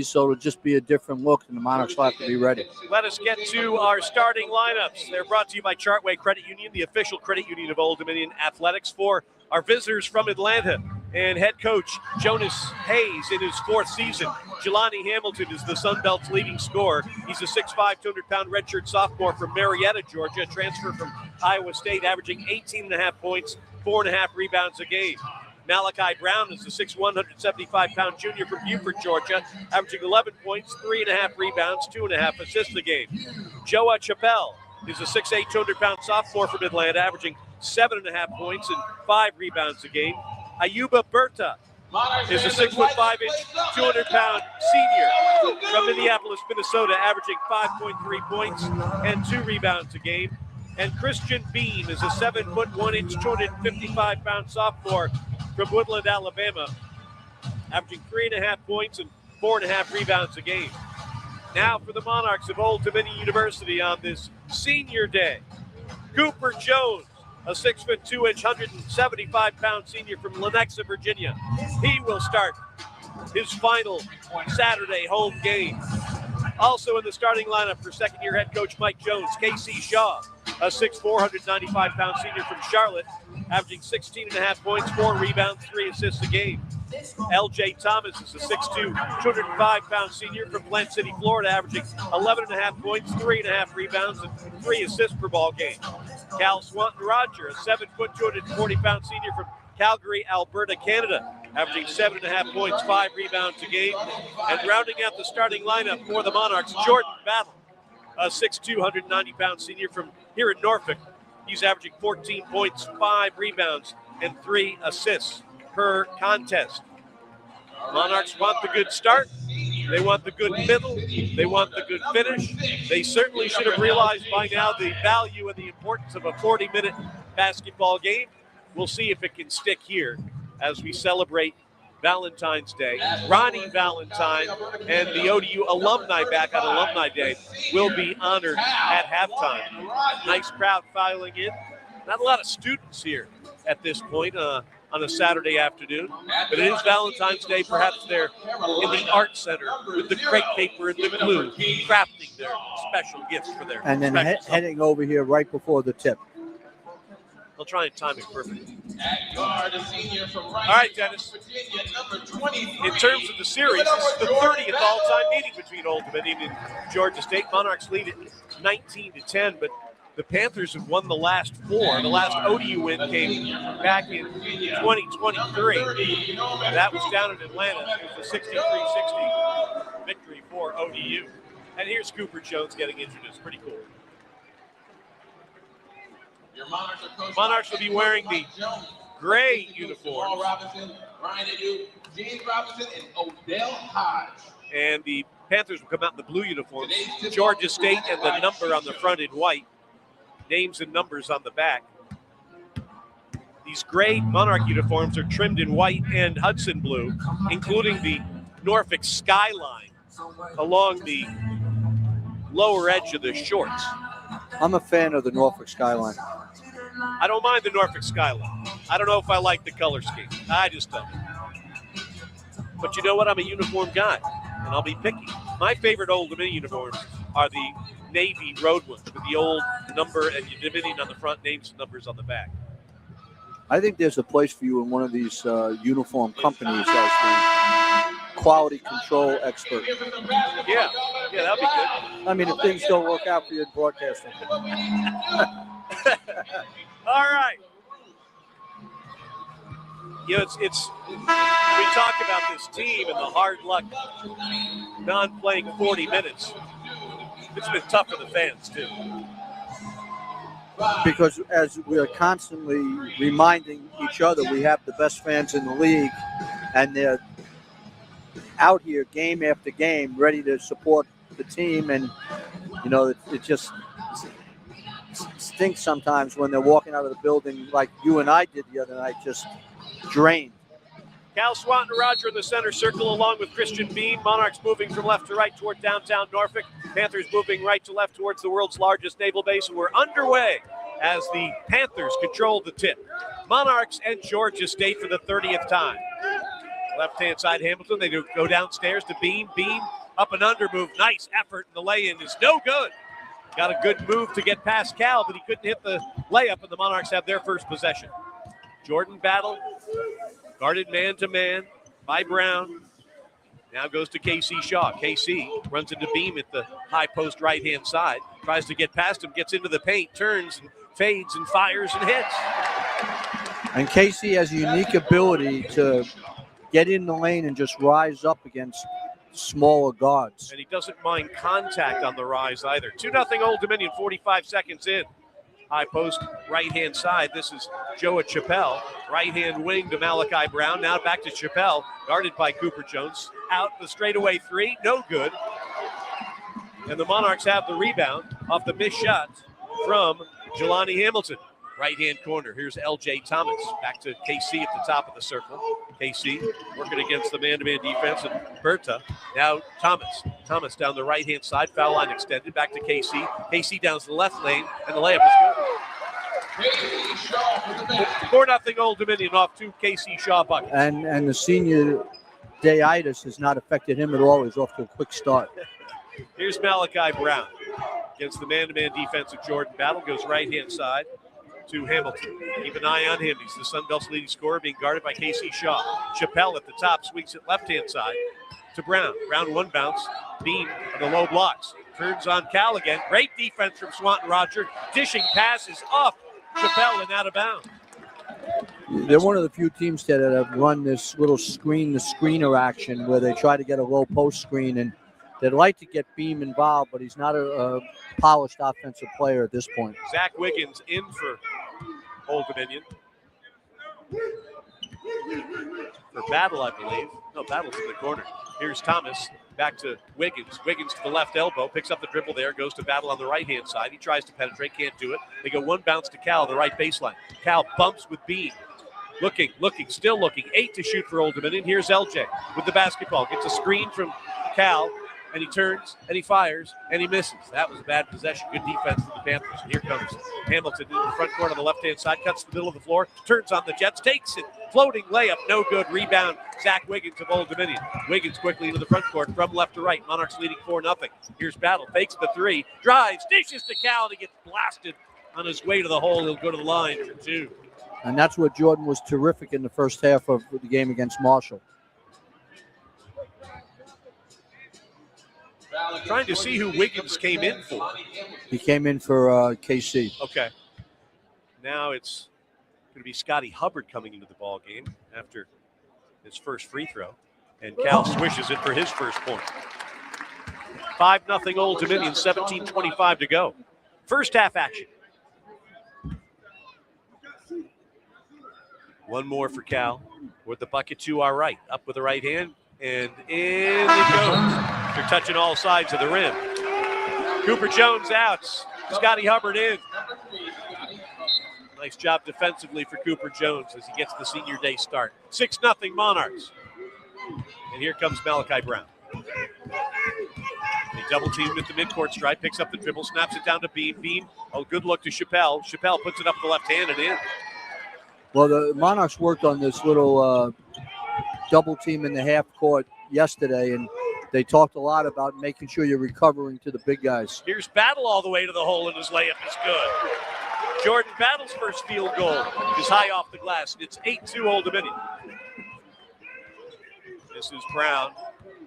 So it'll just be a different look, and the Monarchs will have to be ready. Let us get to our starting lineups. They're brought to you by Chartway Credit Union, the official credit union of Old Dominion Athletics. For our visitors from Atlanta, and head coach Jonas Hayes in his 4th season. Jelani Hamilton is the Sun Belt's leading scorer. He's a 6'5", 200-pound redshirt sophomore from Marietta, Georgia, a transfer from Iowa State, averaging 18.5 points, 4.5 rebounds a game. Malachi Brown is a 6'1", 175-pound junior from Beaufort, Georgia, averaging 11 points, 3.5 rebounds, 2.5 assists a game. Joa Chappelle is a 6'8", 200-pound sophomore from Atlanta, averaging 7.5 points and 5 rebounds a game. Ayuba Berta is a 6'5", 200-pound senior from Minneapolis, Minnesota, averaging 5.3 points and 2 rebounds a game. And Christian Bean is a 7'1", 255-pound sophomore from Woodland, Alabama, averaging 3.5 points and 4.5 rebounds a game. Now for the Monarchs of Old Dominion University on this senior day. Cooper Jones, a 6'2", 175-pound senior from Lenexa, Virginia. He will start his final Saturday home game. Also in the starting lineup for second-year head coach Mike Jones, Casey Shaw, a 6'4", 195-pound senior from Charlotte, averaging 16.5 points, 4 rebounds, 3 assists a game. L.J. Thomas is a 6'2", 205-pound senior from Plant City, Florida, averaging 11.5 points, 3.5 rebounds, and 3 assists per ball game. Cal Swanton-Roger, a 7', 240-pound senior from Calgary, Alberta, Canada, averaging 7.5 points, 5 rebounds a game. And rounding out the starting lineup for the Monarchs, Jordan Battle, a 6'2", 190-pound senior from here in Norfolk. He's averaging 14 points, 5 rebounds, and 3 assists per contest. Monarchs want the good start. They want the good middle. They want the good finish. They certainly should have realized by now the value and the importance of a 40-minute basketball game. We'll see if it can stick here as we celebrate Valentine's Day. Ronnie Valentine and the ODU alumni back on Alumni Day will be honored at halftime. Nice crowd filing in. Not a lot of students here at this point on a Saturday afternoon, but it is Valentine's Day. Perhaps they're in the art center with the crepe paper and the glue, crafting their special gifts for their and then heading over here right before the tip. They'll try and time it perfectly. All right, Dennis. In terms of the series, this is the 30th all-time meeting between Old Dominion and Georgia State. Monarchs lead it 19-10, but the Panthers have won the last 4. The last ODU win came back in 2023. That was down in Atlanta. It was a 63-60 victory for ODU. And here's Cooper Jones getting introduced. Pretty cool. Monarchs will be wearing the gray uniforms. James Robinson, and Odell Hodge. And the Panthers will come out in the blue uniforms. Georgia State and the number on the front in white. Names and numbers on the back. These gray Monarch uniforms are trimmed in white and Hudson blue, including the Norfolk skyline along the lower edge of the shorts. I'm a fan of the Norfolk skyline. I don't mind the Norfolk skyline. I don't know if I like the color scheme. I just don't. But you know what? I'm a uniform guy, and I'll be picky. My favorite Old Dominion uniforms are the Navy road ones with the old number and Dominion on the front, names and numbers on the back. I think there's a place for you in one of these uniform companies as the quality control expert. Yeah, that'll be good. I mean, if things don't work out for you in broadcasting. All right. You know, it's we talk about this team and the hard luck non-playing 40 minutes. It's been tough for the fans, too. Because as we are constantly reminding each other, we have the best fans in the league, and they're out here game after game ready to support the team. And, you know, it just stinks sometimes when they're walking out of the building like you and I did the other night, just drained. Cal Swanton-Roger in the center circle along with Christian Bean. Monarchs moving from left to right toward downtown Norfolk. Panthers moving right to left towards the world's largest naval base. And we're underway as the Panthers control the tip. Monarchs and Georgia State for the 30th time. Left-hand side, Hamilton. They go downstairs to Beam. Beam, up and under move. Nice effort, and the lay-in is no good. Got a good move to get past Cal, but he couldn't hit the layup, and the Monarchs have their first possession. Jordan Battle, guarded man-to-man by Brown. Now goes to KC Shaw. KC runs into Beam at the high post right-hand side. Tries to get past him, gets into the paint, turns and fades and fires and hits. And KC has a unique ability to get in the lane and just rise up against smaller guards. And he doesn't mind contact on the rise either. 2-0 Old Dominion, 45 seconds in. High post, right-hand side. This is Joa Chappelle. Right-hand wing to Malachi Brown. Now back to Chappelle, guarded by Cooper Jones. Out the straightaway three, no good. And the Monarchs have the rebound off the missed shot from Jelani Hamilton. Right-hand corner. Here's L.J. Thomas. Back to KC at the top of the circle. KC working against the man-to-man defense and Berta. Now Thomas. Thomas down the right-hand side. Foul line extended. Back to KC. KC down to the left lane, and the layup is good. 4-0 Old Dominion off two KC Shaw buckets. And the senior Day-itis has not affected him at all. He's off to a quick start. Here's Malachi Brown against the man-to-man defense of Jordan Battle. Goes right-hand side to Hamilton. Keep an eye on him. He's the Sun Belt's leading scorer, being guarded by KC Shaw. Chappelle at the top swings it left-hand side to Brown. Brown one bounce. Beam on the low blocks. Turns on Cal again. Great defense from Swanton Roger. Dishing passes off Chappelle and out of bounds. They're one of the few teams that have run this little screen-to-screener action where they try to get a low post screen, and they'd like to get Beam involved, but he's not a polished offensive player at this point. Zach Wiggins in for Old Dominion. For Battle, I believe. No, Battle's in the corner. Here's Thomas. Back to Wiggins. Wiggins to the left elbow. Picks up the dribble there. Goes to Battle on the right-hand side. He tries to penetrate. Can't do it. They go one bounce to Cal on the right baseline. Cal bumps with Beam. Looking, still looking. 8 to shoot for Old Dominion. Here's LJ with the basketball. Gets a screen from Cal, and he turns, and he fires, and he misses. That was a bad possession. Good defense from the Panthers. And here comes Hamilton in the front court on the left-hand side. Cuts the middle of the floor. Turns on the Jets. Takes it. Floating layup. No good. Rebound. Zach Wiggins of Old Dominion. Wiggins quickly into the front court from left to right. Monarchs leading 4-0. Here's Battle. Fakes the three. Drives. Dishes to Cal, and he gets blasted on his way to the hole. He'll go to the line for two. And that's where Jordan was terrific in the first half of the game against Marshall. Trying to see who Wiggins came in for. He came in for KC. Okay. Now it's going to be Scotty Hubbard coming into the ball game after his first free throw. And Cal swishes it for his first point. 5-0 Old Dominion, 17:25 to go. First half action. One more for Cal with the bucket to our right. Up with the right hand, and in it goes. They're touching all sides of the rim. Cooper Jones out. Scotty Hubbard in. Nice job defensively for Cooper Jones as he gets the senior day start. 6-0 Monarchs. And here comes Malachi Brown. They double team at the midcourt stripe, picks up the dribble, snaps it down to Beam. Beam, a good look to Chappelle. Chappelle puts it up with the left hand and in. Well, the Monarchs worked on this little double team in the half court yesterday, and they talked a lot about making sure you're recovering to the big guys. Here's Battle all the way to the hole, and his layup is good. Jordan Battle's first field goal is high off the glass, and it's 8-2 Old Dominion. This is Brown.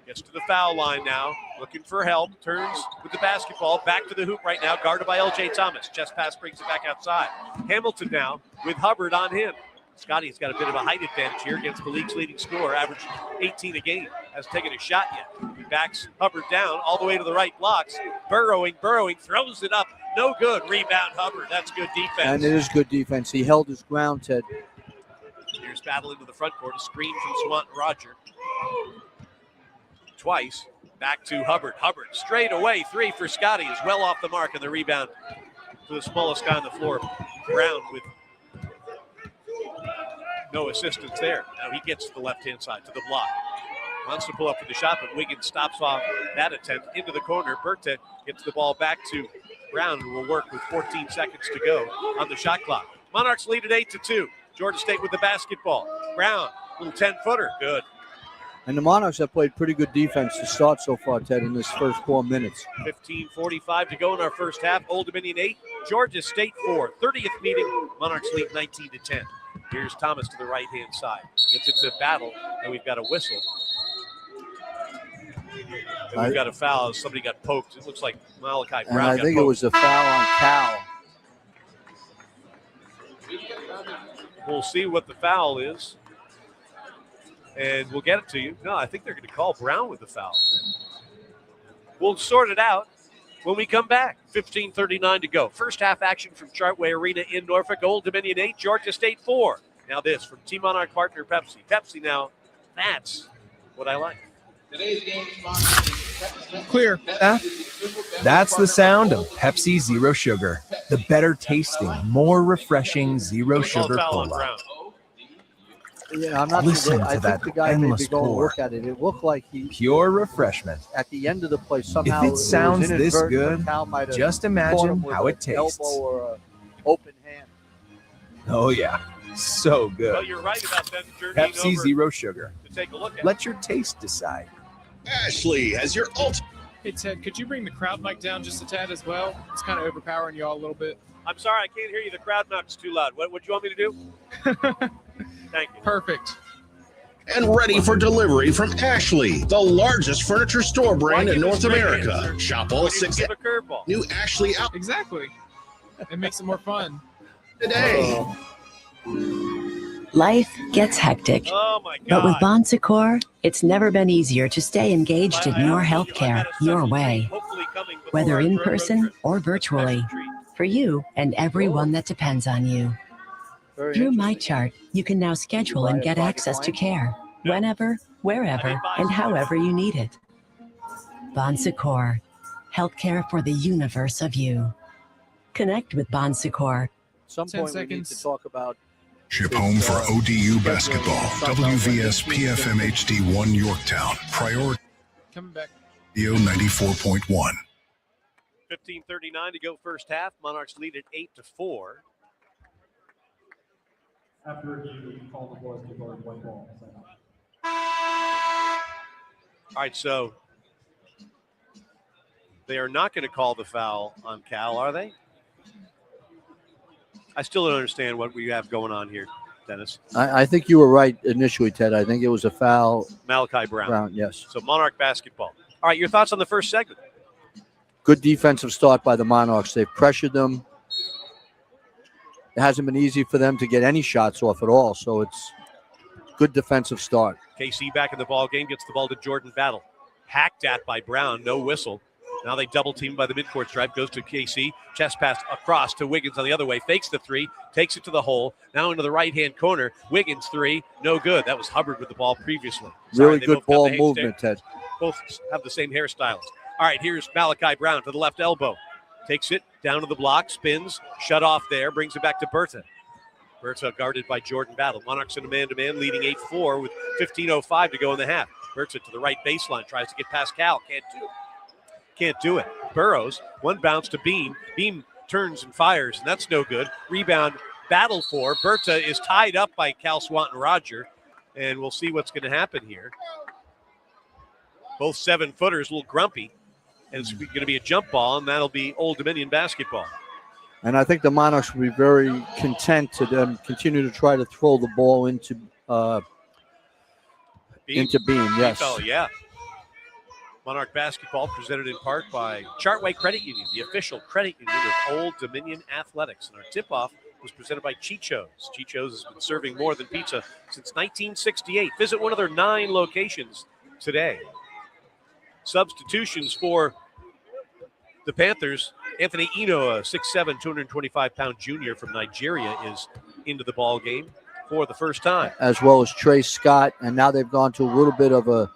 Gets to the foul line now, looking for help. Turns with the basketball, back to the hoop right now, guarded by L.J. Thomas. Chest pass brings it back outside. Hamilton now with Hubbard on him. Scotty's got a bit of a height advantage here against the league's leading scorer, averaging 18 a game. Hasn't taken a shot yet. He backs Hubbard down all the way to the right, blocks. Burrowing, throws it up. No good. Rebound Hubbard. That's good defense. And it is good defense. He held his ground, Ted. Here's Battle into the front court. A screen from Swanton Roger. Twice. Back to Hubbard. Hubbard straight away. 3 for Scotty is well off the mark, and the rebound to the smallest guy on the floor. Brown with no assistance there. Now he gets to the left-hand side, to the block. Wants to pull up for the shot, but Wiggins stops off that attempt into the corner. Berta gets the ball back to Brown, who will work with 14 seconds to go on the shot clock. Monarchs lead at 8-2. Georgia State with the basketball. Brown, little 10-footer. Good. And the Monarchs have played pretty good defense to start so far, Ted, in this first 4 minutes. 15:45 to go in our first half. Old Dominion 8, Georgia State 4. 30th meeting. Monarchs lead 19-10. Here's Thomas to the right-hand side. Gets into battle, and we've got a whistle. And we've got a foul. Somebody got poked. It looks like Malachi Brown I got think poked. it was a foul on Cal. We'll see what the foul is, and we'll get it to you. No, I think they're going to call Brown with the foul. We'll sort it out when we come back. 15:39 to go. First half action from Chartway Arena in Norfolk. Old Dominion 8, Georgia State 4. Now this from Team Monarch partner Pepsi. Pepsi now, that's what I like. Today's game sponsor is Clear. That's the sound of Pepsi Zero Sugar. The better tasting, more refreshing Zero Sugar Foul on Cola. Brown. Yeah, I'm not Listen sure. I to think that the guy may be endless going to pour. look at it. It looked like he, Pure refreshment. at the end of the play, somehow If it sounds was this inadvertent, good, but Cal might have just caught imagine him with how it an tastes. elbow or an open hand. Oh yeah, so Well, good. you're right about them journeying Pepsi over Zero Sugar. to take a look at. Let your taste decide. Ashley has your ultimate. Hey, Ted, could you bring the crowd mic down just a tad as well? It's kind of overpowering y'all a little bit. I'm sorry, I can't hear you. The crowd knock's too loud. What do you want me to do? Thank you. Perfect. And ready for delivery from Ashley, the largest furniture store brand Why in give us North straight America. answer? Shop all When you 6 give a curveball. new Ashley out Exactly. It makes it more fun. today. Life gets hectic, Oh my God! but with Bon Secours, it's never been easier to stay engaged in your healthcare your way, whether in person or virtually, for you and everyone that depends on you. Very Through My interesting. Chart, you can now schedule and get access to care whenever, wherever, and however you need it. Bon Secours, healthcare for the universe of you. Connect with Bon Secours. At some 10 point, we need to seconds. talk about Ship home for ODU basketball. WVS PFM HD1 Yorktown. Priority Coming back. 94.1. 15:39 to go first half. Monarchs lead at 8-4. After review, call the boys to guard one ball. All right, so they are not going to call the foul on Cal, are they? I still don't understand what we have going on here, Dennis. I think you were right initially, Ted. I think it was a foul. Malachi Brown. Yes. So Monarch basketball. All right, your thoughts on the first segment? Good defensive start by the Monarchs. They've pressured them. It hasn't been easy for them to get any shots off at all, so it's good defensive start. KC back in the ball game, gets the ball to Jordan Battle. Hacked at by Brown, no whistle. Now they double team by the midcourt stripe, goes to KC, chest pass across to Wiggins on the other way, fakes the three, takes it to the hole, now into the right-hand corner. Wiggins three, no good. That was Hubbard with the ball previously. Really they good both got ball the movement, Ted. Both have the same hairstyles. All right, here's Malachi Brown to the left elbow. Takes it down to the block, spins, shut off there, brings it back to Berta. Berta guarded by Jordan Battle. Monarchs in a man-to-man, leading 8-4 with 15:05 to go in the half. Berta to the right baseline, tries to get past Cal, can't do it. Burrows, one bounce to Beam. Beam turns and fires, and that's no good. Rebound, battle for. Berta is tied up by Cal Swanton Roger, and we'll see what's going to happen here. Both 7-footers, a little grumpy, and it's going to be a jump ball, and that'll be Old Dominion basketball. And I think the Monarchs will be very content to them continue to try to throw the ball into Beam. Yes. Oh, yeah. Monarch basketball presented in part by Chartway Credit Union, the official credit union of Old Dominion Athletics. And our tip-off was presented by Chicho's. Chicho's has been serving more than pizza since 1968. Visit one of their 9 locations today. Substitutions for the Panthers. Anthony Eno, a 6'7", 225-pound junior from Nigeria, is into the ball game for the first time. As well as Trey Scott, and now they've gone to a little bit of a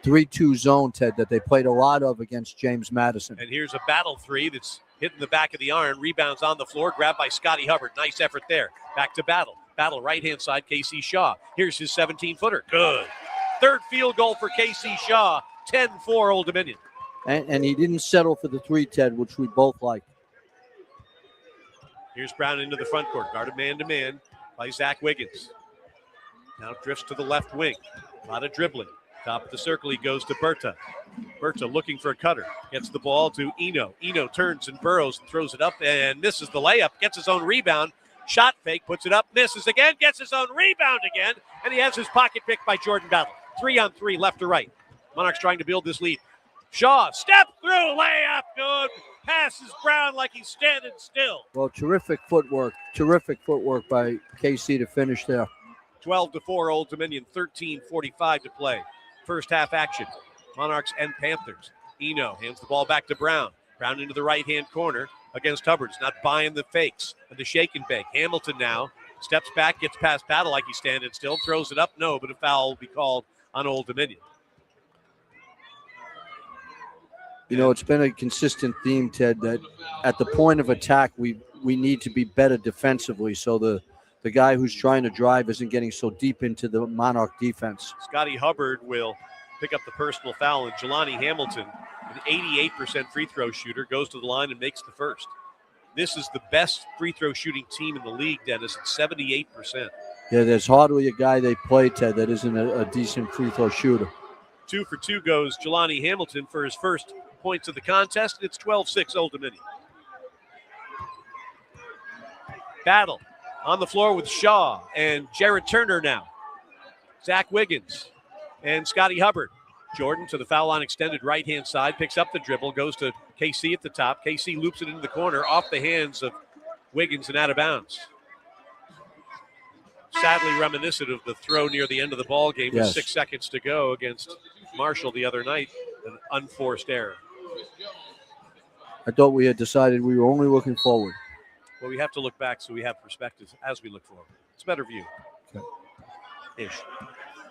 3-2 zone, Ted, that they played a lot of against James Madison. And here's a battle three that's hitting the back of the iron. Rebounds on the floor, grabbed by Scotty Hubbard. Nice effort there. Back to Battle. Battle right-hand side, KC Shaw. Here's his 17-footer. Good. Third field goal for KC Shaw. 10-4 Old Dominion. And he didn't settle for the 3, Ted, which we both like. Here's Brown into the front court. Guarded man-to-man by Zach Wiggins. Now drifts to the left wing. A lot of dribbling. Top of the circle, he goes to Berta. Berta looking for a cutter. Gets the ball to Eno. Eno turns and burrows and throws it up and misses the layup. Gets his own rebound. Shot fake, puts it up, misses again, gets his own rebound again, and he has his pocket picked by Jordan Battle. 3-on-3, left to right. Monarchs trying to build this lead. Shaw, step through, layup, good. Passes Brown like he's standing still. Well, terrific footwork by KC to finish there. 12-4, Old Dominion, 13:45 to play. First half action, Monarchs and Panthers. Eno hands the ball back to Brown. Brown into the right-hand corner against Hubbard. He's not buying the fakes and the shake and bake. Hamilton now steps back, gets past Battle like he's standing still, throws it up, no, but a foul will be called on Old Dominion. You know, it's been a consistent theme, Ted, that at the point of attack, we need to be better defensively, so the guy who's trying to drive isn't getting so deep into the Monarch defense. Scotty Hubbard will pick up the personal foul, and Jelani Hamilton, an 88% free throw shooter, goes to the line and makes the first. This is the best free throw shooting team in the league, Dennis, at 78%. Yeah, there's hardly a guy they play, Ted, that isn't a decent free throw shooter. 2 for 2 goes Jelani Hamilton for his first points of the contest. It's 12-6 Old Dominion. Battle on the floor with Shaw and Jared Turner now. Zach Wiggins and Scotty Hubbard. Jordan to the foul line, extended right-hand side, picks up the dribble, goes to KC at the top. KC loops it into the corner, off the hands of Wiggins and out of bounds. Sadly reminiscent of the throw near the end of the ball game with 6 seconds to go against Marshall the other night, an unforced error. I thought we had decided we were only looking forward. Well, we have to look back so we have perspective as we look forward. It's a better view. Okay. Ish.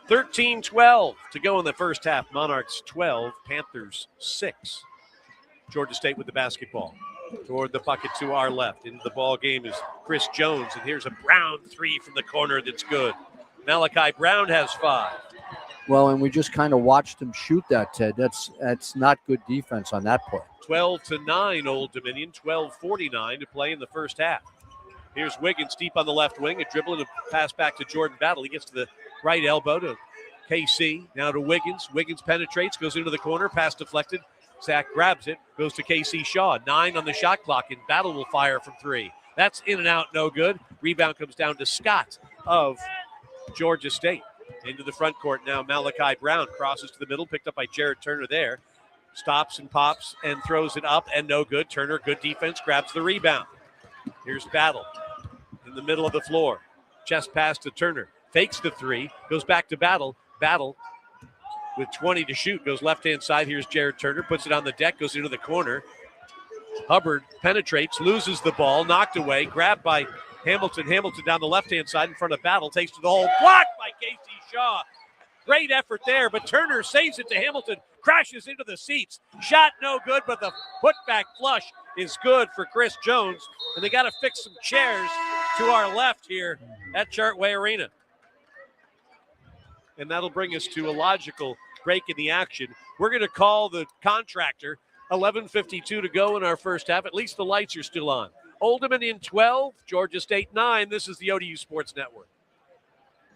13-12 to go in the first half. Monarchs 12, Panthers 6. Georgia State with the basketball. Toward the bucket to our left. Into the ball game is Chris Jones, and here's a Brown three from the corner that's good. Malachi Brown has 5. Well, and we just kind of watched him shoot that, Ted. That's not good defense on that play. 12-9 Old Dominion, 12:49 to play in the first half. Here's Wiggins deep on the left wing, a dribble and a pass back to Jordan Battle. He gets to the right elbow to KC, now to Wiggins. Wiggins penetrates, goes into the corner, pass deflected. Zach grabs it, goes to KC Shaw. 9 on the shot clock, and Battle will fire from 3. That's in and out, no good. Rebound comes down to Scott of Georgia State. Into the front court now, Malachi Brown crosses to the middle, picked up by Jared Turner there. Stops and pops and throws it up, and no good. Turner, good defense, grabs the rebound. Here's Battle in the middle of the floor. Chest pass to Turner. Fakes the 3, goes back to Battle. Battle with 20 to shoot, goes left-hand side. Here's Jared Turner, puts it on the deck, goes into the corner. Hubbard penetrates, loses the ball, knocked away, grabbed by Hamilton. Hamilton down the left-hand side in front of Battle, takes to the hole, blocked by Casey Shaw. Great effort there, but Turner saves it to Hamilton, crashes into the seats. Shot no good, but the putback flush is good for Chris Jones. And they got to fix some chairs to our left here at Chartway Arena. And that'll bring us to a logical break in the action. We're going to call the contractor. 11:52 to go in our first half. At least the lights are still on. Old Dominion 12, Georgia State 9. This is the ODU Sports Network.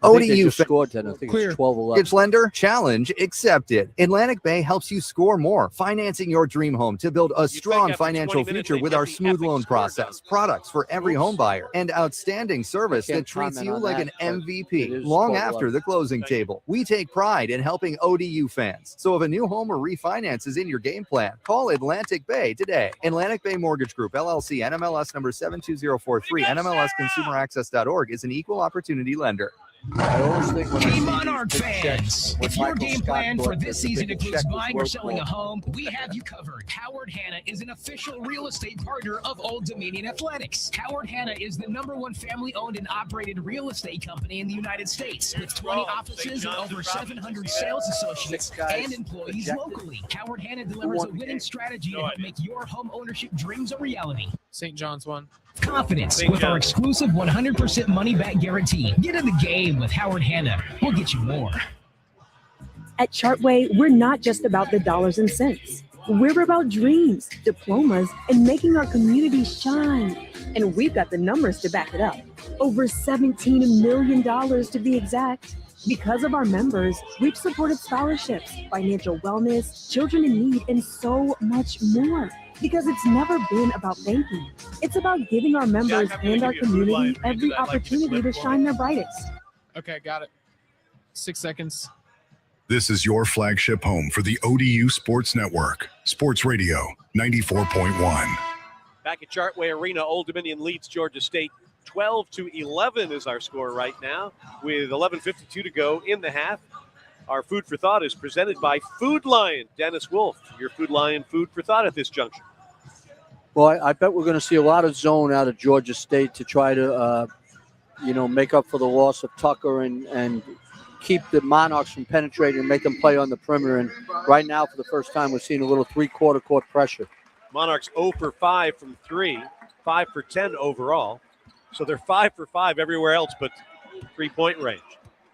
ODU scored 10. I think it's 12-11. It's lender challenge accepted. Atlantic Bay helps you score more, financing your dream home to build a strong financial future with our smooth loan process, products for every home buyer, and outstanding service that treats you like an MVP long after the closing table. We take pride in helping ODU fans. So if a new home or refinance is in your game plan, call Atlantic Bay today. Atlantic Bay Mortgage Group, LLC, NMLS number 72043, NMLSConsumerAccess.org is an equal opportunity lender. I always think when Hey, Monarch fans, if your game plan for this season includes buying or selling a home, we have you covered. Howard Hanna is an official real estate partner of Old Dominion Athletics. Howard Hanna is the #1 family-owned and operated real estate company in the United States, with 20 offices and over 700 sales associates and employees locally. Howard Hanna delivers a winning strategy to help make your home ownership dreams a reality. St. John's won. Confidence with our exclusive 100% money-back guarantee. Get in the game with Howard Hanna. We'll get you more. At Chartway, we're not just about the dollars and cents. We're about dreams, diplomas, and making our community shine. And we've got the numbers to back it up. Over $17 million to be exact. Because of our members, we've supported scholarships, financial wellness, children in need, and so much more. Because it's never been about banking. It's about giving our members and our community every opportunity to shine their brightest. Okay, got it. 6 seconds. This is your flagship home for the ODU Sports Network, Sports Radio 94.1. Back at Chartway Arena, Old Dominion leads Georgia State 12-11 is our score right now, with 11:52 to go in the half. Our Food for Thought is presented by Food Lion. Dennis Wolf, your Food Lion food for thought at this juncture. Well, I bet we're going to see a lot of zone out of Georgia State to try to, make up for the loss of Tucker and keep the Monarchs from penetrating and make them play on the perimeter. And right now, for the first time, we're seeing a little three-quarter court pressure. Monarchs 0 for 5 from 3, 5 for 10 overall. So they're 5 for 5 everywhere else but three-point range.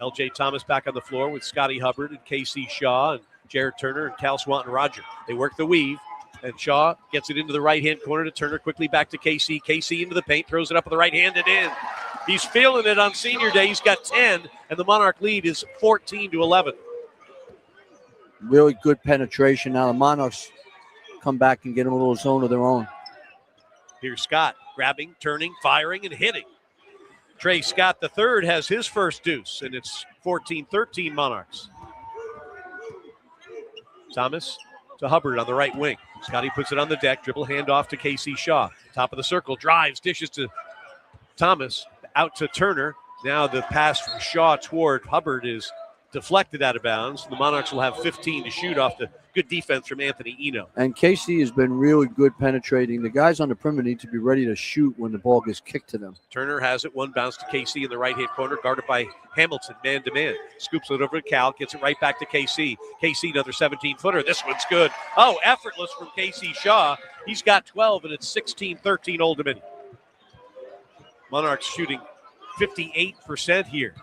L.J. Thomas back on the floor with Scotty Hubbard and K.C. Shaw and Jared Turner and Cal Swanton-Roger. They work the weave, and Shaw gets it into the right-hand corner to Turner, quickly back to K.C. K.C. into the paint, throws it up with the right hand and in. He's feeling it on senior day. He's got 10, and the Monarch lead is 14-11. Really good penetration. Now the Monarchs come back and get them a little zone of their own. Here's Scott grabbing, turning, firing, and hitting. Trey Scott III has his first deuce, and it's 14-13 Monarchs. Thomas to Hubbard on the right wing. Scotty puts it on the deck, dribble handoff to K.C. Shaw. Top of the circle, drives, dishes to Thomas, out to Turner. Now the pass from Shaw toward Hubbard is deflected out of bounds. The Monarchs will have 15 to shoot off the good defense from Anthony Eno. And Casey has been really good penetrating. The guys on the perimeter need to be ready to shoot when the ball gets kicked to them. Turner has it, one bounce to KC in the right-hand corner, guarded by Hamilton, man-to-man. Scoops it over to Cal, gets it right back to KC. KC, another 17-footer. This one's good. Oh, effortless from KC Shaw. He's got 12, and it's 16-13 Old Dominion. Monarchs shooting 58% here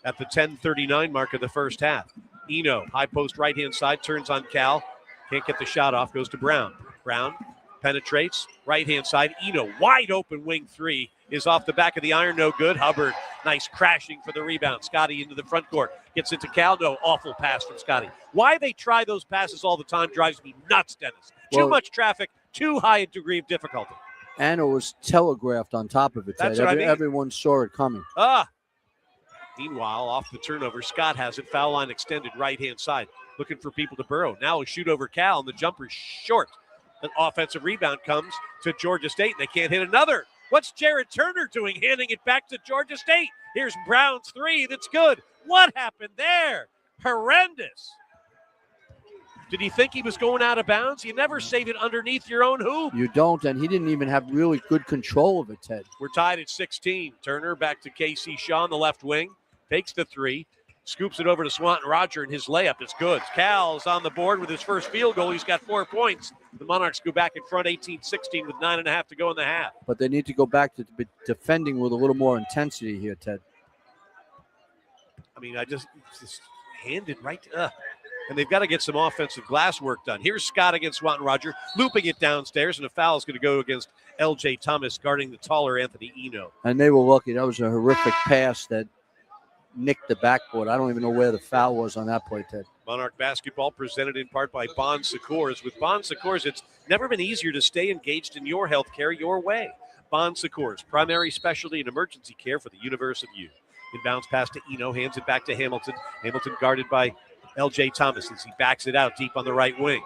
at the 10:39 mark of the first half. Eno, high post right-hand side, turns on Cal. Can't get the shot off, goes to Brown. Brown penetrates, right-hand side. Eno, wide open wing three, is off the back of the iron, no good. Hubbard, nice crashing for the rebound. Scotty into the front court, gets it to Cal. No, awful pass from Scotty. Why they try those passes all the time drives me nuts, Dennis. Too much traffic, too high a degree of difficulty. And it was telegraphed on top of it. That's what I mean. Everyone saw it coming. Meanwhile, off the turnover, Scott has it. Foul line extended right-hand side. Looking for people to burrow. Now a shoot over Cal, and the jumper's short. An offensive rebound comes to Georgia State. They can't hit another. What's Jared Turner doing? Handing it back to Georgia State. Here's Brown's three. That's good. What happened there? Horrendous. Did he think he was going out of bounds? You never save it underneath your own hoop. You don't, and he didn't even have really good control of it, Ted. We're tied at 16. Turner back to KC Shaw on the left wing. Takes the three. Scoops it over to Swanton-Roger, and his layup is good. Cal's on the board with his first field goal. He's got 4 points. The Monarchs go back in front 18-16 with 9.5 to go in the half. But they need to go back to defending with a little more intensity here, Ted. I mean, I just handed right to and they've got to get some offensive glass work done. Here's Scott against Swanton-Roger, looping it downstairs, and a foul is going to go against L.J. Thomas, guarding the taller Anthony Eno. And they were lucky. That was a horrific pass that nicked the backboard. I don't even know where the foul was on that play, Ted. Monarch basketball presented in part by Bon Secours. With Bon Secours, it's never been easier to stay engaged in your health care your way. Bon Secours, primary specialty in emergency care for the universe of you. Inbounds pass to Eno, hands it back to Hamilton. Hamilton guarded by L.J. Thomas as he backs it out deep on the right wing.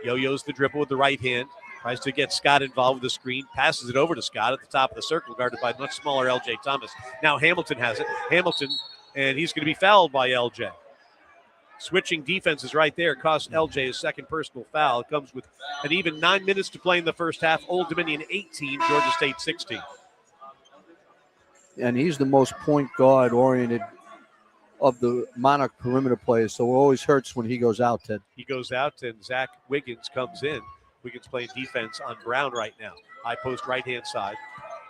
Yo-yos the dribble with the right hand. Tries to get Scott involved with the screen. Passes it over to Scott at the top of the circle, guarded by much smaller L.J. Thomas. Now Hamilton has it. Hamilton, and he's going to be fouled by L.J. Switching defenses right there costs L.J. his second personal foul. It comes with an even 9 minutes to play in the first half. Old Dominion 18, Georgia State 16. And he's the most point guard oriented of the Monarch perimeter players, so it always hurts when he goes out, Ted. He goes out, and Zach Wiggins comes in. Wiggins playing defense on Brown right now. High post right-hand side.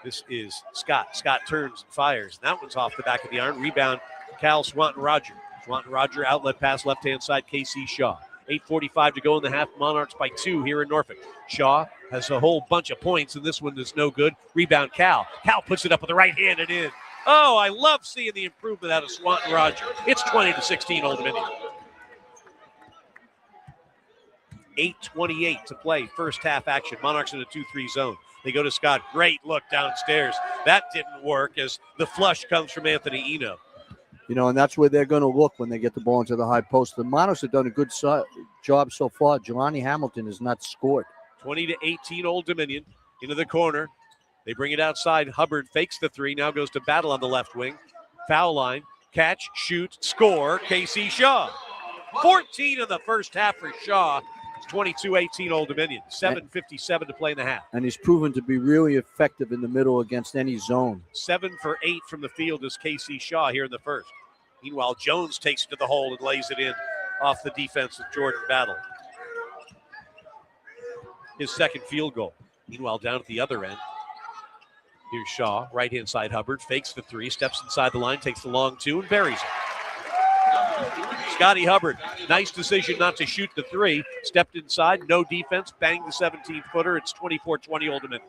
This is Scott. Scott turns and fires. And that one's off the back of the iron. Rebound, Cal Swanton-Roger. Swanton-Roger, outlet pass, left-hand side, KC Shaw. 8:45 to go in the half. Monarchs by 2 here in Norfolk. Shaw has a whole bunch of points, and this one is no good. Rebound, Cal. Cal puts it up with the right hand and in. Oh, I love seeing the improvement out of Swanton Roger. It's 20-16 Old Dominion. 8:28 to play, first half action. Monarchs in a 2-3 zone. They go to Scott. Great look downstairs. That didn't work as the flush comes from Anthony Eno. You know, and that's where they're going to look when they get the ball into the high post. The Monarchs have done a good job so far. Jelani Hamilton has not scored. 20-18 Old Dominion. Into the corner. They bring it outside. Hubbard fakes the three. Now goes to battle on the left wing. Foul line. Catch, shoot, score. KC Shaw. 14 in the first half for Shaw. It's 22-18 Old Dominion. 7:57 to play in the half. And he's proven to be really effective in the middle against any zone. 7 for 8 from the field is KC Shaw here in the first. Meanwhile, Jones takes it to the hole and lays it in off the defense of Jordan Battle. His second field goal. Meanwhile, down at the other end, here's Shaw, right-hand side Hubbard, fakes the three, steps inside the line, takes the long two, and buries it. Scotty Hubbard, nice decision not to shoot the three. Stepped inside, no defense, banged the 17-footer. It's 24-20 Old Dominion.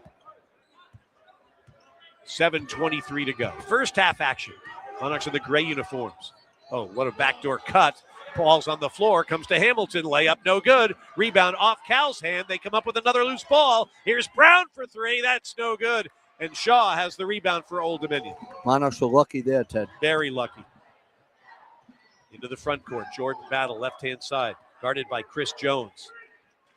7:23 to go. First half action. Monarchs in the gray uniforms. Oh, what a backdoor cut. Ball's on the floor, comes to Hamilton, layup no good. Rebound off Cal's hand. They come up with another loose ball. Here's Brown for three. That's no good. And Shaw has the rebound for Old Dominion. Monarchs are lucky there, Ted. Very lucky. Into the front court. Jordan Battle, left-hand side. Guarded by Chris Jones.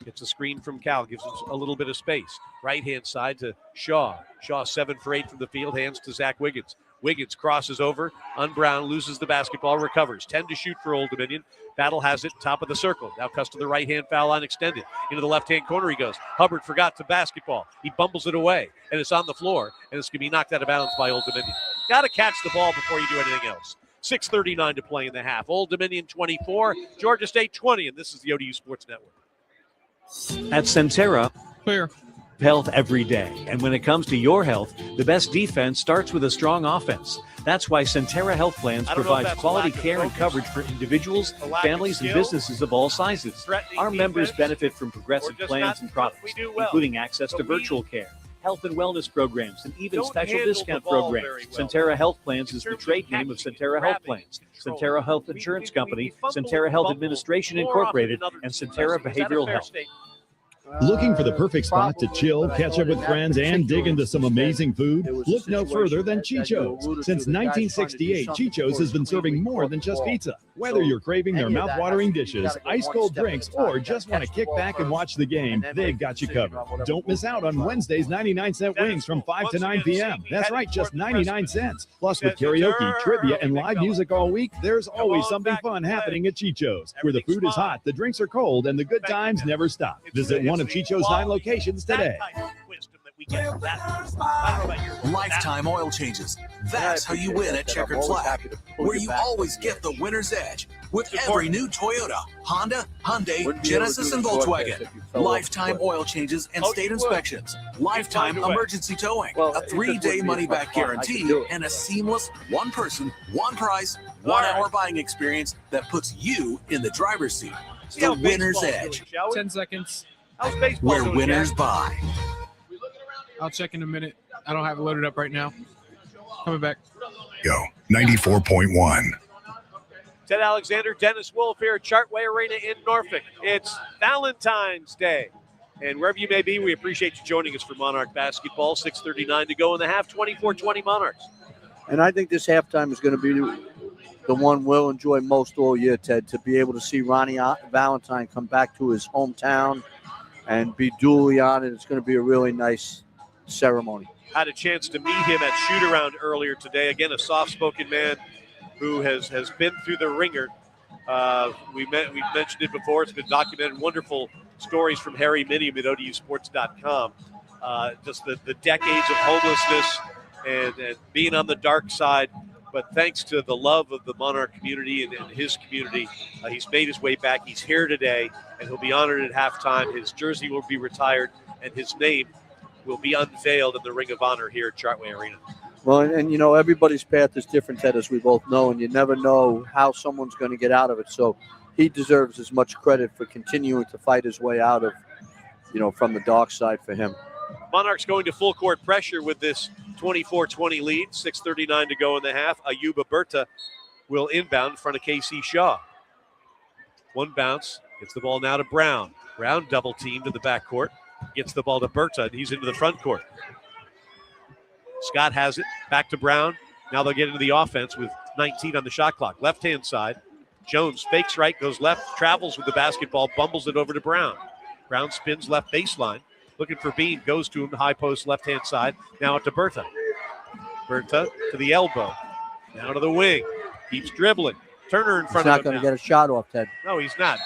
Gets a screen from Cal. Gives him a little bit of space. Right-hand side to Shaw. Shaw 7 for 8 from the field. Hands to Zach Wiggins. Wiggins crosses over. Unbrown loses the basketball. Recovers. 10 to shoot for Old Dominion. Battle has it. Top of the circle. Now cuts to the right-hand foul line extended. Into the left-hand corner he goes. Hubbard forgot the basketball. He bumbles it away. And it's on the floor. And it's going to be knocked out of bounds by Old Dominion. Got to catch the ball before you do anything else. 6:39 to play in the half. Old Dominion 24, Georgia State 20, and this is the ODU Sports Network. At Centera, clear health every day. And when it comes to your health, the best defense starts with a strong offense. That's why Centera Health Plans provides quality care and coverage for individuals, families, and businesses of all sizes. Our members benefit from progressive plans and products, including access to virtual care, health and wellness programs, and even special discount programs. Centera Health Plans is the trade name of Centera Health Plans, Centera Health Insurance Company, Centera Health Administration Incorporated, and Centera Behavioral Health. Looking for the perfect spot to chill, catch up with friends, and dig into some amazing food? Look no further than Chicho's. Since 1968, Chicho's has been serving more than just pizza. Whether you're craving their mouth-watering dishes, ice-cold drinks, or just want to kick back and watch the game, they've got you covered. Don't miss out on Wednesday's 99-cent wings from 5 to 9 p.m. That's right, just 99 cents. Plus, with karaoke, trivia, and live music all week, there's always something fun happening at Chicho's, where the food is hot, the drinks are cold, and the good times never stop. Visit one of Chicho's 9 locations today. Lifetime oil changes. That's how you win at Checkered Flag, where you always get the winner's edge with every new Toyota, Honda, Hyundai, Genesis, and Volkswagen. Lifetime oil changes and state inspections. Lifetime emergency towing. A 3-day money-back guarantee and a seamless one-person, one-price, 1-hour buying experience that puts you in the driver's seat. The winner's edge. 10 seconds. Where winners buy. I'll check in a minute. I don't have it loaded up right now. Coming back. Yo, 94.1. Ted Alexander, Dennis Wolf here at Chartway Arena in Norfolk. It's Valentine's Day. And wherever you may be, we appreciate you joining us for Monarch basketball. 6:39 to go in the half, 24-20 Monarchs. And I think this halftime is going to be the one we'll enjoy most all year, Ted, to be able to see Ronnie Valentine come back to his hometown and be duly honored. It's going to be a really nice ceremony. Had a chance to meet him at shoot-around earlier today. Again, a soft-spoken man who has been through the ringer. We've mentioned it before. It's been documented. Wonderful stories from Harry Minium at ODUsports.com. Just the decades of homelessness and being on the dark side. But thanks to the love of the Monarch community and his community, he's made his way back. He's here today, and he'll be honored at halftime. His jersey will be retired, and his name will be unveiled in the Ring of Honor here at Chartway Arena. Well, and you know, everybody's path is different, Ted, as we both know, and you never know how someone's going to get out of it. So he deserves as much credit for continuing to fight his way out of, from the dark side for him. Monarchs going to full court pressure with this 24-20 lead. 6:39 to go in the half. Ayuba Berta will inbound in front of KC Shaw. One bounce. Gets the ball now to Brown. Brown double teamed to the backcourt. Gets the ball to Berta, and he's into the front court. Scott has it. Back to Brown. Now they'll get into the offense with 19 on the shot clock. Left-hand side. Jones fakes right, goes left, travels with the basketball, bumbles it over to Brown. Brown spins left baseline. Looking for Bean, goes to him, high post left-hand side. Now out to Berta. Berta to the elbow. Now to the wing. Keeps dribbling. Turner in front of him. He's not going to get a shot off, Ted. No, he's not.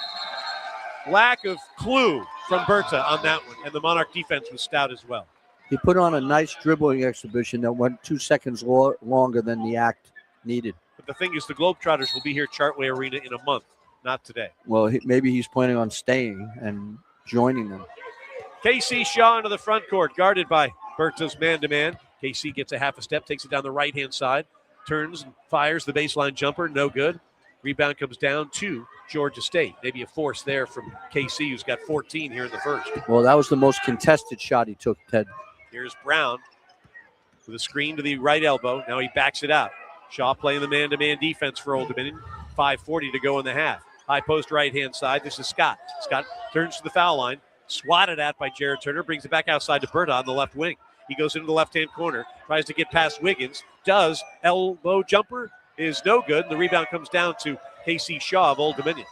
Lack of clue from Berta on that one, and the Monarch defense was stout as well. He put on a nice dribbling exhibition that went 2 seconds longer than the act needed. But the thing is, the Globetrotters will be here at Chartway Arena in a month, not today. Well, maybe he's planning on staying and joining them. KC Shaw into the front court, guarded by Berta's man-to-man. KC gets a half a step, takes it down the right-hand side, turns and fires the baseline jumper, no good. Rebound comes down to Georgia State. Maybe a force there from KC, who's got 14 here in the first. Well, that was the most contested shot he took, Ted. Here's Brown with a screen to the right elbow. Now he backs it out. Shaw playing the man-to-man defense for Old Dominion. 5:40 to go in the half. High post right-hand side. This is Scott. Scott turns to the foul line. Swatted at by Jared Turner. Brings it back outside to Berta on the left wing. He goes into the left-hand corner. Tries to get past Wiggins. Does. Elbow jumper is no good. The rebound comes down to KC Shaw of Old Dominion.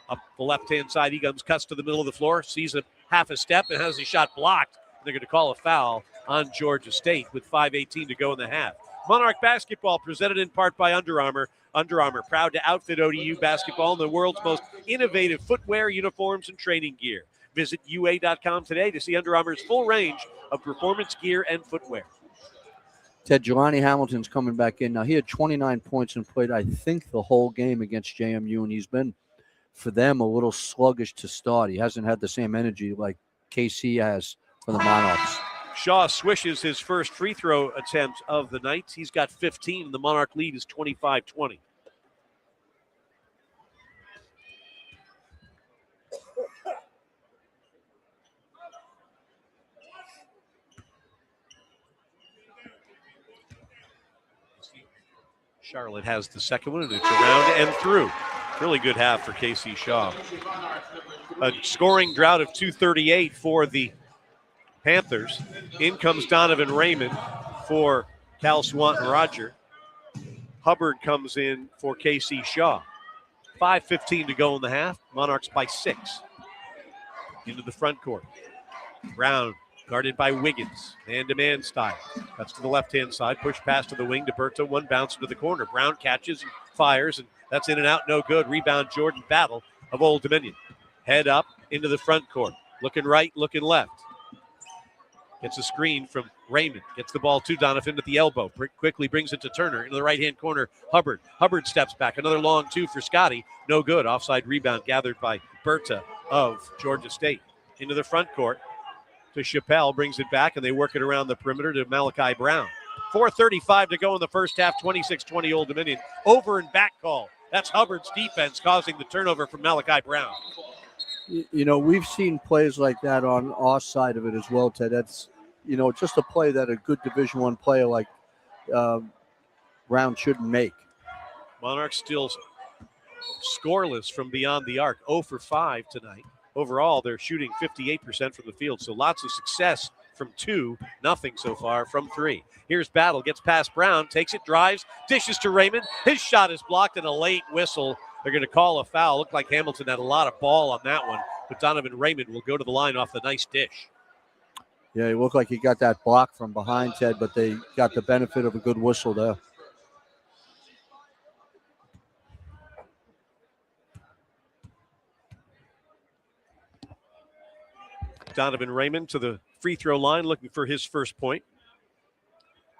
Up the left-hand side, he comes, cuts to the middle of the floor. Sees a half a step and has his shot blocked. They're going to call a foul on Georgia State with 5:18 to go in the half. Monarch basketball presented in part by Under Armour. Under Armour, proud to outfit ODU basketball in the world's most innovative footwear, uniforms, and training gear. Visit UA.com today to see Under Armour's full range of performance gear and footwear. Ted, Jelani Hamilton's coming back in. Now, he had 29 points and played, I think, the whole game against JMU, and he's been, for them, a little sluggish to start. He hasn't had the same energy like KC has for the Monarchs. Shaw swishes his first free throw attempt of the night. He's got 15. The Monarch lead is 25-20. Charlotte has the second one, and it's around and through. Really good half for KC Shaw. A scoring drought of 238 for the Panthers. In comes Donovan Raymond for Cal Swanton Roger. Hubbard comes in for KC Shaw. 5:15 to go in the half. Monarchs by 6. Into the front court. Brown guarded by Wiggins. Man-to-man style. That's to the left-hand side. Push pass to the wing to Berta. One bounce into the corner. Brown catches and fires, and that's in and out. No good. Rebound Jordan Battle of Old Dominion. Head up into the front court. Looking right, looking left. Gets a screen from Raymond. Gets the ball to Donovan at the elbow. Quickly brings it to Turner. Into the right-hand corner, Hubbard. Hubbard steps back. Another long two for Scotty. No good. Offside rebound gathered by Berta of Georgia State. Into the front court to Chappelle. Brings it back, and they work it around the perimeter to Malachi Brown. 4:35 to go in the first half. 26-20 Old Dominion. Over and back call. That's Hubbard's defense causing the turnover from Malachi Brown. You know, we've seen plays like that on our side of it as well, Ted. That's, you know, just a play that a good Division I player like Brown shouldn't make. Monarchs still scoreless from beyond the arc. 0 for 5 tonight. Overall, they're shooting 58% from the field, so lots of success from 2, nothing so far from 3. Here's Battle, gets past Brown, takes it, drives, dishes to Raymond. His shot is blocked, and a late whistle. They're going to call a foul. Looked like Hamilton had a lot of ball on that one, but Donovan Raymond will go to the line off the nice dish. Yeah, it looked like he got that block from behind, Ted, but they got the benefit of a good whistle there. Donovan Raymond to the free throw line looking for his first point.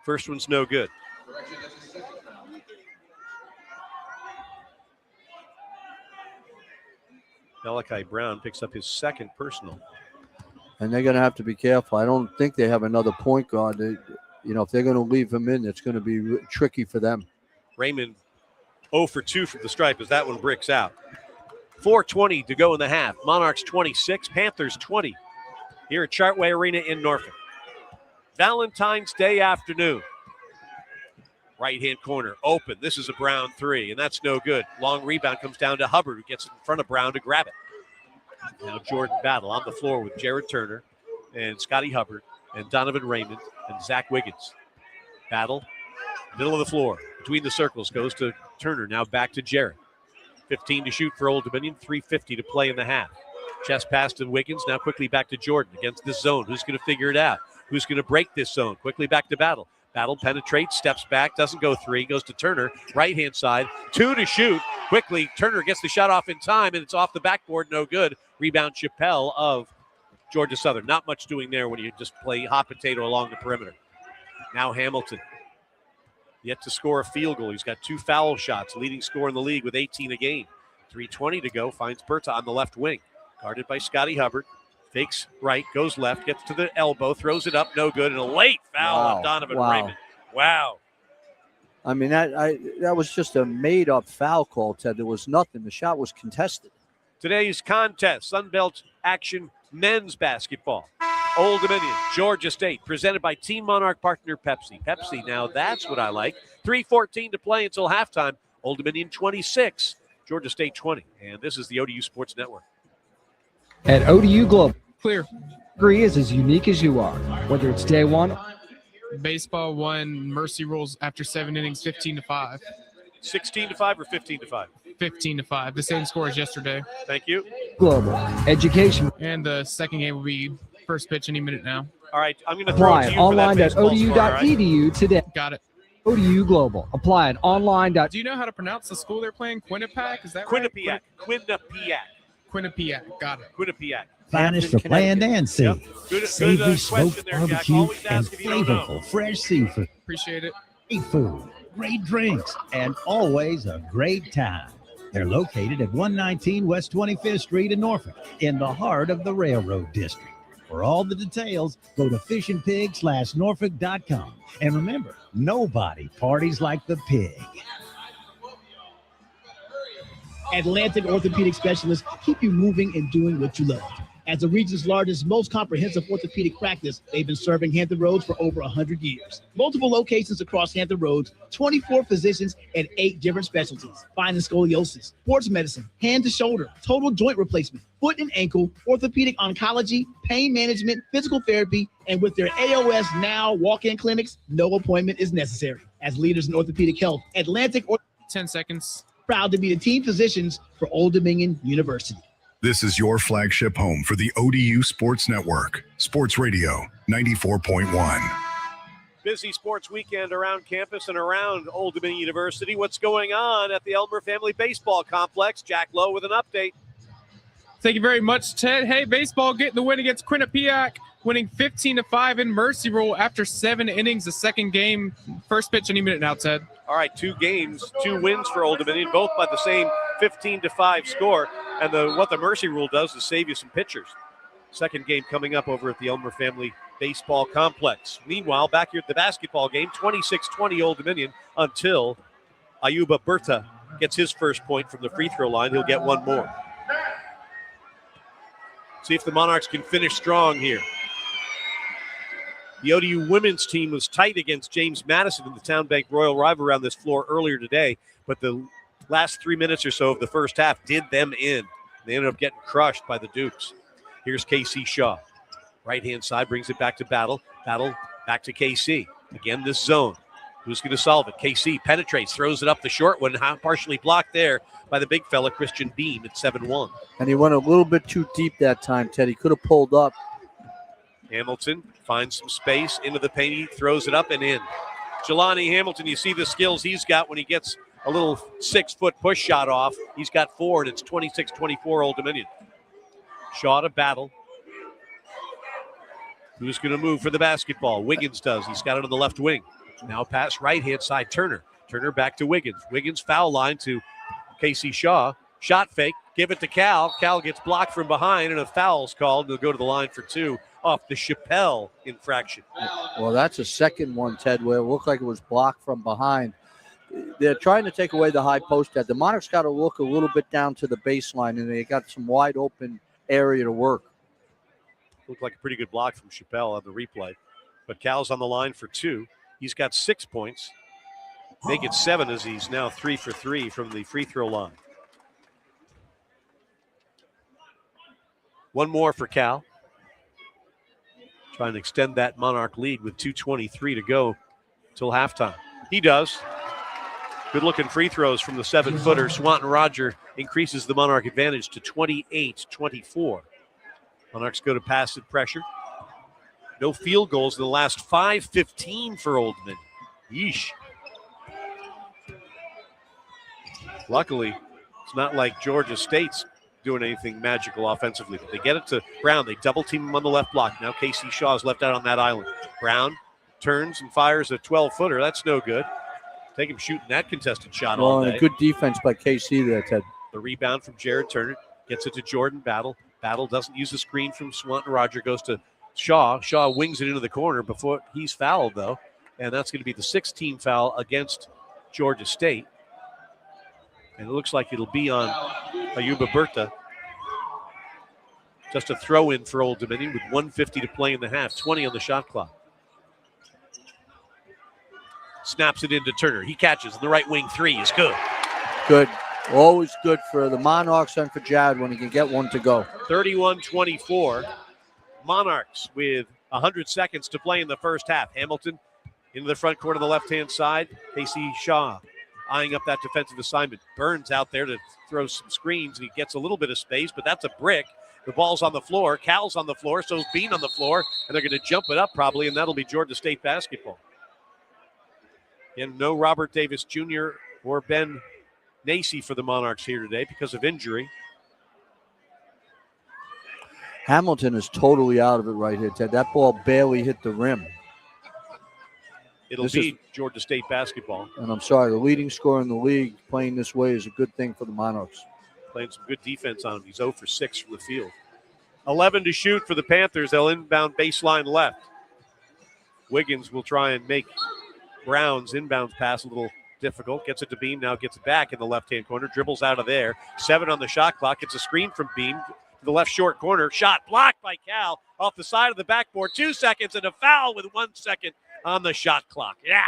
First one's no good. Malachi Brown picks up his second personal. And they're going to have to be careful. I don't think they have another point guard. You know, if they're going to leave him in, it's going to be tricky for them. Raymond 0 for 2 from the stripe as that one bricks out. 4:20 to go in the half. Monarchs 26, Panthers 20. here at Chartway Arena in Norfolk. Valentine's Day afternoon. Right-hand corner, open. This is a Brown three, and that's no good. Long rebound comes down to Hubbard, who gets in front of Brown to grab it. Now Jordan Battle on the floor with Jared Turner and Scotty Hubbard and Donovan Raymond and Zach Wiggins. Battle, middle of the floor, between the circles, goes to Turner, now back to Jared. 15 to shoot for Old Dominion, 3:50 to play in the half. Chest pass to Wiggins, now quickly back to Jordan against this zone. Who's going to figure it out? Who's going to break this zone? Quickly back to Battle. Battle penetrates, steps back, doesn't go three, goes to Turner, right-hand side, 2 to shoot. Quickly, Turner gets the shot off in time, and it's off the backboard, no good. Rebound Chappelle of Georgia Southern. Not much doing there when you just play hot potato along the perimeter. Now Hamilton, yet to score a field goal. He's got 2 foul shots, leading scorer in the league with 18 a game. 3:20 to go, finds Berta on the left wing. Guarded by Scotty Hubbard. Fakes right, goes left, gets to the elbow, throws it up, no good, and a late foul on Donovan Raymond. Wow. I mean, that was just a made-up foul call, Ted. There was nothing. The shot was contested. Today's contest, Sunbelt Action Men's Basketball. Old Dominion, Georgia State, presented by Team Monarch partner Pepsi. Pepsi, now that's what I like. 3:14 to play until halftime. Old Dominion 26, Georgia State 20. And this is the ODU Sports Network. At ODU Global, Clear. Agree is as unique as you are. Whether it's day one. Baseball won Mercy Rules after 7 innings, 15-5. 16-5 or 15-5? 15-5, the same score as yesterday. Thank you. Global education. And the second game will be first pitch any minute now. All right, I'm going to throw it to you online at ODU.edu ODU today. Got it. ODU Global. Apply at online. Do you know how to pronounce the school they're playing? Quinnipiac? Is that Quinnipiac. right? Quinnipiac. Quinnipiac. Got it. Quinnipiac. Finest for land and sea. Yep. Good Savory question smoked there, Jack. barbecue Always and ask if you don't know. flavorful fresh seafood. Appreciate it. Great food, great drinks, and always a great time. They're located at 119 West 25th Street in Norfolk, in the heart of the Railroad District. For all the details, go to fishandpig.norfolk.com. And remember, nobody parties like the pig. Atlantic Orthopedic Specialists keep you moving and doing what you love. As the region's largest, most comprehensive orthopedic practice, they've been serving Hampton Roads for over 100 years. Multiple locations across Hampton Roads, 24 physicians, and 8 different specialties. Spine and scoliosis, sports medicine, hand to shoulder, total joint replacement, foot and ankle, orthopedic oncology, pain management, physical therapy, and with their AOS Now walk-in clinics, no appointment is necessary. As leaders in orthopedic health, 10 seconds. Proud to be the team physicians for Old Dominion University. This is your flagship home for the ODU Sports Network. Sports Radio 94.1. Busy sports weekend around campus and around Old Dominion University. What's going on at the Elmer Family Baseball Complex? Jack Lowe with an update. Thank you very much, Ted. Hey, baseball getting the win against Quinnipiac, winning 15-5 in Mercy Rule after 7 innings. The second game, first pitch any minute now, Ted. All right, 2 games, 2 wins for Old Dominion, both by the same 15-5 score. And what the Mercy Rule does is save you some pitchers. Second game coming up over at the Elmer Family Baseball Complex. Meanwhile, back here at the basketball game, 26-20 Old Dominion until Ayuba Berta gets his first point from the free throw line. He'll get one more. See if the Monarchs can finish strong here. The ODU women's team was tight against James Madison in the Town Bank Royal rivalry around this floor earlier today, but the last 3 minutes or so of the first half did them in. They ended up getting crushed by the Dukes. Here's KC Shaw. Right-hand side brings it back to Battle. Battle back to KC. Again, this zone. Who's going to solve it? KC penetrates, throws it up the short one, partially blocked there by the big fella, Christian Beam at 7-1. And he went a little bit too deep that time, Ted. He could have pulled up. Hamilton finds some space into the paint. He throws it up and in. Jelani Hamilton, you see the skills he's got when he gets a little 6-foot push shot off. He's got 4, and it's 26-24 Old Dominion. Shaw to Battle. Who's going to move for the basketball? Wiggins does. He's got it on the left wing. Now pass right-hand side, Turner. Turner back to Wiggins. Wiggins foul line to Casey Shaw. Shot fake. Give it to Cal. Cal gets blocked from behind, and a foul's called. They'll go to the line for 2 off the Chappelle infraction. Well, that's a second one, Ted, where it looked like it was blocked from behind. They're trying to take away the high post. The Monarchs got to look a little bit down to the baseline, and they got some wide open area to work. Looked like a pretty good block from Chappelle on the replay. But Cal's on the line for 2. He's got 6 points. Make it 7 as he's now 3 for 3 from the free throw line. One more for Cal. Trying to extend that Monarch lead with 2:23 to go till halftime. He does. Good-looking free throws from the 7-footer. Swanton Roger increases the Monarch advantage to 28-24. Monarchs go to passive pressure. No field goals in the last 5:15 for Old Dominion. Yeesh. Luckily, it's not like Georgia State's doing anything magical offensively. But they get it to Brown. They double team him on the left block. Now Casey Shaw's left out on that island. Brown turns and fires a 12-footer. That's no good. Take him shooting that contested shot all day. Good defense by KC there, Ted. The rebound from Jared Turner. Gets it to Jordan Battle. Battle doesn't use the screen from Swanton Roger. Goes to Shaw. Shaw wings it into the corner before he's fouled, though. And that's going to be the 6th team foul against Georgia State. And it looks like it'll be on Ayuba Berta. Just a throw in for Old Dominion with 1:50 to play in the half. 20 on the shot clock. Snaps it into Turner. He catches, and the right wing 3 is good. Good. Always good for the Monarchs and for Jared when he can get one to go. 31-24. Monarchs with 100 seconds to play in the first half. Hamilton into the front court on the left-hand side. Casey Shaw eyeing up that defensive assignment. Burns out there to throw some screens, and he gets a little bit of space, but that's a brick. The ball's on the floor. Cal's on the floor. So's Bean on the floor, and they're going to jump it up probably, and that'll be Georgia State basketball. And no Robert Davis Jr. or Ben Nacy for the Monarchs here today because of injury. Hamilton is totally out of it right here, Ted. That ball barely hit the rim. It'll be Georgia State basketball. And I'm sorry, the leading scorer in the league playing this way is a good thing for the Monarchs. Playing some good defense on him. He's 0 for 6 from the field. 11 to shoot for the Panthers. They'll inbound baseline left. Wiggins will try and make Brown's inbound pass a little difficult. Gets it to Beam, now gets it back in the left-hand corner. Dribbles out of there. 7 on the shot clock. Gets a screen from Beam to the left short corner. Shot blocked by Cal off the side of the backboard. 2 seconds and a foul with 1 second on the shot clock. Yeah,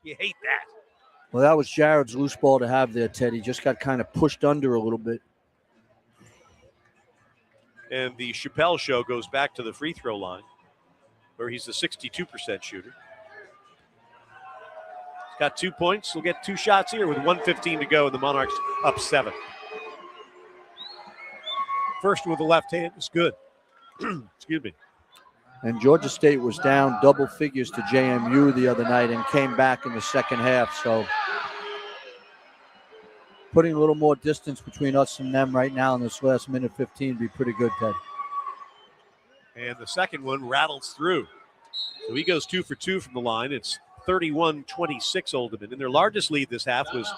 you hate that. Well, that was Jared's loose ball to have there, Ted. He just got kind of pushed under a little bit. And the Chappelle show goes back to the free throw line, where he's a 62% shooter. He's got 2 points. He'll get 2 shots here with 1:15 to go, and the Monarchs up 7. First with the left hand is good. Excuse me. And Georgia State was down double figures to JMU the other night and came back in the second half. So putting a little more distance between us and them right now in this last minute 15 would be pretty good, Ted. And the second one rattles through. So he goes 2 for 2 from the line. It's 31-26 Old Dominion. Their largest lead this half was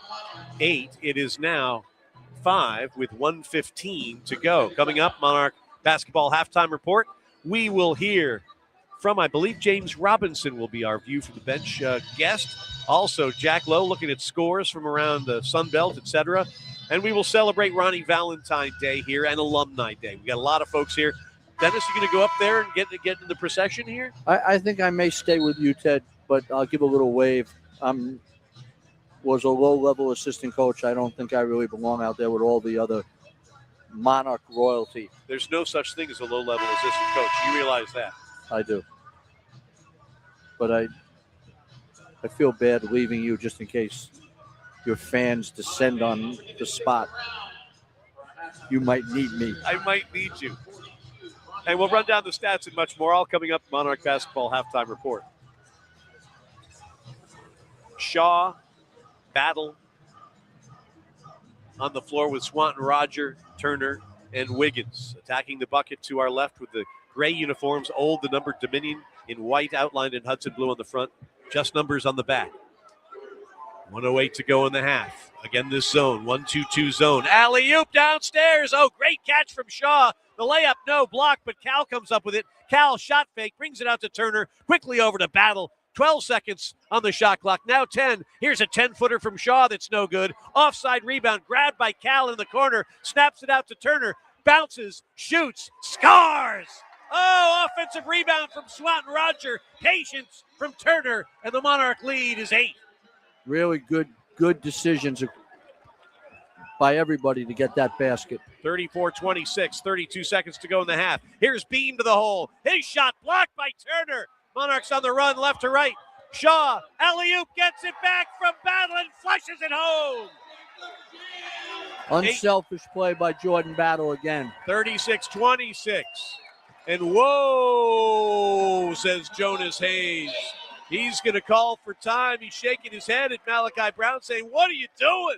8. It is now 5 with 1:15 to go. Coming up, Monarch basketball halftime report. We will hear from, I believe, James Robinson will be our view from the bench guest. Also, Jack Lowe looking at scores from around the Sun Belt, etc. And we will celebrate Ronnie Valentine Day here and Alumni Day. We got a lot of folks here. Dennis, you going to go up there and get in the procession here? I think I may stay with you, Ted, but I'll give a little wave. Was a low-level assistant coach. I don't think I really belong out there with all the other Monarch royalty. There's no such thing as a low-level assistant coach. You realize that? I do. But I feel bad leaving you just in case your fans descend on the spot. You might need me. I might need you. And we'll run down the stats and much more, all coming up Monarch basketball halftime report. Shaw, Battle on the floor with Swanton, Roger, Turner, and Wiggins. Attacking the bucket to our left with the gray uniforms, Old, the numbered Dominion in white, outlined in Hudson blue on the front. Just numbers on the back. 1:08 to go in the half. Again, this zone, 1-2-2 zone. Alley-oop downstairs. Oh, great catch from Shaw. The layup, no block, but Cal comes up with it. Cal shot fake, brings it out to Turner. Quickly over to Battle. 12 seconds on the shot clock. Now 10. Here's a 10-footer from Shaw that's no good. Offside rebound, grabbed by Cal in the corner. Snaps it out to Turner. Bounces, shoots, scores. Oh, offensive rebound from Swanton Roger. Patience from Turner, and the Monarch lead is 8. Really good decisions by everybody to get that basket. 34-26, 32 seconds to go in the half. Here's Beam to the hole. His shot blocked by Turner. Monarchs on the run, left to right. Shaw, alley-oop, gets it back from Battle and flushes it home. Unselfish play by Jordan Battle again. 36-26. And whoa, says Jonas Hayes. He's going to call for time. He's shaking his head at Malachi Brown saying, what are you doing?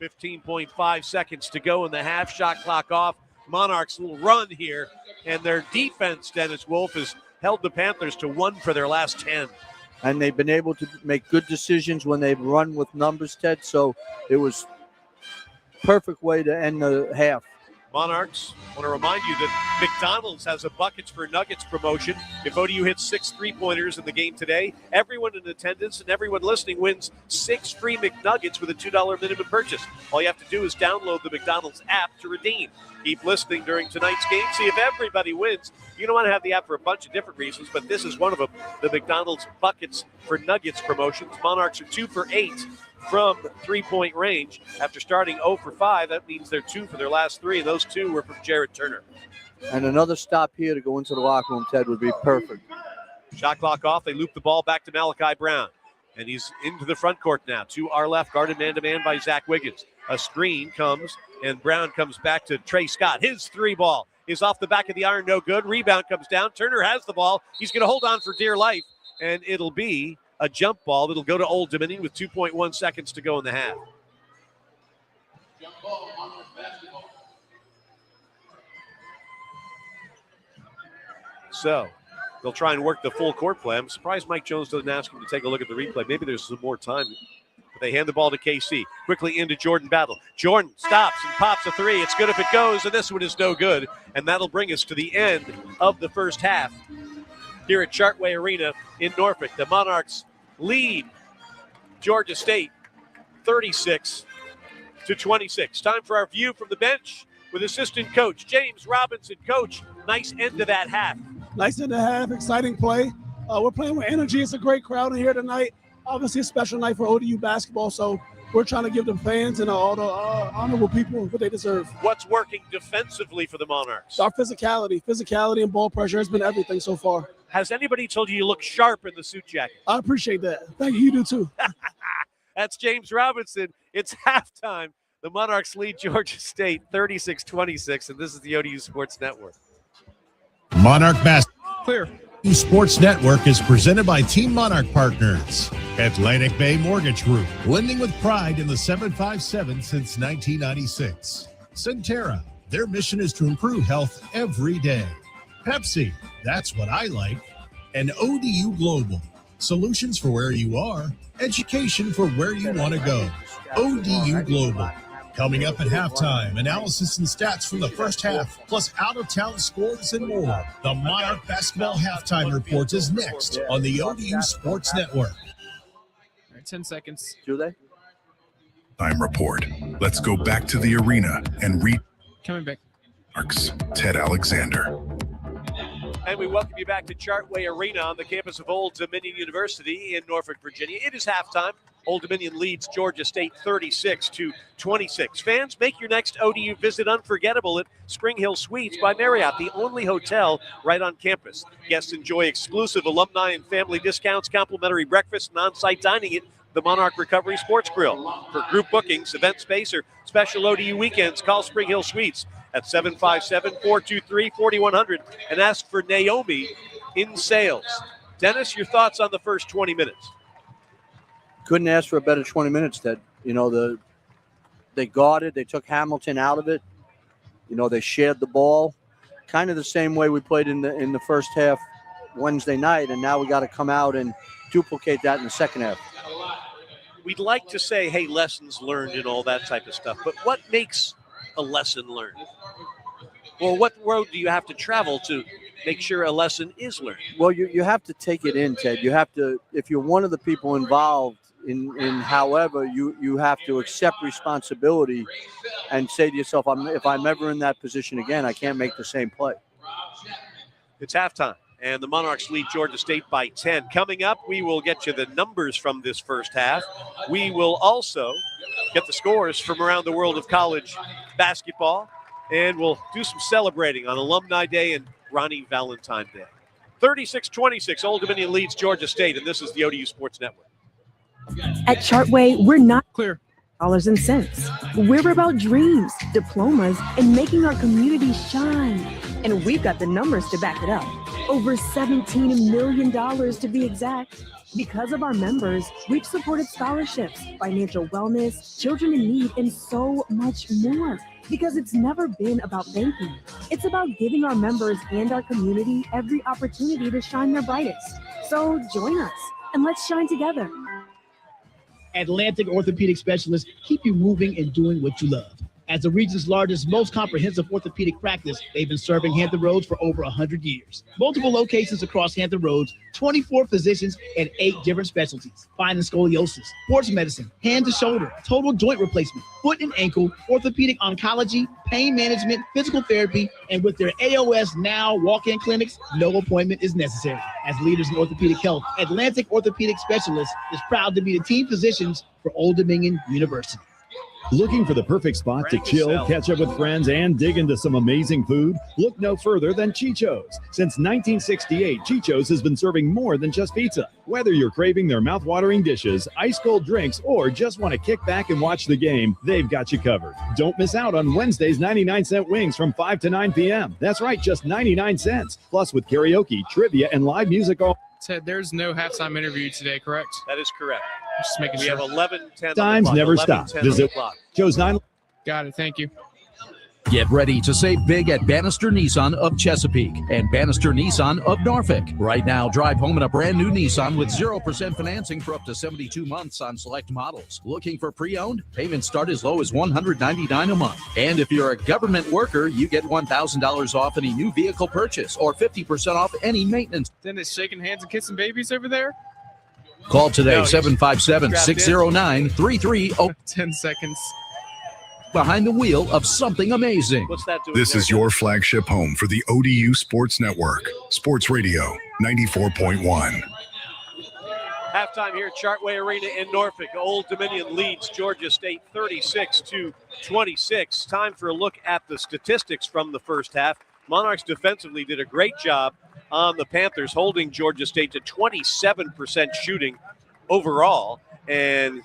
15.5 seconds to go in the half. Shot clock off. Monarchs will run here. And their defense, Dennis Wolf, has held the Panthers to 1 for their last 10. And they've been able to make good decisions when they've run with numbers, Ted. So it was perfect way to end the half. Monarchs, want to remind you that McDonald's has a Buckets for Nuggets promotion. If ODU hits 6 3-pointers in the game today, everyone in attendance and everyone listening wins 6 free McNuggets with a $2 minimum purchase. All you have to do is download the McDonald's app to redeem. Keep listening during tonight's game. See if everybody wins. You don't want to have the app for a bunch of different reasons, but this is one of them. The McDonald's Buckets for Nuggets promotions. Monarchs are 2 for 8 from 3-point range. After starting 0 for 5, that means they're 2 for their last 3. Those 2 were from Jared Turner. And another stop here to go into the locker room, Ted, would be perfect. Shot clock off. They loop the ball back to Malachi Brown. And he's into the front court now. To our left, guarded man-to-man by Zach Wiggins. A screen comes, and Brown comes back to Trey Scott. His 3 ball is off the back of the iron, no good. Rebound comes down. Turner has the ball. He's going to hold on for dear life, and it'll be a jump ball. It'll go to Old Dominion with 2.1 seconds to go in the half. Jump ball, Monarch basketball. So they'll try and work the full court play. I'm surprised Mike Jones doesn't ask him to take a look at the replay. Maybe there's some more time. But they hand the ball to KC. Quickly into Jordan Battle. Jordan stops and pops a 3. It's good if it goes, and this one is no good. And that'll bring us to the end of the first half here at Chartway Arena in Norfolk. The Monarchs lead Georgia State 36-26. Time for our view from the bench with assistant coach James Robinson. Coach, nice end to that half. Nice end to half, exciting play. We're playing with energy. It's a great crowd in here tonight. Obviously a special night for ODU basketball, so we're trying to give the fans and all the honorable people what they deserve. What's working defensively for the Monarchs? Our physicality and ball pressure has been everything so far. Has anybody told you look sharp in the suit jacket? I appreciate that. Thank you. You do too. That's James Robinson. It's halftime. The Monarchs lead Georgia State 36-26, and this is the ODU Sports Network. Monarch Basketball. Clear. Sports Network is presented by Team Monarch Partners. Atlantic Bay Mortgage Group, lending with pride in the 757 since 1996. Centera, their mission is to improve health every day. Pepsi, that's what I like. And ODU Global, solutions for where you are, education for where you want to go. ODU Global. Coming up at halftime, analysis and stats from the first half, plus out-of-town scores and more. The Monarch Basketball Halftime Report is next on the ODU Sports Network. All right, 10 seconds. Do they? Time report. Let's go back to the arena and read Coming back. Monarchs, Ted Alexander. And we welcome you back to Chartway Arena on the campus of Old Dominion University in Norfolk, Virginia. It is halftime. Old Dominion leads Georgia State 36-26. Fans, make your next ODU visit unforgettable at Spring Hill Suites by Marriott, the only hotel right on campus. Guests enjoy exclusive alumni and family discounts, complimentary breakfast, and on-site dining at the Monarch Recovery Sports Grill. For group bookings, event space, or special ODU weekends, call Spring Hill Suites at 757-423-4100 and ask for Naomi in sales. Dennis, your thoughts on the first 20 minutes? Couldn't ask for a better 20 minutes, Ted. You know, they guarded, they took Hamilton out of it. You know, they shared the ball. Kind of the same way we played in the first half Wednesday night, and now we got to come out and duplicate that in the second half. We'd like to say, hey, lessons learned and all that type of stuff, but what makes a lesson learned? Well, what road do you have to travel to make sure a lesson is learned? Well, you have to take it in, Ted. You have to, if you're one of the people involved in however, you have to accept responsibility and say to yourself, if I'm ever in that position again, I can't make the same play. It's halftime, and the Monarchs lead Georgia State by 10. Coming up, we will get you the numbers from this first half. We will also get the scores from around the world of college basketball, and we'll do some celebrating on Alumni Day and Ronnie Valentine Day. 36-26, Old Dominion leads Georgia State, and this is the ODU Sports Network. At Chartway, we're not clear dollars and cents. We're about dreams, diplomas, and making our community shine. And we've got the numbers to back it up. Over $17 million to be exact. Because of our members, we've supported scholarships, financial wellness, children in need, and so much more. Because it's never been about banking. It's about giving our members and our community every opportunity to shine their brightest. So join us and let's shine together. Atlantic Orthopedic Specialists keep you moving and doing what you love. As the region's largest, most comprehensive orthopedic practice, they've been serving Hampton Roads for over 100 years. Multiple locations across Hampton Roads, 24 physicians, and 8 different specialties. Spine and scoliosis, sports medicine, hand to shoulder, total joint replacement, foot and ankle, orthopedic oncology, pain management, physical therapy, and with their AOS Now walk-in clinics, no appointment is necessary. As leaders in orthopedic health, Atlantic Orthopedic Specialists is proud to be the team physicians for Old Dominion University. Looking for the perfect spot to chill, catch up with friends, and dig into some amazing food? Look no further than Chicho's. Since 1968, Chicho's has been serving more than just pizza. Whether you're craving their mouth-watering dishes, ice-cold drinks, or just want to kick back and watch the game, they've got you covered. Don't miss out on Wednesday's 99-cent wings from 5 to 9 p.m. That's right, just 99 cents. Plus with karaoke, trivia, and live music all... Ted, there's no halftime interview today, correct? That is correct. Just making we sure. have 11:10 Times never stop. Visit Joe's 9. Got it. Thank you. Get ready to save big at Bannister Nissan of Chesapeake and Bannister Nissan of Norfolk. Right now, drive home in a brand new Nissan with 0% financing for up to 72 months on select models. Looking for pre-owned? Payments start as low as $199 a month. And if you're a government worker, you get $1,000 off any new vehicle purchase or 50% off any maintenance. Dennis shaking hands and kissing babies over there? Call today, 757-609-3300. 10 seconds. Behind the wheel of something amazing. What's that doing? This is your flagship home for the ODU Sports Network. Sports Radio 94.1. Halftime here at Chartway Arena in Norfolk. Old Dominion leads Georgia State 36-26. Time for a look at the statistics from the first half. Monarchs defensively did a great job on the Panthers, holding Georgia State to 27% shooting overall and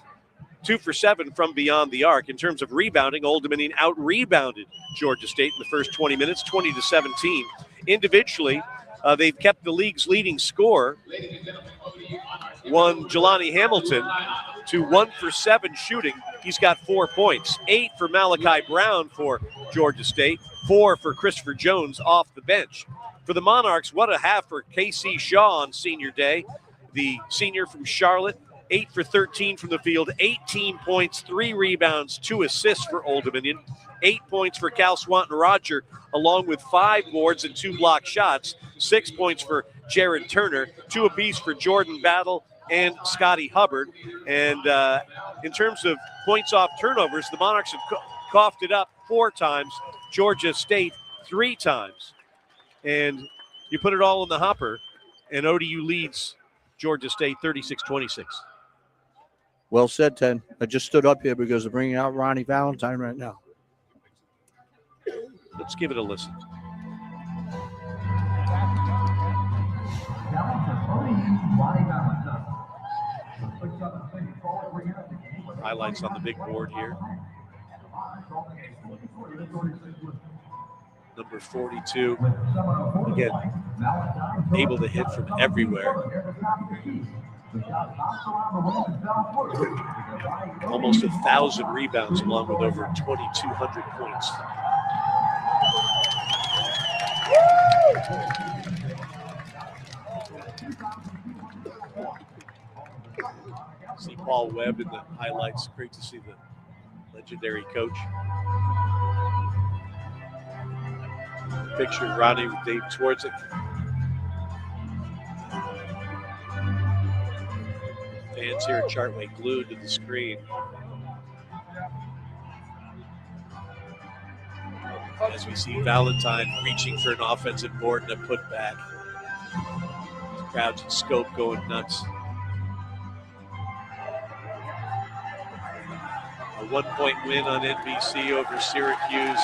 2 for 7 from beyond the arc. In terms of rebounding, Old Dominion out-rebounded Georgia State in the first 20 minutes, 20-17. Individually, they've kept the league's leading scorer, Jelani Hamilton, to 1 for 7 shooting. He's got 4 points. 8 for Malachi Brown for Georgia State, 4 for Christopher Jones off the bench. For the Monarchs, what a half for K.C. Shaw on senior day. The senior from Charlotte, 8 for 13 from the field, 18 points, 3 rebounds, 2 assists for Old Dominion, 8 points for Cal Swanton Roger, along with 5 boards and 2 block shots, 6 points for Jared Turner, 2 apiece for Jordan Battle and Scotty Hubbard. And in terms of points off turnovers, the Monarchs have coughed it up 4 times, Georgia State 3 times. And you put it all in the hopper, and ODU leads Georgia State 36-26. Well said, Ted. I just stood up here because of bringing out Ronnie Valentine right now. Let's give it a listen. Highlights on the big board here. Number 42, again, able to hit from everywhere. Almost 1,000 rebounds along with over 2,200 points. See Paul Webb in the highlights. Great to see the legendary coach. Picture Ronnie with Dave Twardzik. Fans here at Chartway glued to the screen. As we see Valentine reaching for an offensive board and a putback. Crowds and scope going nuts. A 1-point win on NBC over Syracuse.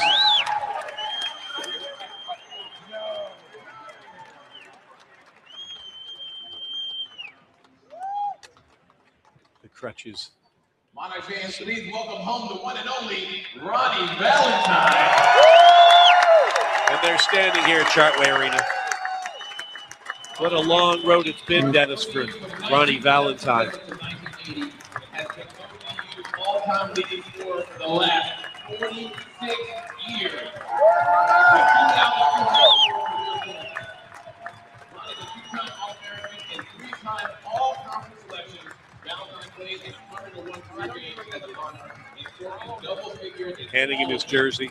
The crutches. Monarch fans, please welcome home the one and only Ronnie Valentine. And they're standing here at Chartway Arena. What a long road it's been, Dennis, for Ronnie Valentine. All-time leading scorer for the last 46 years. Handing him his jersey.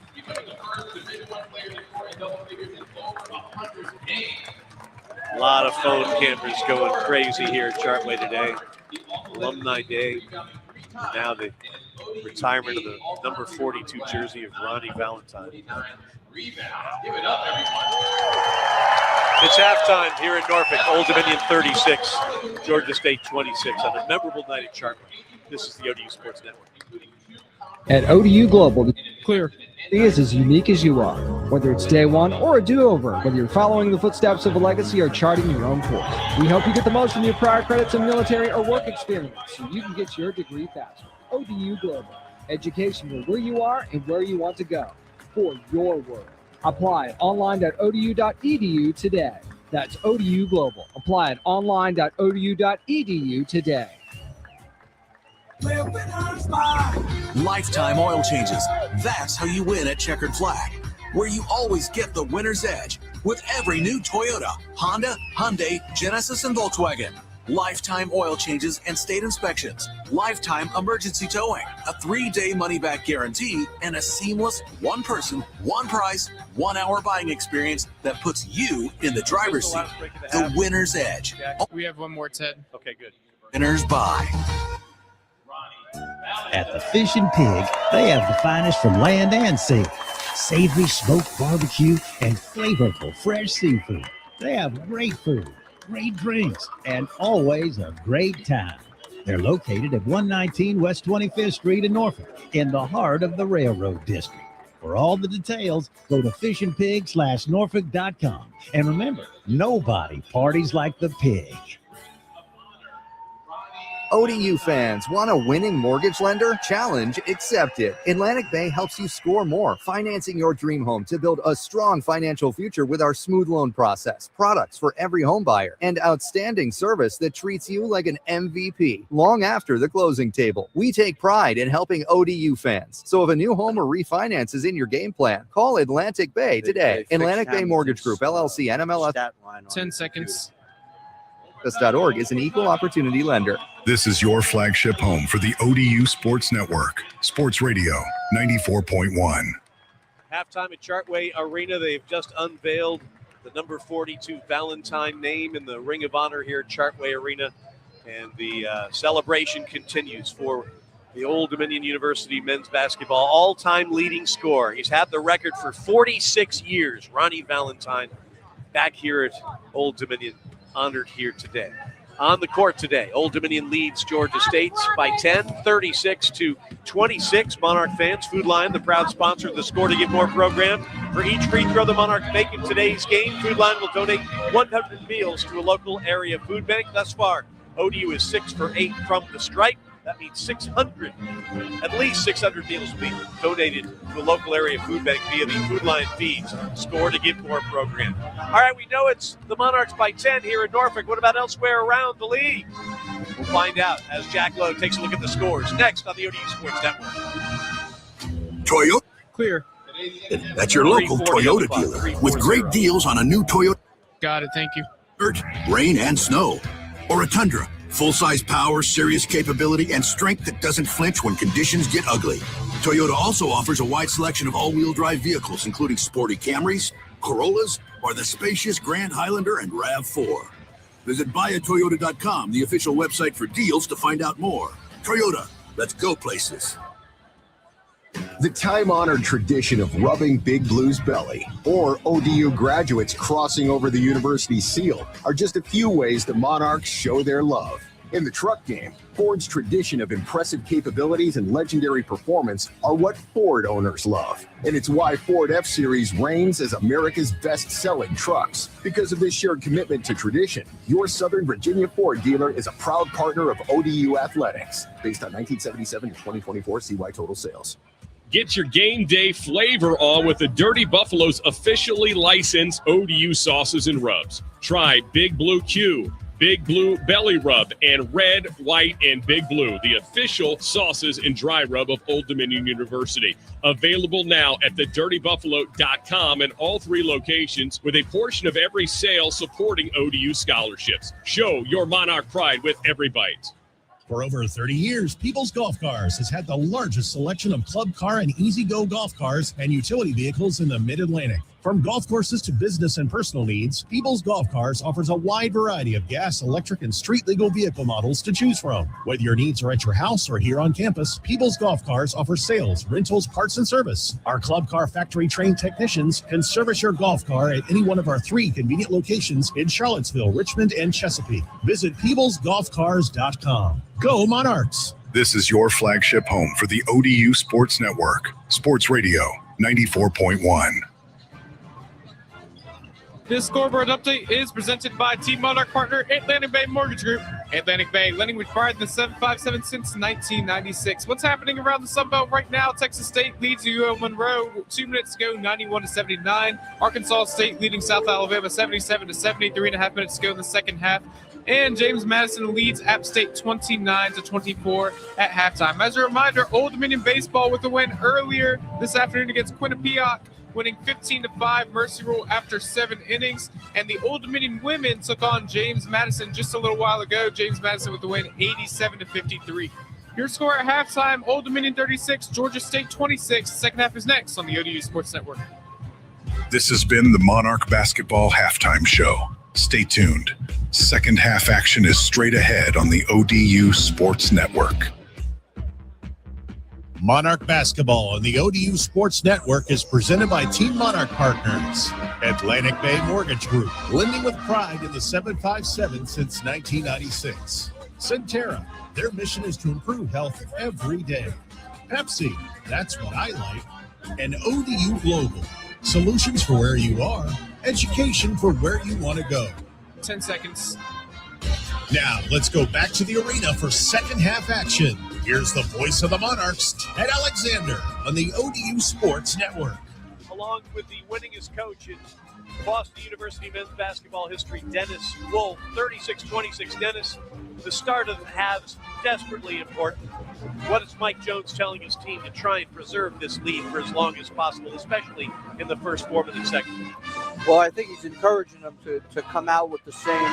A lot of phone cameras going crazy here at Chartway today. Alumni Day. Now the retirement of the number 42 jersey of Ronnie Valentine. It's halftime here in Norfolk. Old Dominion 36, Georgia State 26 on a memorable night at Chartway. This is the ODU Sports Network. At ODU Global, the clear is as unique as you are. Whether it's day one or a do-over, whether you're following the footsteps of a legacy or charting your own course, we help you get the most from your prior credits and military or work experience so you can get your degree faster. ODU Global, education where you are and where you want to go for your world. Apply at online.odu.edu today. That's ODU Global. Apply at online.odu.edu today. Lifetime oil changes. That's how you win at Checkered Flag, where you always get the winner's edge with every new Toyota, Honda, Hyundai, Genesis, and Volkswagen. Lifetime oil changes and state inspections. Lifetime emergency towing. A 3-day money-back guarantee and a seamless one-person, one-price, one-hour buying experience that puts you in the driver's seat. The winner's edge. We have one more, Ted. Okay, good. Winners buy. At the Fish and Pig, they have the finest from land and sea. Savory smoked barbecue and flavorful fresh seafood. They have great food, great drinks, and always a great time. They're located at 119 West 25th Street in Norfolk, in the heart of the Railroad District. For all the details, go to fishandpig.norfolk.com. And remember, nobody parties like the pig. ODU fans, want a winning mortgage lender? Challenge accepted. Atlantic Bay helps you score more, financing your dream home to build a strong financial future with our smooth loan process, products for every home buyer, and outstanding service that treats you like an MVP long after the closing table. We take pride in helping ODU fans. So if a new home or refinance is in your game plan, call Atlantic Bay today. Atlantic Bay Mortgage Group, LLC, NMLS. 10 seconds. .org is an equal opportunity lender. This is your flagship home for the ODU Sports Network, Sports Radio 94.1. Halftime at Chartway Arena. They've just unveiled the number 42 Valentine name in the Ring of Honor here at Chartway Arena. And the celebration continues for the Old Dominion University men's basketball all-time leading scorer. He's had the record for 46 years. Ronnie Valentine back here at Old Dominion, honored here today. On the court today, Old Dominion leads Georgia State by 10, 36-26. Monarch fans, Food Line, the proud sponsor of the Score to Give More program. For each free throw the Monarchs make in today's game, Food Line will donate 100 meals to a local area food bank. Thus far, ODU is 6 for 8 from the stripe. That means at least 600 meals will be donated to a local area food bank via the Food Line Feeds Score to Give More program. All right, we know it's the Monarchs by 10 here in Norfolk. What about elsewhere around the league? We'll find out as Jack Lowe takes a look at the scores next on the ODU Sports Network. Toyota. Clear. That's your local Toyota dealer with great deals on a new Toyota. Got it, thank you. Rain and snow. Or a Tundra. Full-size power, serious capability, and strength that doesn't flinch when conditions get ugly. Toyota also offers a wide selection of all-wheel drive vehicles, including sporty Camrys, Corollas, or the spacious Grand Highlander and RAV4. Visit buyatoyota.com, the official website for deals, to find out more. Toyota, let's go places. The time-honored tradition of rubbing Big Blue's belly, or ODU graduates crossing over the university seal, are just a few ways the Monarchs show their love. In the truck game, Ford's tradition of impressive capabilities and legendary performance are what Ford owners love. And it's why Ford F-Series reigns as America's best-selling trucks. Because of this shared commitment to tradition, your Southern Virginia Ford dealer is a proud partner of ODU Athletics. Based on 1977 to 2024 CY total sales. Get your game day flavor on with the Dirty Buffalo's officially licensed ODU sauces and rubs. Try Big Blue Q, Big Blue Belly Rub, and Red, White, and Big Blue, the official sauces and dry rub of Old Dominion University. Available now at thedirtybuffalo.com in all 3 locations, with a portion of every sale supporting ODU scholarships. Show your Monarch pride with every bite. For over 30 years, People's Golf Cars has had the largest selection of club car and easy-go golf cars and utility vehicles in the Mid-Atlantic. From golf courses to business and personal needs, People's Golf Cars offers a wide variety of gas, electric, and street-legal vehicle models to choose from. Whether your needs are at your house or here on campus, People's Golf Cars offers sales, rentals, parts, and service. Our club car factory-trained technicians can service your golf car at any one of our 3 convenient locations in Charlottesville, Richmond, and Chesapeake. Visit peoplesgolfcars.com. Go Monarchs! This is your flagship home for the ODU Sports Network. Sports Radio 94.1. This scoreboard update is presented by Team Monarch partner Atlantic Bay Mortgage Group. Atlantic Bay, lending with pride in the 757 since 1996. What's happening around the Sunbelt right now? Texas State leads UO Monroe 2 minutes ago, 91-79. Arkansas State leading South Alabama 77-70, 3.5 minutes to go in the second half. And James Madison leads App State 29-24 at halftime. As a reminder, Old Dominion baseball with a win earlier this afternoon against Quinnipiac, winning 15-5 Mercy Rule after 7 innings. And the Old Dominion women took on James Madison just a little while ago. James Madison with the win, 87-53. Your score at halftime, Old Dominion 36, Georgia State 26. Second half is next on the ODU Sports Network. This has been the Monarch Basketball Halftime Show. Stay tuned. Second half action is straight ahead on the ODU Sports Network. Monarch Basketball on the ODU Sports Network is presented by Team Monarch Partners. Atlantic Bay Mortgage Group, lending with pride in the 757 since 1996. Centera, their mission is to improve health every day. Pepsi, that's what I like. And ODU Global, solutions for where you are, education for where you want to go. 10 seconds. Now, let's go back to the arena for second half action. Here's the voice of the Monarchs, Ted Alexander, on the ODU Sports Network. Along with the winningest coach in Boston University men's basketball history, Dennis Wolf, 36-26. Dennis, the start of the halves desperately important. What is Mike Jones telling his team to try and preserve this lead for as long as possible, especially in the first 4 minutes second? Well, I think he's encouraging them to come out with the same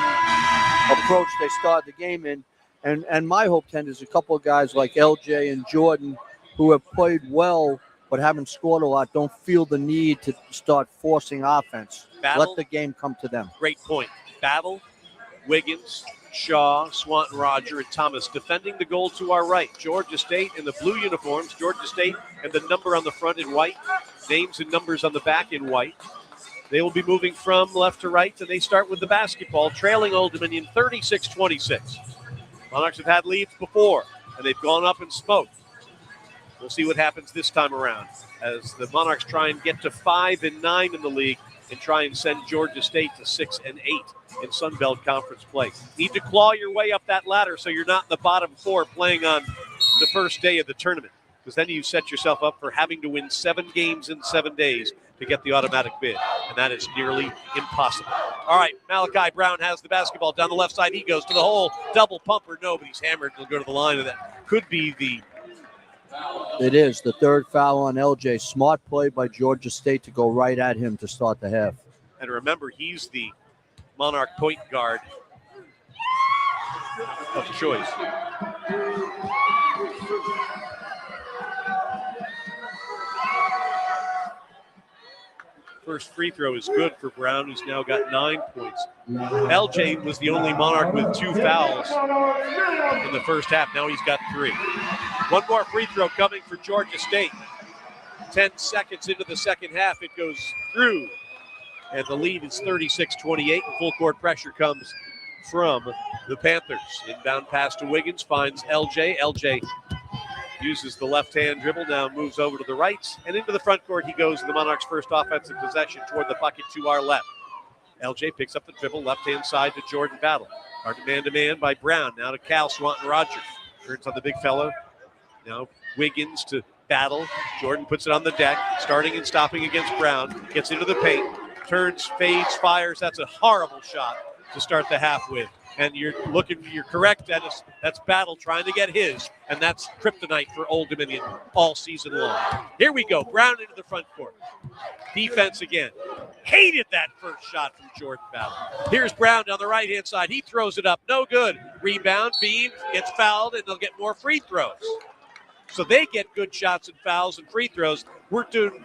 approach they started the game in. And my hope, Ken, is a couple of guys like LJ and Jordan who have played well but haven't scored a lot, don't feel the need to start forcing offense. Battle, let the game come to them. Great point. Battle, Wiggins, Shaw, Swanton, Roger, and Thomas defending the goal to our right. Georgia State in the blue uniforms. Georgia State and the number on the front in white. Names and numbers on the back in white. They will be moving from left to right, and they start with the basketball, trailing Old Dominion 36-26. Monarchs have had leads before, and they've gone up in smoke. We'll see what happens this time around as the Monarchs try and get to 5-9 in the league and try and send Georgia State to 6-8 in Sun Belt Conference play. Need to claw your way up that ladder so you're not in the bottom 4 playing on the first day of the tournament, because then you set yourself up for having to win 7 games in 7 days to get the automatic bid, and that is nearly impossible. All right, Malachi Brown has the basketball down the left side. He goes to the hole. Double pumper. No, but he's hammered. He'll go to the line, and that could be the... It is the third foul on LJ. Smart play by Georgia State to go right at him to start the half. And remember, he's the Monarch point guard of choice. First free throw is good for Brown, who's now got 9 points. LJ was the only Monarch with 2 fouls in the first half. Now he's got 3. One more free throw coming for Georgia State. 10 seconds into the second half, it goes through. And the lead is 36-28. Full court pressure comes from the Panthers. Inbound pass to Wiggins, finds LJ. LJ uses the left-hand dribble, now moves over to the right. And into the front court he goes in the Monarchs' first offensive possession toward the bucket to our left. LJ picks up the dribble, left-hand side to Jordan Battle. Hard man-to-man by Brown. Now to Cal Swanton Rogers. Turns on the big fellow. Now Wiggins to Battle. Jordan puts it on the deck, starting and stopping against Brown. Gets into the paint. Turns, fades, fires. That's a horrible shot to start the half with. And you're correct, Dennis. That's Battle trying to get his, and that's kryptonite for Old Dominion all season long. Here we go. Brown into the front court. Defense again. Hated that first shot from Jordan Battle. Here's Brown down the right-hand side. He throws it up. No good. Rebound. Beam gets fouled, and they'll get more free throws. So they get good shots and fouls and free throws. We're doing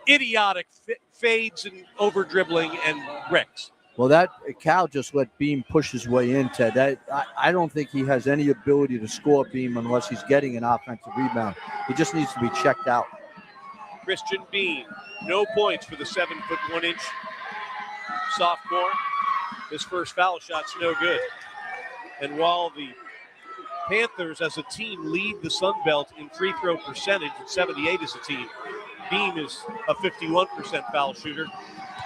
idiotic fades and over-dribbling and bricks. Well, that Cal just let Beam push his way in, Ted. I don't think he has any ability to score Beam unless he's getting an offensive rebound. He just needs to be checked out. Christian Beam, no points for the 7'1" sophomore. His first foul shot's no good. And while the Panthers as a team lead the Sun Belt in free throw percentage at 78 as a team, Beam is a 51% foul shooter.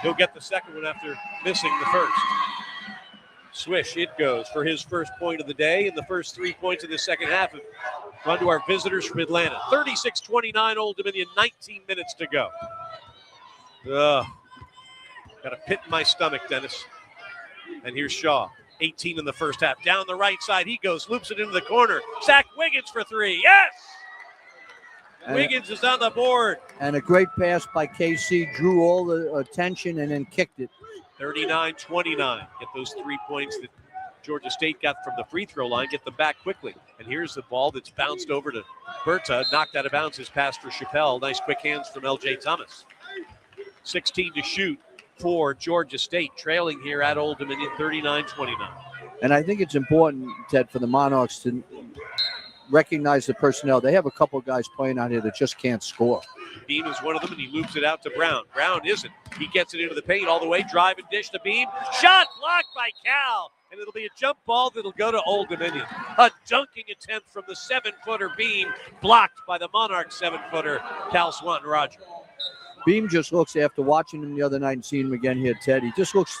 He'll get the second one after missing the first. Swish, it goes for his first point of the day, and the first 3 points of the second half have gone to our visitors from Atlanta. 36-29 Old Dominion, 19 minutes to go. Got a pit in my stomach, Dennis. And here's Shaw, 18 in the first half. Down the right side he goes, loops it into the corner. Zach Wiggins for three, yes! Wiggins is on the board. And a great pass by KC, drew all the attention and then kicked it. 39-29. Get those 3 points that Georgia State got from the free throw line, get them back quickly. And here's the ball that's bounced over to Berta, knocked out of bounds. His pass for Chappelle. Nice quick hands from LJ Thomas. 16 to shoot for Georgia State, trailing here at Old Dominion, 39-29. And I think it's important, Ted, for the Monarchs to recognize the personnel. They have a couple of guys playing out here that just can't score. Beam is one of them, and he loops it out to Brown. Brown isn't. He gets it into the paint all the way, drive and dish to Beam. Shot blocked by Cal, and it'll be a jump ball that'll go to Old Dominion. A dunking attempt from the 7-footer Beam, blocked by the Monarch 7-footer Cal Swanton Rogers. Beam just looks, after watching him the other night and seeing him again here, Ted, he just looks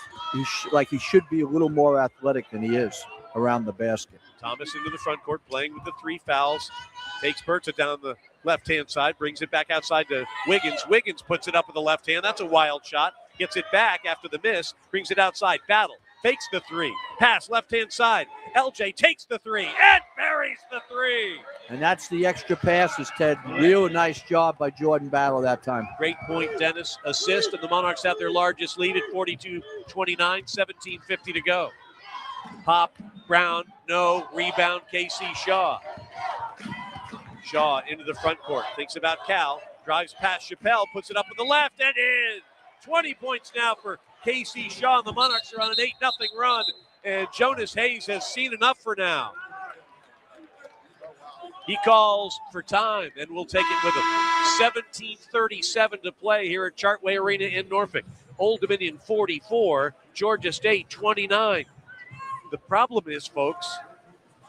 like he should be a little more athletic than he is around the basket. Thomas into the front court, playing with the 3 fouls. Takes Berta down the left-hand side, brings it back outside to Wiggins. Wiggins puts it up with the left hand. That's a wild shot. Gets it back after the miss, brings it outside. Battle, fakes the 3. Pass left-hand side. LJ takes the 3 and buries the 3. And that's the extra passes, Ted. Real nice job by Jordan Battle that time. Great point, Dennis. Assist, and the Monarchs have their largest lead at 42-29, 17:50 to go. Pop, Brown, no, rebound, KC Shaw. Shaw into the front court, thinks about Cal, drives past Chappelle, puts it up with the left, and in. 20 points now for KC Shaw, and the Monarchs are on an 8-0 run, and Jonas Hayes has seen enough for now. He calls for time, and we'll take it with him. 17:37 to play here at Chartway Arena in Norfolk. Old Dominion 44, Georgia State 29. The problem is, folks,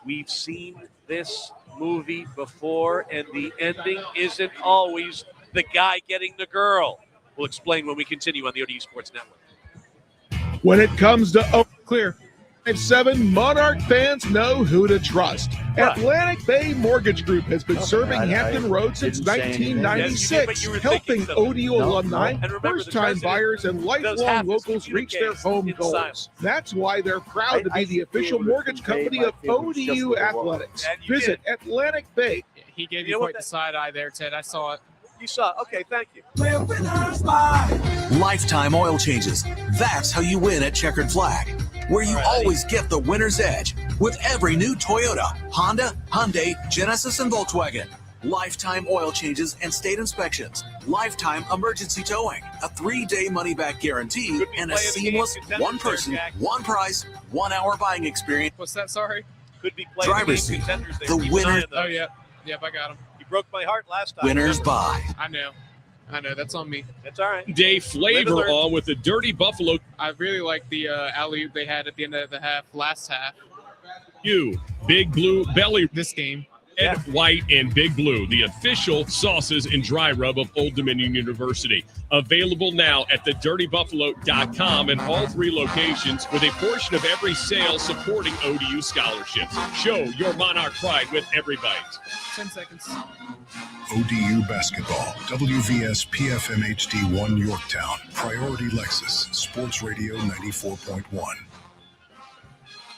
we've seen this movie before, and the ending isn't always the guy getting the girl. We'll explain when we continue on the ODU Sports Network. When it comes to clear 5-7, Monarch fans know who to trust. Right. Atlantic Bay Mortgage Group has been serving Hampton Roads since 1996, helping ODU alumni, first-time buyers, and lifelong locals reach their home goals. That's why they're proud to be the official mortgage company of ODU Athletics. Visit Atlantic Bay. He gave you quite the side eye there, Ted. I saw it. You saw it. Okay, thank you. Lifetime oil changes. That's how you win at Checkered Flag, where you always get the winner's edge with every new Toyota, Honda, Hyundai, Genesis, and Volkswagen. Lifetime oil changes and state inspections. Lifetime emergency towing. A 3-day money-back guarantee and a seamless one-person, one-price, 1-hour buying experience. What's that? Sorry. Could be playing driver's seat. The winner. Oh, yeah. Yep, I got him. broke my heart last time. Winners bye. I know. That's on me. That's all right. Day flavor on with the Dirty Buffalo. I really like the alley-oop they had at the end of the last half. Big Blue Belly. This game. Red, white, and Big Blue, the official sauces and dry rub of Old Dominion University. Available now at thedirtybuffalo.com in all 3 locations, with a portion of every sale supporting ODU scholarships. Show your Monarch pride with every bite. 10 seconds. ODU basketball. WVS PFM HD1 Yorktown. Priority Lexus. Sports Radio 94.1.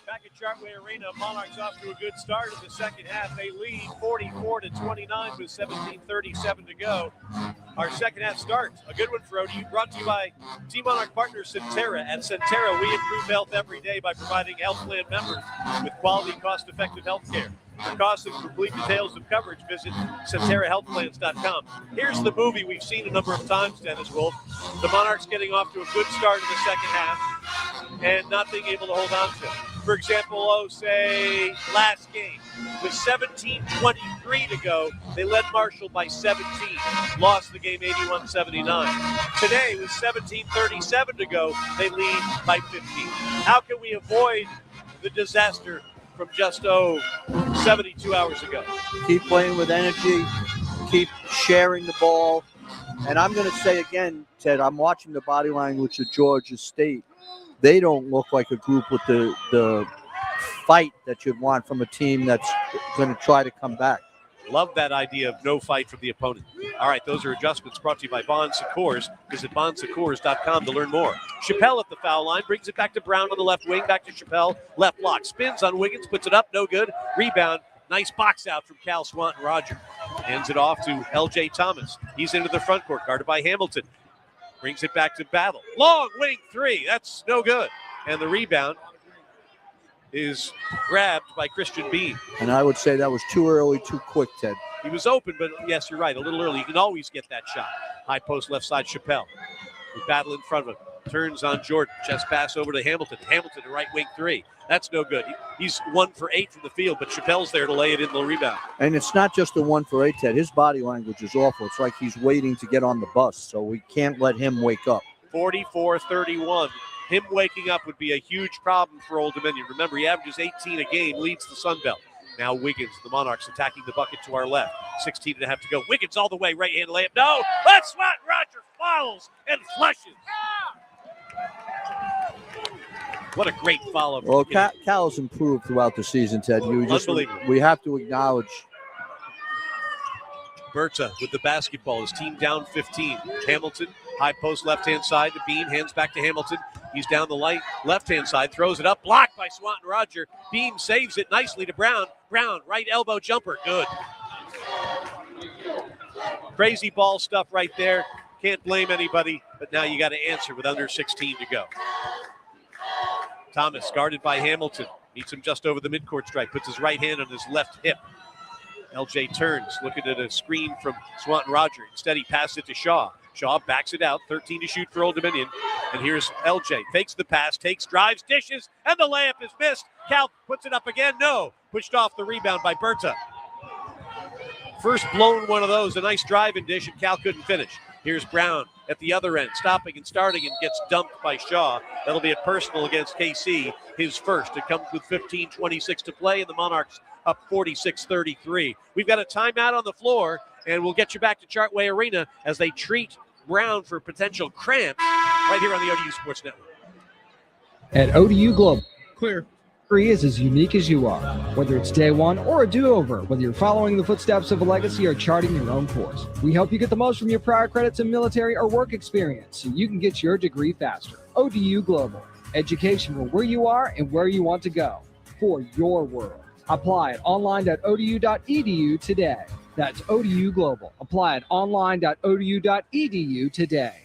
Back at Chartway Arena, Monarchs off to a good start in the second half. They lead 44-29 with 17:37 to go. Our second half starts. A good one for ODU, brought to you by Team Monarch partner Centera. At Centera, we improve health every day by providing health plan members with quality, cost-effective health care. For costs and complete details of coverage, visit CenteraHealthPlans.com. Here's the movie we've seen a number of times, Dennis Wolf. The Monarchs getting off to a good start in the second half and not being able to hold on to it. For example, say last game, with 17:23 to go, they led Marshall by 17, lost the game 81-79. Today, with 17:37 to go, they lead by 15. How can we avoid the disaster from just 72 hours ago? Keep playing with energy, keep sharing the ball. And I'm going to say again, Ted, I'm watching the body language of Georgia State. They don't look like a group with the fight that you'd want from a team that's going to try to come back. Love that idea of no fight from the opponent. All right, those are adjustments brought to you by Bon Secours. Visit bonsecours.com to learn more. Chappelle at the foul line, brings it back to Brown on the left wing, back to Chappelle, left block, spins on Wiggins, puts it up, no good. Rebound, nice box out from Cal Swanton-Roger. Hands it off to L.J. Thomas. He's into the front court, guarded by Hamilton. Brings it back to Battle. Long wing 3, that's no good. And the rebound is grabbed by Christian Bean. And I would say that was too early, too quick, Ted. He was open, but yes, you're right, a little early. You can always get that shot. High post left side, Chappelle. We battle in front of him. Turns on Jordan. Chest pass over to Hamilton. Hamilton to right wing 3. That's no good. He's 1 for 8 from the field, but Chappelle's there to lay it in the rebound. And it's not just a 1 for 8, Ted. His body language is awful. It's like he's waiting to get on the bus, so we can't let him wake up. 44-31. Him waking up would be a huge problem for Old Dominion. Remember, he averages 18 a game, leads the Sun Belt. Now Wiggins, the Monarchs attacking the bucket to our left. 16 and a half to go. Wiggins all the way, right-hand layup. No! That's Swanton-Roger fouls and flushes. What a great follow. Well, Cal's improved throughout the season, Ted. Unbelievable. We have to acknowledge. Berta with the basketball. His team down 15. Hamilton, high post left-hand side to Bean. Hands back to Hamilton. He's down the left-hand side. Throws it up. Blocked by Swanton-Roger. Bean saves it nicely to Brown. Brown, right elbow jumper. Good. Crazy ball stuff right there. Can't blame anybody, but now you got to answer with under 16 to go. Thomas guarded by Hamilton. Meets him just over the midcourt stripe. Puts his right hand on his left hip. LJ turns, looking at a screen from Swanton-Roger. Instead, he passes it to Shaw. Shaw backs it out. 13 to shoot for Old Dominion. And here's LJ. Fakes the pass, takes, drives, dishes, and the layup is missed. Cal puts it up again. No. Pushed off the rebound by Berta. First blown one of those. A nice drive and dish, and Cal couldn't finish. Here's Brown at the other end, stopping and starting, and gets dumped by Shaw. That'll be a personal against KC, his first. It comes with 15:26 to play, and the Monarchs up 46-33. We've got a timeout on the floor, and we'll get you back to Chartway Arena as they treat Brown for potential cramp right here on the ODU Sports Network. At ODU Global, clear. Free is as unique as you are. Whether it's day one or a do-over, whether you're following the footsteps of a legacy or charting your own course, we help you get the most from your prior credits and military or work experience so you can get your degree faster. ODU Global, education for where you are and where you want to go for your world. Apply at online.odu.edu today. That's ODU Global. Apply at online.odu.edu today.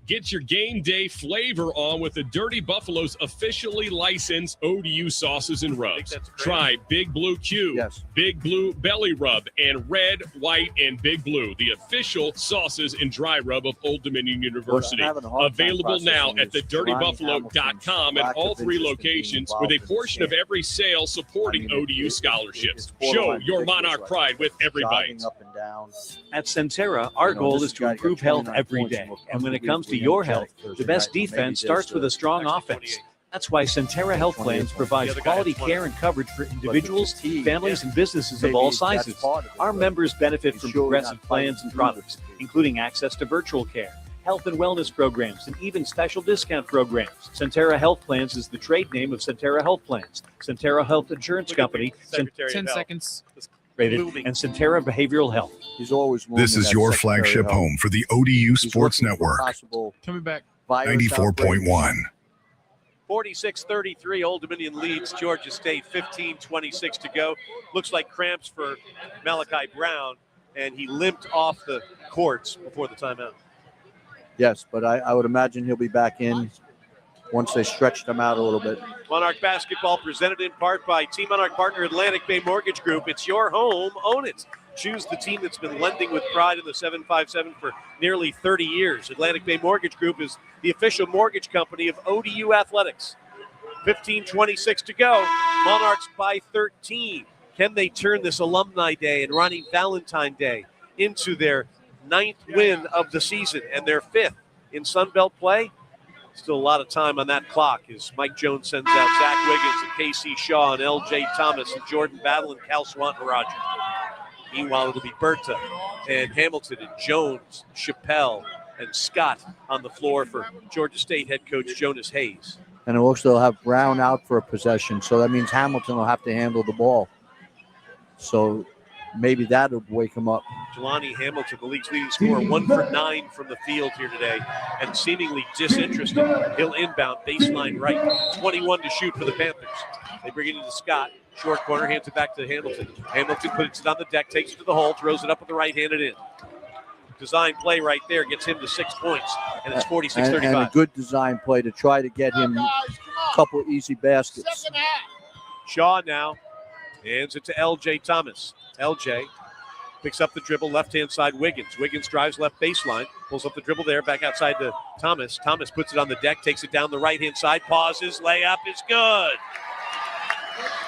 Get your game day flavor on with the Dirty Buffalo's officially licensed ODU sauces and rubs. Try Big Blue Q, Big Blue Belly Rub, and Red, White, and Big Blue, the official sauces and dry rub of Old Dominion University. Available now at thedirtybuffalo.com at all 3 locations with a portion of every sale supporting ODU scholarships. Show your Monarch pride with every bite. At Centera, our goal is to improve health every day. And when it comes to your health, the best defense starts with a strong offense. That's why Centera Health Plans provides quality care and coverage for individuals, families, and businesses of all sizes. Our members benefit from progressive plans and products, including access to virtual care, health and wellness programs, and even special discount programs. Centera Health Plans is the trade name of Centera Health Plans. Centera Health Insurance Company. 10 seconds. And Centera Behavioral Health. This is your flagship home for the ODU Sports Network. Coming back. 94.1. 46-33, Old Dominion leads Georgia State, 15-26 to go. Looks like cramps for Malachi Brown, and he limped off the courts before the timeout. Yes, but I would imagine he'll be back in once they stretched him out a little bit. Monarch basketball presented in part by Team Monarch partner Atlantic Bay Mortgage Group. It's your home, own it. Choose the team that's been lending with pride in the 757 for nearly 30 years. Atlantic Bay Mortgage Group is the official mortgage company of ODU Athletics. 15-26 to go. Monarchs by 13. Can they turn this Alumni Day and Ronnie Valentine Day into their 9th win of the season and their 5th in Sun Belt play? Still a lot of time on that clock as Mike Jones sends out Zach Wiggins and K.C. Shaw and L.J. Thomas and Jordan Battle and Cal Swanton-Rogers. Meanwhile, it'll be Berta and Hamilton and Jones, Chappelle, and Scott on the floor for Georgia State head coach Jonas Hayes. And it looks they'll have Brown out for a possession, so that means Hamilton will have to handle the ball. So maybe that'll wake him up. Jelani Hamilton, the league's leading scorer, 1 for 9 from the field here today, and seemingly disinterested. He'll inbound, baseline right, 21 to shoot for the Panthers. They bring it into Scott, short corner, hands it back to Hamilton. Hamilton puts it on the deck, takes it to the hole, throws it up with the right hand and in. Design play right there gets him to 6 points, and it's 46-35. And a good design play to try to get him a couple easy baskets. Shaw now hands it to L.J. Thomas. L.J. picks up the dribble, left-hand side, Wiggins. Wiggins drives left baseline, pulls up the dribble there, back outside to Thomas. Thomas puts it on the deck, takes it down the right-hand side, pauses, layup is good.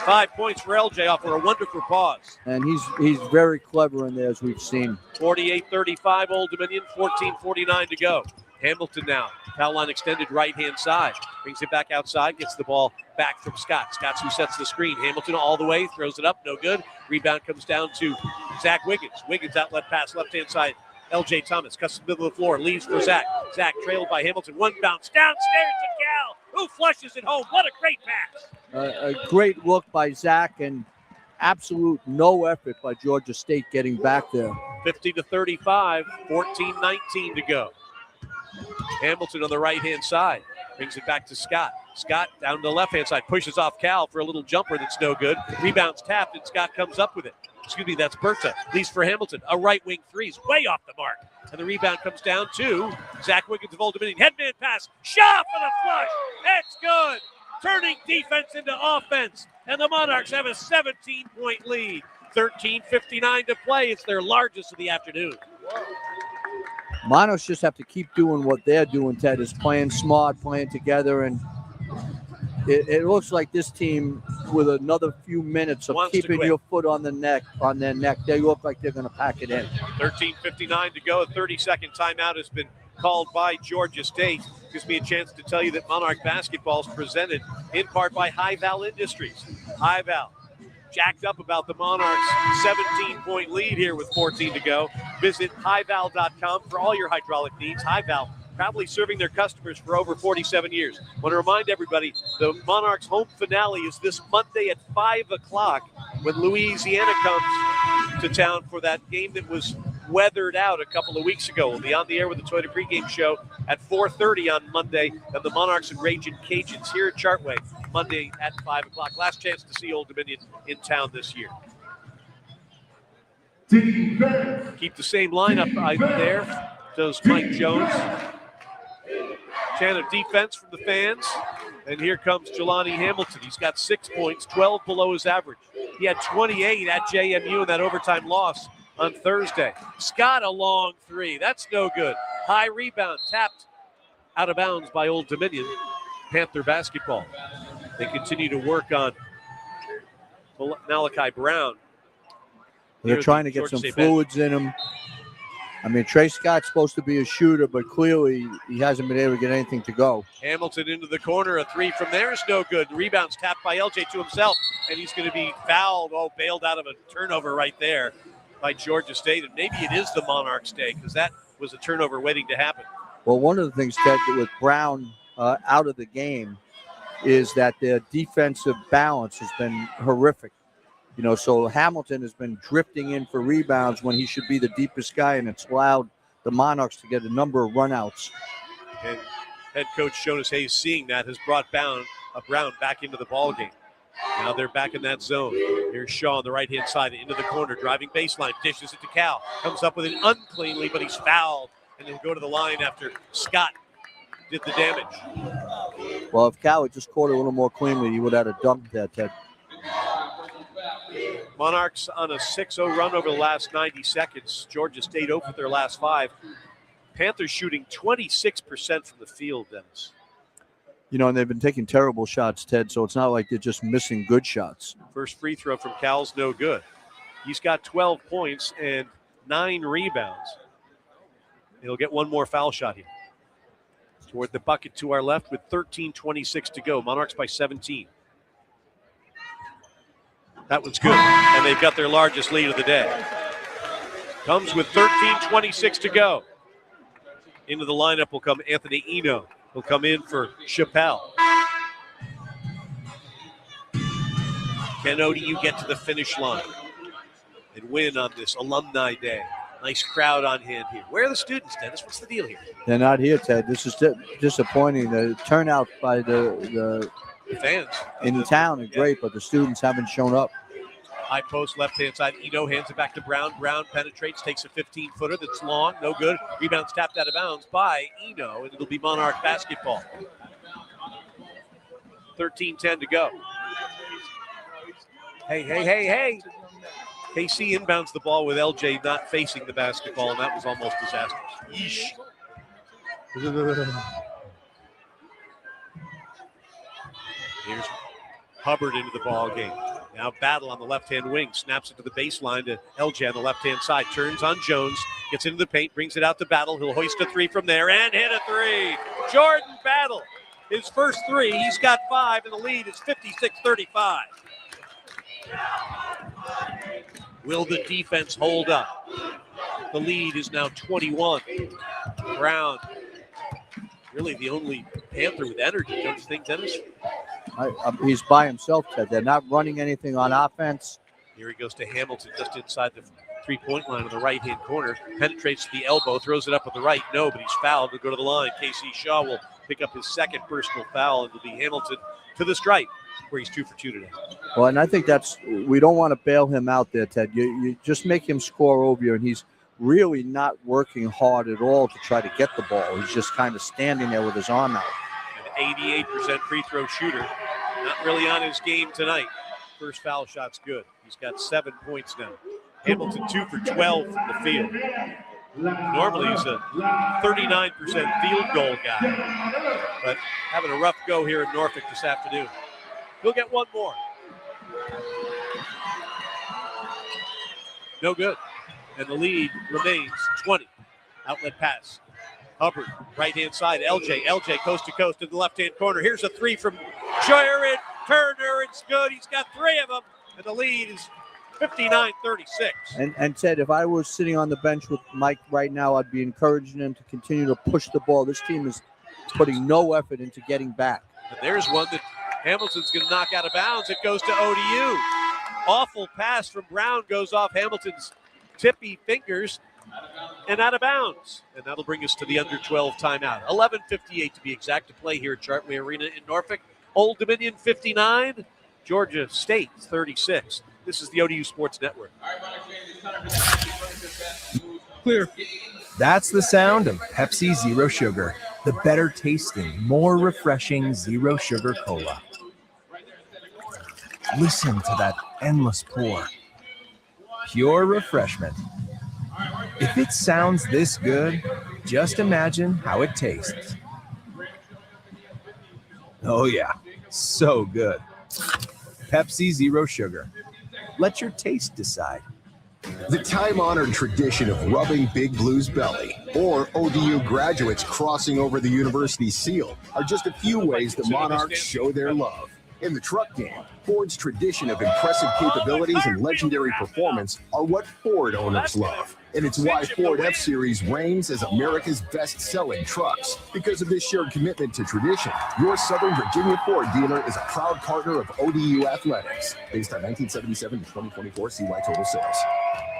5 points for L.J. off for a wonderful pause. And he's very clever in there, as we've seen. 48-35, Old Dominion, 14:49 to go. Hamilton now, foul line extended right-hand side. Brings it back outside, gets the ball back from Scott. Scott's who sets the screen. Hamilton all the way, throws it up, no good. Rebound comes down to Zach Wiggins. Wiggins outlet pass, left-hand side. L.J. Thomas cuts to the middle of the floor, leaves for Zach. Zach trailed by Hamilton. One bounce downstairs to Cal, who flushes it home. What a great pass. A great look by Zach and absolute no effort by Georgia State getting back there. 50-35, 14-19 to go. Hamilton on the right-hand side. Brings it back to Scott. Scott down the left-hand side. Pushes off Cal for a little jumper that's no good. Rebounds tapped, and Scott comes up with it. Excuse me, that's Berta. Leaves for Hamilton. A right-wing three's way off the mark. And the rebound comes down to Zach Wiggins of Old Dominion. Headman pass. Shaw for the flush. It's good. Turning defense into offense. And the Monarchs have a 17-point lead. 13:59 to play. It's their largest of the afternoon. Monarchs just have to keep doing what they're doing, Ted, is playing smart, playing together, and it looks like this team, with another few minutes of keeping your foot on their neck, they look like they're going to pack it in. 13:59 to go. A 30-second timeout has been called by Georgia State. Gives me a chance to tell you that Monarch basketball is presented in part by High Val Industries. High Val, jacked up about the Monarchs' 17-point lead here with 14 to go. Visit highval.com for all your hydraulic needs. High Val, proudly serving their customers for over 47 years. I want to remind everybody, the Monarchs' home finale is this Monday at 5 o'clock when Louisiana comes to town for that game that was weathered out a couple of weeks ago. We'll be on the air with the Toyota pregame show at 4:30 on Monday, and the Monarchs and Raging Cajuns here at Chartway Monday at 5 o'clock. Last chance to see Old Dominion in town this year. Keep the same lineup out there. Does Mike Jones. Chant of defense from the fans. And here comes Jelani Hamilton. He's got 6 points, 12 below his average. He had 28 at JMU in that overtime loss on Thursday. Scott, a long three. That's no good. High rebound, tapped out of bounds by Old Dominion. Panther basketball. They continue to work on Malachi Brown. They're trying to get some fluids in him. I mean, Trey Scott's supposed to be a shooter, but clearly he hasn't been able to get anything to go. Hamilton into the corner. A three from there is no good. Rebounds tapped by LJ to himself, and he's going to be fouled. Oh, bailed out of a turnover right there by Georgia State. And maybe it is the Monarchs' day because that was a turnover waiting to happen. Well, one of the things, Ted, with Brown out of the game is that their defensive balance has been horrific. You know, so Hamilton has been drifting in for rebounds when he should be the deepest guy, and it's allowed the Monarchs to get a number of runouts. And head coach Jonas Hayes, seeing that, has brought Brown back into the ballgame. Now they're back in that zone. Here's Shaw on the right-hand side into the corner, driving baseline, dishes it to Cal. Comes up with it uncleanly, but he's fouled, and he'll go to the line after Scott did the damage. Well, if Cal had just caught it a little more cleanly, he would have had a dunk there, Ted. Monarchs on a 6-0 run over the last 90 seconds. Georgia State 0 for their last 5. Panthers shooting 26% from the field, Dennis. You know, and they've been taking terrible shots, Ted, so it's not like they're just missing good shots. First free throw from Cal's no good. He's got 12 points and 9 rebounds. He'll get one more foul shot here. Toward the bucket to our left with 13:26 to go. Monarchs by 17. That one's good, and they've got their largest lead of the day. Comes with 13:26 to go. Into the lineup will come Anthony Eno. He'll come in for Chappelle. Can ODU get to the finish line and win on this alumni day? Nice crowd on hand here. Where are the students, Dennis? What's the deal here? They're not here, Ted. This is disappointing. The turnout by the fans in town is great, but the students haven't shown up. High post, left-hand side. Eno hands it back to Brown. Brown penetrates, takes a 15-footer that's long, no good. Rebounds tapped out of bounds by Eno, and it'll be Monarch basketball. 13:10 to go. Hey. KC inbounds the ball with LJ not facing the basketball, and that was almost disastrous. Yeesh. Here's Hubbard into the ball game. Now Battle on the left-hand wing. Snaps it to the baseline to LJ on the left-hand side. Turns on Jones. Gets into the paint. Brings it out to Battle. He'll hoist a three from there and hit a three. Jordan Battle. His first three. He's got 5, and the lead is 56-35. Will the defense hold up? The lead is now 21. Brown, really the only Panther with energy, don't you think, Dennis? He's by himself, Ted. They're not running anything on offense. Here he goes to Hamilton just inside the three-point line on the right-hand corner. Penetrates to the elbow, throws it up with the right. No, but he's fouled to go to the line. KC Shaw will pick up his second personal foul, and it'll be Hamilton to the stripe, where he's 2 for 2 today. Well, and I think we don't want to bail him out there, Ted. You just make him score over you, and he's really not working hard at all to try to get the ball. He's just kind of standing there with his arm out. An 88% free throw shooter. Not really on his game tonight. First foul shot's good. He's got 7 points now. Hamilton 2 for 12 from the field. Normally he's a 39% field goal guy, but having a rough go here in Norfolk this afternoon. He'll get one more. No good. And the lead remains 20. Outlet pass. Hubbard, right-hand side. LJ coast to coast in the left-hand corner. Here's a three from Jared Turner. It's good. He's got 3 of them. And the lead is 59-36. And Ted, if I was sitting on the bench with Mike right now, I'd be encouraging him to continue to push the ball. This team is putting no effort into getting back. And there's one that Hamilton's going to knock out of bounds. It goes to ODU. Awful pass from Brown goes off Hamilton's tippy fingers and out of bounds. And that'll bring us to the under 12 timeout. 11:58 to be exact to play here at Chartway Arena in Norfolk. Old Dominion 59, Georgia State 36. This is the ODU Sports Network. Clear. That's the sound of Pepsi Zero Sugar. the better tasting, more refreshing zero sugar cola. Listen to that endless pour. Pure refreshment. If it sounds this good, just imagine how it tastes. Oh yeah, so good. Pepsi Zero Sugar. Let your taste decide. The time-honored tradition of rubbing Big Blue's belly, or ODU graduates crossing over the university seal, are just a few ways the Monarchs show their love. In the truck game, Ford's tradition of impressive capabilities and legendary performance are what Ford owners love. And it's why Ford F-Series reigns as America's best-selling trucks. Because of this shared commitment to tradition, your Southern Virginia Ford dealer is a proud partner of ODU Athletics. Based on 1977 to 2024 CY total sales.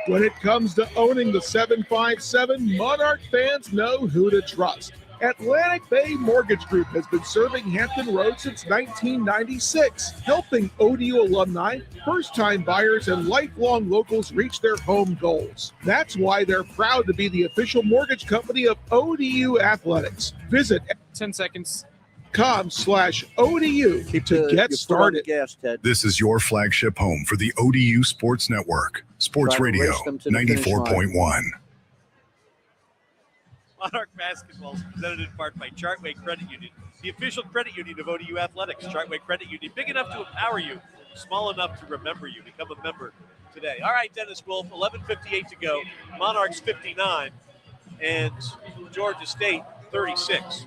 When it comes to owning the 757, Monarch fans know who to trust. Atlantic Bay Mortgage Group has been serving Hampton Roads since 1996, helping ODU alumni, first-time buyers, and lifelong locals reach their home goals. That's why they're proud to be the official mortgage company of ODU Athletics. Visit 10 seconds. .com/ODU to get started. This is your flagship home for the ODU Sports Network, Sports Radio 94.1. Monarch Basketball is presented in part by Chartway Credit Union, the official credit union of ODU Athletics. Chartway Credit Union, big enough to empower you, small enough to remember you. Become a member today. All right, Dennis Wolf, 11:58 to go. Monarchs 59 and Georgia State 36.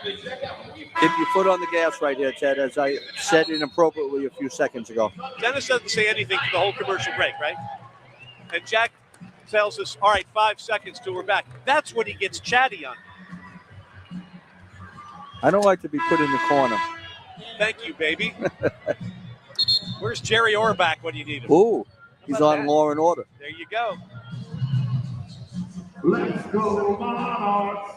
Keep your foot on the gas right here, Ted, as I said inappropriately a few seconds ago. Dennis doesn't say anything for the whole commercial break, right? And Jack tells us, all right, 5 seconds till we're back. That's when he gets chatty on. I don't like to be put in the corner. Thank you, baby. Where's Jerry Orbach when you need him? Ooh, he's on Law and Order. There you go. Let's go, Monarchs.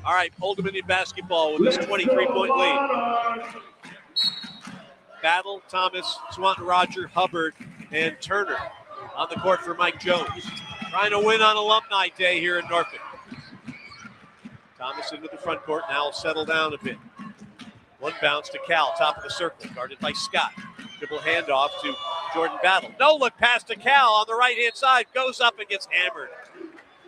All right, Old Dominion basketball with this 23-point lead. Battle, Thomas, Swanton, Roger, Hubbard, and Turner on the court for Mike Jones. Trying to win on Alumni Day here in Norfolk. Thomas into the front court, now settle down a bit. One bounce to Cal, top of the circle, guarded by Scott. Dribble handoff to Jordan Battle. No look pass to Cal on the right-hand side, goes up and gets hammered.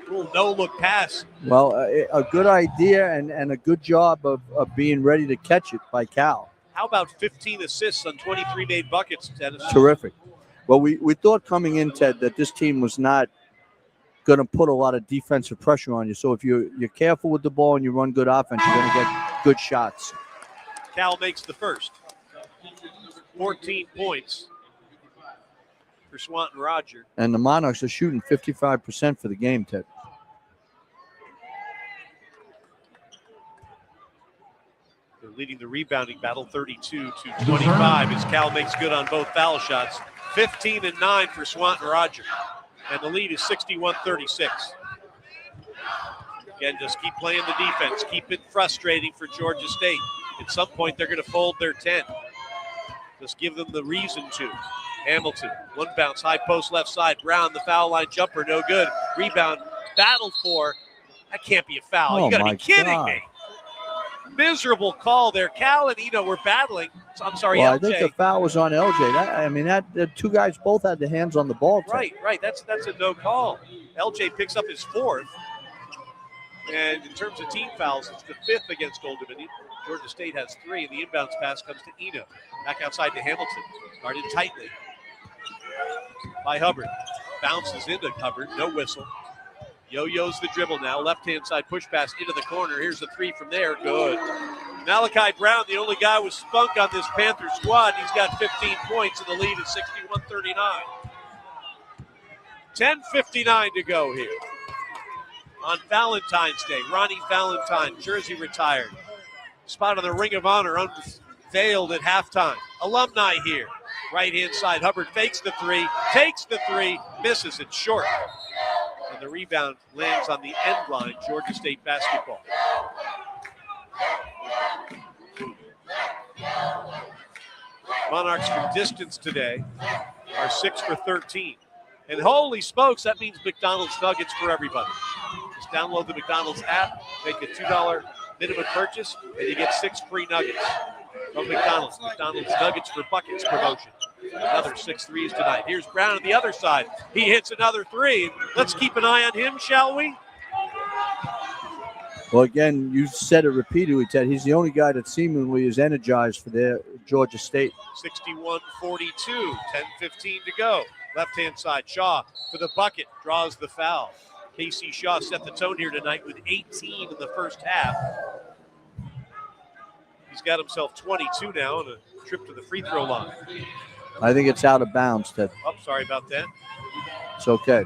Little no-look pass. Well, a good idea and a good job of being ready to catch it by Cal. How about 15 assists on 23 made buckets, Dennis? Terrific. Well, we thought coming in, Ted, that this team was not going to put a lot of defensive pressure on you. So if you're careful with the ball and you run good offense, you're going to get good shots. Cal makes the first. 14 points for Swanton Roger. And the Monarchs are shooting 55% for the game, Ted. They're leading the rebounding battle 32 to 25 as Cal makes good on both foul shots. 15 and 9 for Swanton Roger. And the lead is 61-36. Again, just keep playing the defense. Keep it frustrating for Georgia State. At some point, they're going to fold their 10. Just give them the reason to. Hamilton, one bounce, high post left side. Brown, the foul line jumper, no good. Rebound, battled for. That can't be a foul. You got to be kidding me. Miserable call there. Cal and Eno were battling. I'm sorry, well, LJ. I think the foul was on LJ. The two guys both had their hands on the ball. Right. That's a no call. LJ picks up his fourth. And in terms of team fouls, it's the fifth against Old Dominion. Georgia State has 3, and the inbounds pass comes to Eno. Back outside to Hamilton. Guarded tightly by Hubbard. Bounces into Hubbard. No whistle. Yo-yo's the dribble now. Left-hand side push pass into the corner. Here's the 3 from there. Good. Malachi Brown, the only guy with spunk on this Panther squad. He's got 15 points, and the lead is 61-39. 10:59 to go here. On Valentine's Day, Ronnie Valentine, jersey retired. Spot on the Ring of Honor, unveiled at halftime. Alumni here. Right-hand side, Hubbard fakes the 3, takes the 3, misses it short. And the rebound lands on the end line, Georgia State basketball. Monarchs from distance today are 6 for 13. And holy smokes, that means McDonald's nuggets for everybody. Just download the McDonald's app, make a $2 minimum purchase, and you get 6 free nuggets from McDonald's. McDonald's Nuggets for Buckets promotion. Another 6 threes tonight. Here's Brown on the other side. He hits another 3. Let's keep an eye on him, shall we? Well, again, you said it repeatedly, Ted. He's the only guy that seemingly is energized for their Georgia State. 61-42, 10-15 to go. Left-hand side, Shaw for the bucket, draws the foul. Casey Shaw set the tone here tonight with 18 in the first half. He's got himself 22 now and a trip to the free throw line. I think it's out of bounds, Ted. Oh, sorry about that. It's okay.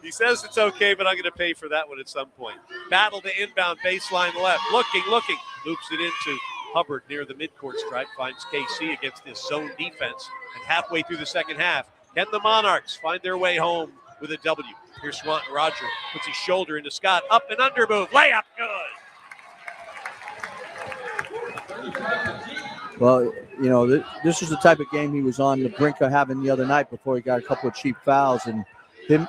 He says it's okay, but I'm going to pay for that one at some point. Battle to inbound, baseline left. Looking. Loops it into Hubbard near the midcourt stripe. Finds KC against this zone defense. And halfway through the second half, can the Monarchs find their way home with a W? Here's Swanton Roger. Puts his shoulder into Scott. Up and under move. Layup good. Well, you know, this is the type of game he was on the brink of having the other night before he got a couple of cheap fouls. And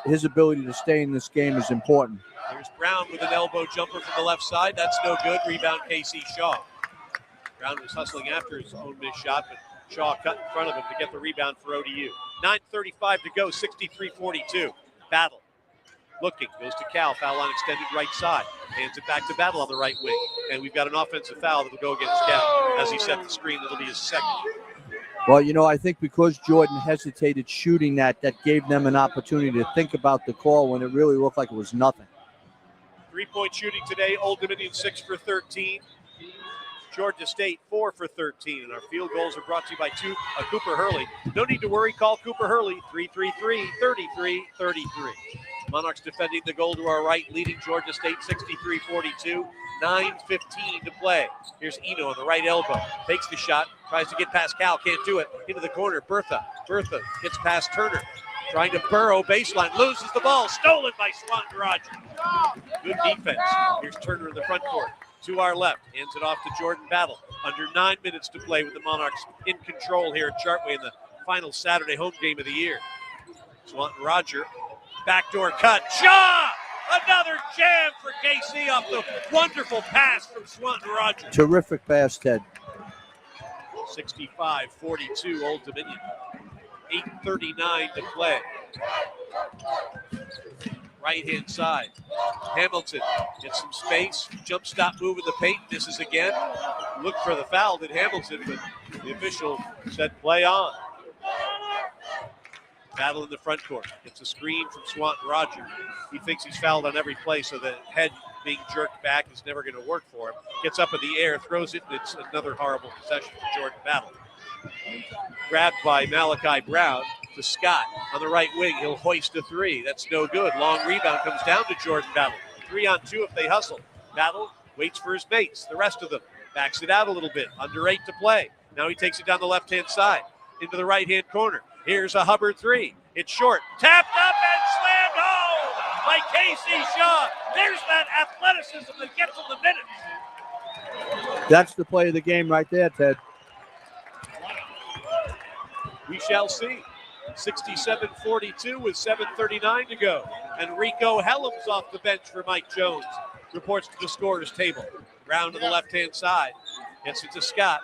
his ability to stay in this game is important. There's Brown with an elbow jumper from the left side. That's no good. Rebound, KC Shaw. Brown was hustling after his own missed shot, but Shaw cut in front of him to get the rebound for ODU. 9:35 to go, 63-42. Battle. Looking, goes to Cal, foul line extended right side. Hands it back to Battle on the right wing. And we've got an offensive foul that will go against Cal. As he set the screen, it'll be his second. Well, you know, I think because Jordan hesitated shooting that gave them an opportunity to think about the call when it really looked like it was nothing. 3-point shooting today, Old Dominion 6 for 13. Georgia State 4 for 13. And our field goals are brought to you by Cooper Hurley. No need to worry, call Cooper Hurley, 333-3333. Monarchs defending the goal to our right, leading Georgia State 63-42. 9:15 to play. Here's Eno on the right elbow. Takes the shot. Tries to get past Cal. Can't do it. Into the corner. Bertha gets past Turner. Trying to burrow baseline. Loses the ball. Stolen by Swanton Roger. Good defense. Here's Turner in the front court. To our left. Hands it off to Jordan Battle. Under 9 minutes to play with the Monarchs in control here at Chartway in the final Saturday home game of the year. Swanton Roger. Backdoor cut. Shaw! Another jam for KC off the wonderful pass from Swanton Roger. Terrific pass, Ted. 65-42, Old Dominion. 8:39 to play. Right-hand side. Hamilton gets some space. Jump stop move in the paint. Misses again. Looked for the foul, did Hamilton, but the official said play on. Battle in the front court. Gets a screen from Swanton Roger. He thinks he's fouled on every play, so the head being jerked back is never going to work for him. Gets up in the air, throws it, and it's another horrible possession for Jordan Battle. Grabbed by Malachi Brown to Scott on the right wing. He'll hoist a 3. That's no good. Long rebound comes down to Jordan Battle. 3-on-2 if they hustle. Battle waits for his mates. The rest of them backs it out a little bit. Under 8 to play. Now he takes it down the left-hand side into the right-hand corner. Here's a Hubbard 3. It's short. Tapped up and slammed home by KC Shaw. There's that athleticism that gets him the minutes. That's the play of the game right there, Ted. We shall see. 67-42 with 7:39 to go. And Rico Helms off the bench for Mike Jones. Reports to the scorer's table. Brown to the left-hand side. Gets it to Scott.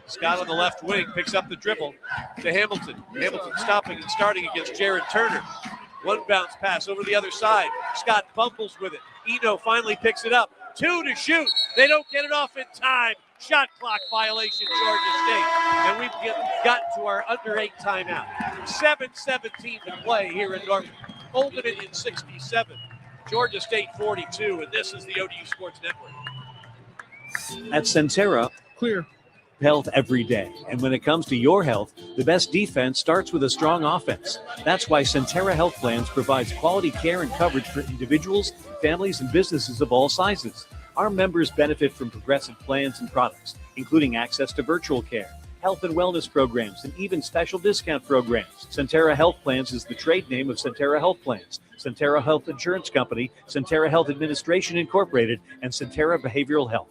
Scott on the left wing picks up the dribble to Hamilton. Hamilton stopping and starting against Jared Turner. One bounce pass over the other side. Scott bumbles with it. Eno finally picks it up. 2 to shoot. They don't get it off in time. Shot clock violation, Georgia State. And we've gotten to our under 8 timeout. 7:17 to play here in Norfolk. Old Dominion 67. Georgia State 42. And this is the ODU Sports Network. At Centera, clear health every day. And when it comes to your health, the best defense starts with a strong offense. That's why Centera Health Plans provides quality care and coverage for individuals, families, and businesses of all sizes. Our members benefit from progressive plans and products, including access to virtual care, health and wellness programs, and even special discount programs. Centera Health Plans is the trade name of Centera Health Plans, Centera Health Insurance Company, Centera Health Administration Incorporated, and Centera Behavioral Health.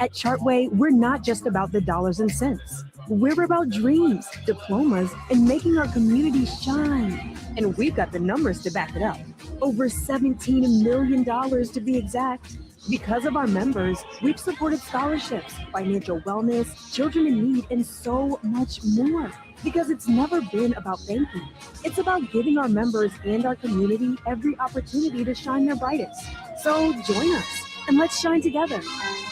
At Chartway, we're not just about the dollars and cents. We're about dreams, diplomas, and making our community shine. And we've got the numbers to back it up. Over $17 million to be exact. Because of our members, we've supported scholarships, financial wellness, children in need, and so much more. Because it's never been about banking. It's about giving our members and our community every opportunity to shine their brightest. So join us and let's shine together. Hey,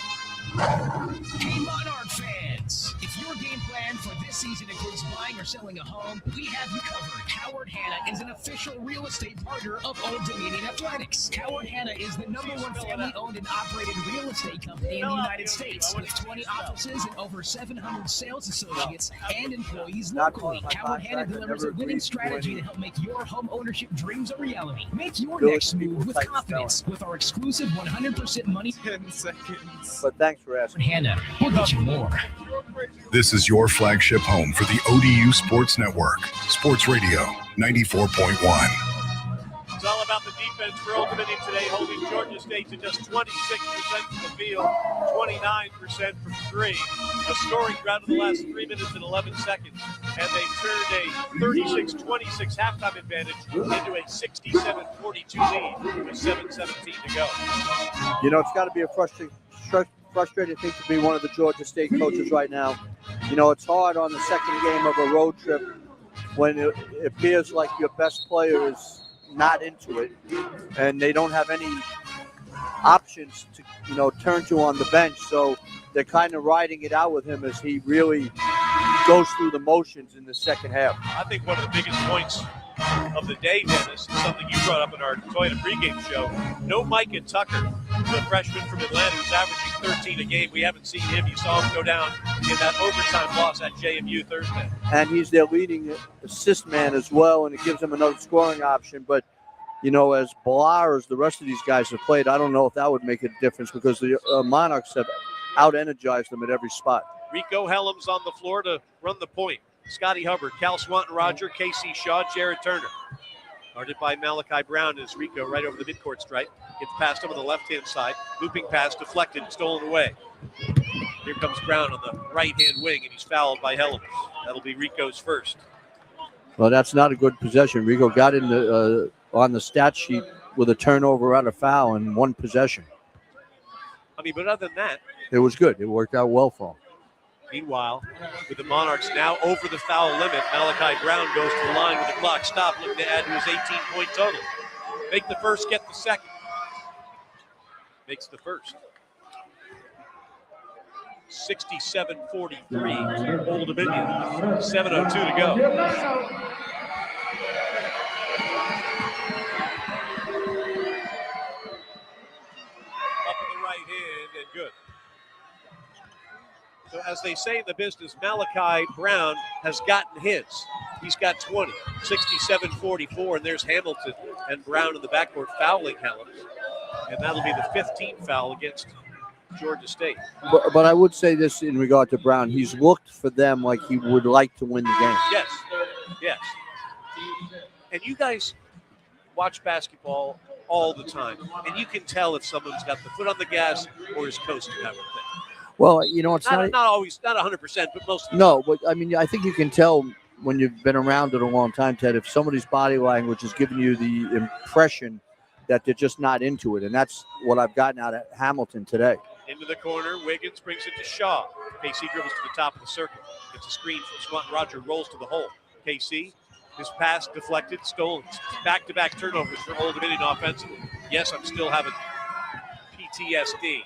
Monarch fans! If your game plan for this season includes buying or selling a home, we have you covered. Howard Hanna is an official real estate partner of Old Dominion Athletics. Howard Hanna is the #1 family-owned and operated real estate company in the United States, with 20 offices and over 700 sales associates and employees locally. Howard Hanna delivers a winning strategy to help make your home ownership dreams a reality. Make your next move with confidence with our exclusive 100% money. 10 seconds. But thanks for asking. Hanna, we'll get you more. This is your flagship home for the ODU Sports Network, Sports Radio 94.1. It's all about the defense for Old Dominion today, holding Georgia State to just 26% from the field, 29% from three. A scoring drought in the last 3 minutes and 11 seconds, and they turned a 36-26 halftime advantage into a 67-42 lead with 7:17 to go. You know, it's got to be a frustrating thing to be one of the Georgia State coaches right now. You know, it's hard on the second game of a road trip when it appears like your best player is not into it and they don't have any options to, turn to on the bench. So they're kind of riding it out with him as he really goes through the motions in the second half. I think one of the biggest points of the day, Dennis, is something you brought up in our Toyota pregame show. No Micah Tucker, the freshman from Atlanta who's averaging 13 a game. We haven't seen him. You saw him go down in that overtime loss at JMU Thursday. And he's their leading assist man as well, and it gives him another scoring option. But, as Blah as the rest of these guys have played, I don't know if that would make a difference because the Monarchs have out-energized them at every spot. Rico Helms on the floor to run the point. Scotty Hubbard, Cal Swanton-Roger, Casey Shaw, Jared Turner. Guarded by Malachi Brown as Rico right over the midcourt stripe. Gets past him on the left-hand side. Looping pass, deflected, stolen away. Here comes Brown on the right-hand wing, and he's fouled by Helms. That'll be Rico's first. Well, that's not a good possession. Rico got in on the stat sheet with a turnover out of foul in one possession. But other than that, it was good. It worked out well for him. Meanwhile, with the Monarchs now over the foul limit, Malachi Brown goes to the line with the clock stopped, looking to add to his 18-point total. Make the first, get the second. Makes the first. 67-43, Old Dominion. 7:02 to go. Up in the right hand and good. So as they say in the business, Malachi Brown has gotten his. He's got 20, 67-44, and there's Hamilton and Brown in the backcourt fouling Helms. And that'll be the 15th foul against Georgia State. But I would say this in regard to Brown. He's looked for them like he would like to win the game. Yes, yes. And you guys watch basketball all the time, and you can tell if someone's got the foot on the gas or is coasting everything. Well, it's not always, not 100%, but most of the No, but I think you can tell when you've been around it a long time, Ted, if somebody's body language is giving you the impression that they're just not into it. And that's what I've gotten out of Hamilton today. Into the corner, Wiggins brings it to Shaw. KC dribbles to the top of the circle. Gets a screen from Swanton-Roger, rolls to the hole. KC, his pass deflected, stolen. Back-to-back turnovers for Old Dominion offensively. Yes, I'm still having PTSD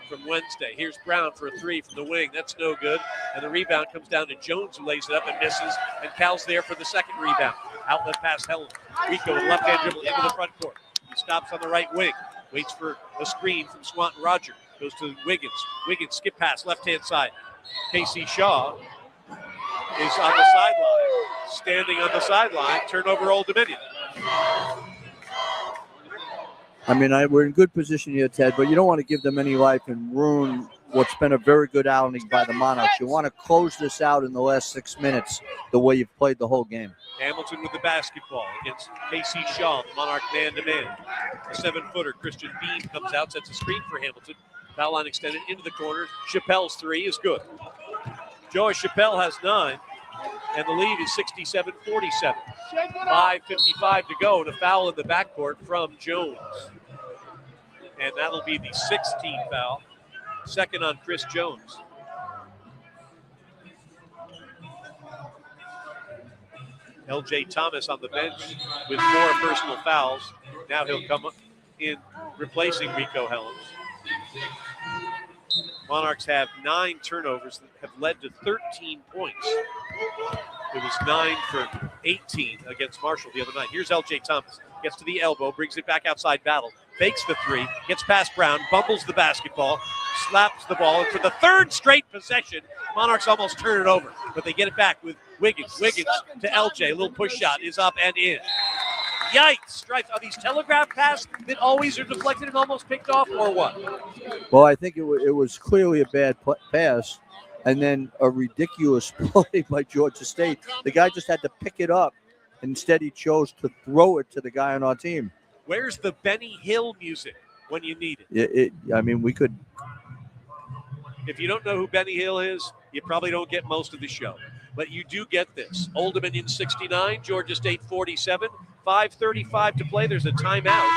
from Wednesday. Here's Brown for a three from the wing. That's no good. And the rebound comes down to Jones, who lays it up and misses. And Cal's there for the second rebound. Outlet pass Helen. Rico with left-hand dribble into the front court. He stops on the right wing. Waits for a screen from Swanton-Roger. Goes to Wiggins. Wiggins skip pass left-hand side. Casey Shaw is on the sideline. Standing on the sideline. Turnover Old Dominion. We're in good position here, Ted, but you don't want to give them any life and ruin what's been a very good outing by the Monarchs. You want to close this out in the last 6 minutes the way you've played the whole game. Hamilton with the basketball against Casey Shaw, the Monarch man-to-man. A 7-footer, Christian Bean, comes out, sets a screen for Hamilton. Foul line extended into the corner. Chappelle's three is good. Joey Chappelle has 9, and the lead is 67-47. 5:55 to go, and a foul in the backcourt from Jones. And that'll be the 16th foul, second on Chris Jones. L.J. Thomas on the bench with 4 personal fouls. Now he'll come in replacing Rico Helms. Monarchs have 9 turnovers that have led to 13 points. It was 9 for 18 against Marshall the other night. Here's L.J. Thomas. Gets to the elbow, brings it back outside Battle. Fakes the 3, gets past Brown, bumbles the basketball, slaps the ball, and for the 3rd straight possession, Monarchs almost turn it over, but they get it back with Wiggins. Wiggins to LJ. A little push shot is up and in. Yikes. Strikes. Are these telegraph passes that always are deflected and almost picked off, or what? Well, I think it was clearly a bad pass, and then a ridiculous play by Georgia State. The guy just had to pick it up. Instead, he chose to throw it to the guy on our team. Where's the Benny Hill music when you need it? I mean, we could. If you don't know who Benny Hill is, you probably don't get most of the show. But you do get this. Old Dominion 69, Georgia State 47, 5:35 to play. There's a timeout,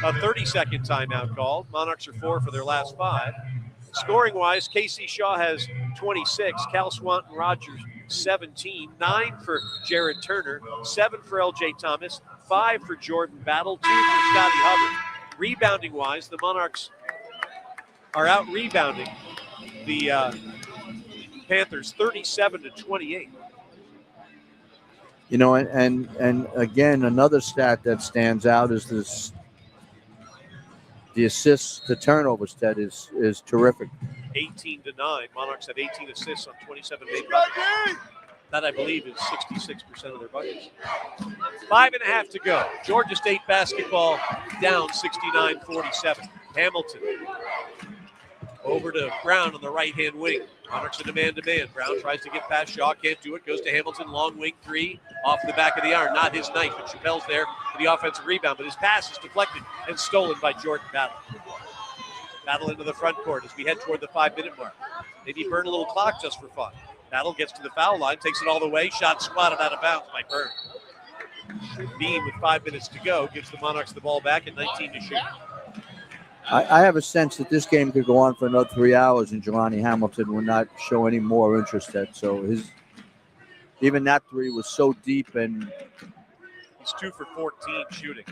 a 30-second timeout called. Monarchs are 4 for their last 5. Scoring-wise, Casey Shaw has 26, Cal Swanton Rogers 17, 9 for Jared Turner, 7 for L.J. Thomas, 5 for Jordan Battle, 2 for Scotty Hubbard. Rebounding-wise, the Monarchs are out-rebounding the Panthers 37-28. You know, and again, another stat that stands out is this: the assists to turnover stat is terrific. 18-9. Monarchs have 18 assists on 27 made buckets. That, I believe, is 66% of their buckets. 5.5 to go. Georgia State basketball down 69-47. Hamilton over to Brown on the right-hand wing. Monarchs a man-to-man. Brown tries to get past Shaw, can't do it. Goes to Hamilton, long wing 3 off the back of the iron. Not his night, but Chappelle's there for the offensive rebound. But his pass is deflected and stolen by Jordan Battle. Battle into the front court as we head toward the 5-minute mark. Maybe burn a little clock just for fun. Battle gets to the foul line, takes it all the way. Shot swatted out of bounds by Byrne. Bean with 5 minutes to go gives the Monarchs the ball back at 19 to shoot. I have a sense that this game could go on for another 3 hours, and Jelani Hamilton will not show any more interest at. So even that 3 was so deep, and he's 2 for 14 shooting.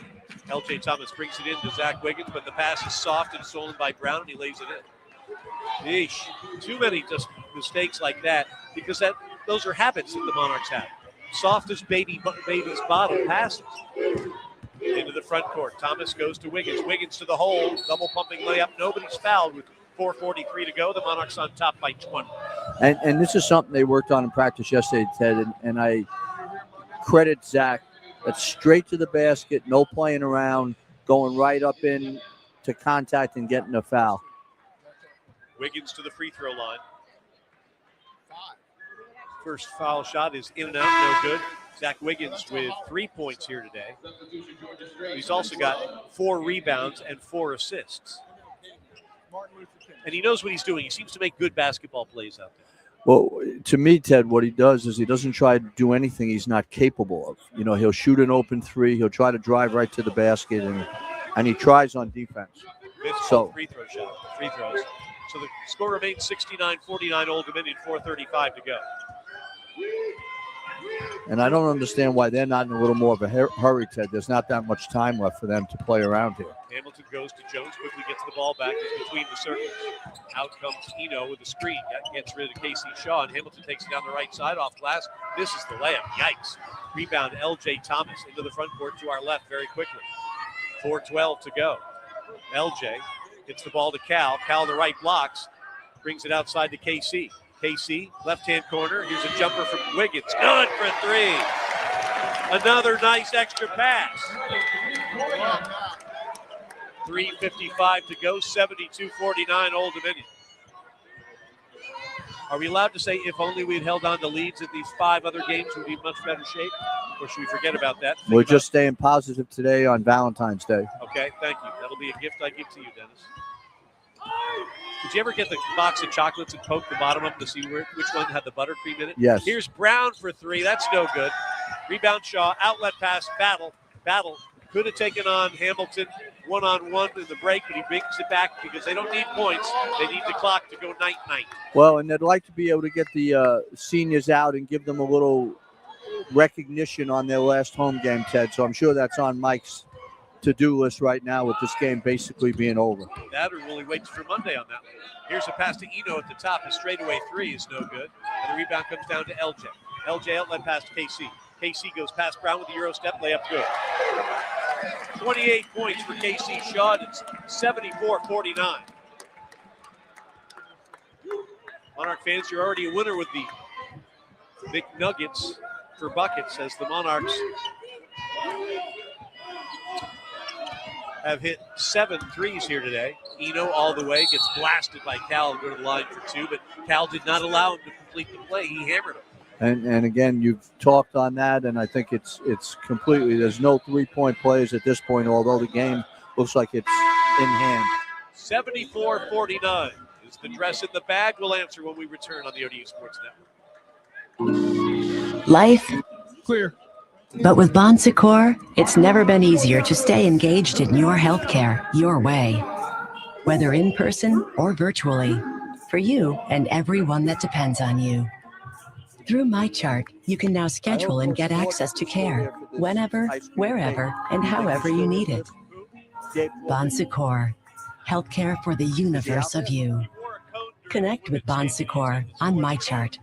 L.J. Thomas brings it in to Zach Wiggins, but the pass is soft and stolen by Brown, and he lays it in. Yeesh. Too many just mistakes like that, because those are habits that the Monarchs have. Softest baby's bottom passes. Into the front court. Thomas goes to Wiggins. Wiggins to the hole. Double pumping layup. Nobody's fouled with 4:43 to go. The Monarchs on top by 20. And this is something they worked on in practice yesterday, Ted, and I credit Zach. That's straight to the basket, no playing around, going right up in to contact and getting a foul. Wiggins to the free throw line. First foul shot is in and out, no good. Zach Wiggins with 3 points here today. He's also got 4 rebounds and 4 assists. And he knows what he's doing. He seems to make good basketball plays out there. Well, to me, Ted, what he does is he doesn't try to do anything he's not capable of. You know, he'll shoot an open 3. He'll try to drive right to the basket, and he tries on defense. Free throws. So the score remains 69-49 Old Dominion, 4:35 to go. And I don't understand why they're not in a little more of a hurry, Ted. There's not that much time left for them to play around here. Hamilton goes to Jones, quickly gets the ball back. It's between the circles. Out comes Eno with a screen. Gets rid of Casey Shaw, and Hamilton takes it down the right side off glass. Misses the layup. Yikes. Rebound L.J. Thomas into the front court to our left very quickly. 4:12 to go. L.J. gets the ball to Cal. Cal the right blocks. Brings it outside to KC. KC, left-hand corner. Here's a jumper from Wiggins. Good for 3. Another nice extra pass. 3:55 to go, 72-49 Old Dominion. Are we allowed to say if only we had held on to leads in these 5 other games, we'd be in much better shape? Or should we forget about that? We're just staying positive today on Valentine's Day. Okay, thank you. That'll be a gift I give to you, Dennis. Did you ever get the box of chocolates and poke the bottom up to see which one had the buttercream in it? Yes. Here's Brown for three. That's no good. Rebound Shaw. Outlet pass. Battle. Could have taken on Hamilton one-on-one in the break, but he brings it back because they don't need points. They need the clock to go night-night. Well, and they'd like to be able to get the seniors out and give them a little recognition on their last home game, Ted. So I'm sure that's on Mike's to-do list right now with this game basically being over. That or really wait for Monday on that one. Here's a pass to Eno at the top. A straightaway three is no good. And the rebound comes down to LJ. LJ outlet pass to KC. KC goes past Brown with the Euro step. Layup good. 28 points for KC Shaw. It's 74-49. Monarch fans, you're already a winner with the big nuggets for buckets as the Monarchs have hit 7 threes here today. Eno all the way, gets blasted by Cal to go to the line for two, but Cal did not allow him to complete the play. He hammered him. And again, you've talked on that, and I think it's completely, there's no three-point plays at this point, although the game looks like it's in hand. 74-49 is the dress in the bag. We'll answer when we return on the ODU Sports Network. Life. Clear. But with Bon Secours, it's never been easier to stay engaged in your healthcare your way. Whether in person or virtually, for you and everyone that depends on you. Through MyChart, you can now schedule and get access to care whenever, wherever, and however you need it. Bon Secours, healthcare for the universe of you. Connect with Bon Secours on MyChart.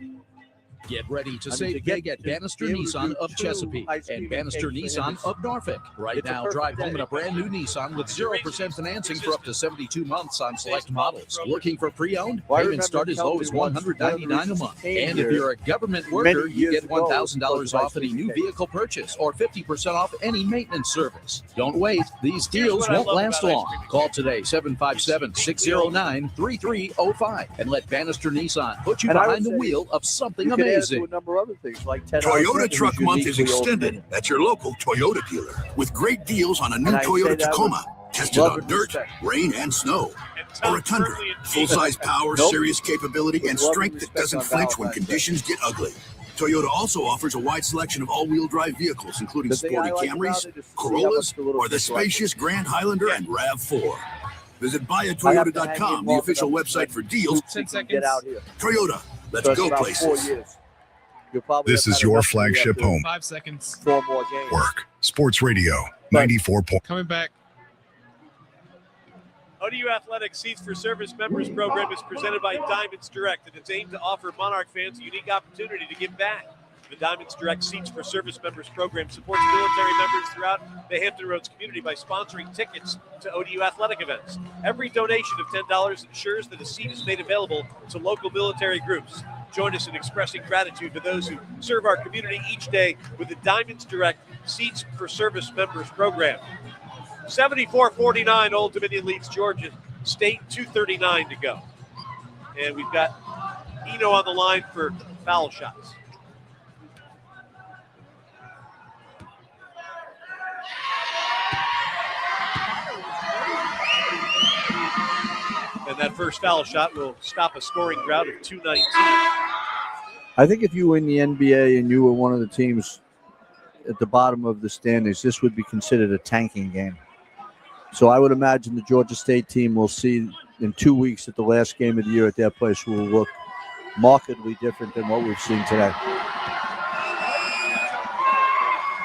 Get ready to save big at Bannister Nissan of Chesapeake and Bannister Nissan of Norfolk. Right now, drive home in a brand new Nissan with 0% financing for up to 72 months on select models. Looking for pre-owned? Payments start as low as $199 a month. And if you're a government worker, you get $1,000 off any new vehicle purchase or 50% off any maintenance service. Don't wait. These deals won't last long. Call today, 757-609-3305, and let Bannister Nissan put you behind the wheel of something amazing. To a number of other things like Toyota Truck Month is extended at your local Toyota dealer with great deals on a new Toyota Tacoma, tested on dirt, rain, and snow. Or a Tundra, full-size power, serious capability, and strength that doesn't flinch when conditions get ugly. Toyota also offers a wide selection of all-wheel drive vehicles, including sporty Camrys, Corollas, or the spacious Grand Highlander and RAV4. Visit buyatoyota.com, the official website for deals. 10 seconds. Toyota, let's go places. This is your flagship home. 5 seconds. 4 more games. Work. Sports Radio, 94 point. Coming back. ODU Athletics Seats for Service Members program is presented by Diamonds Direct, and it's aimed to offer Monarch fans a unique opportunity to give back. The Diamonds Direct Seats for Service Members program supports military members throughout the Hampton Roads community by sponsoring tickets to ODU athletic events. Every donation of $10 ensures that a seat is made available to local military groups. Join us in expressing gratitude to those who serve our community each day with the Diamonds Direct Seats for Service Members program. 74-49, Old Dominion leads Georgia State, 2:39 to go. And we've got Eno on the line for foul shots. And that first foul shot will stop a scoring drought of 2:19. I think if you were in the NBA and you were one of the teams at the bottom of the standings, this would be considered a tanking game. So I would imagine the Georgia State team will see in 2 weeks at the last game of the year at their place will look markedly different than what we've seen today.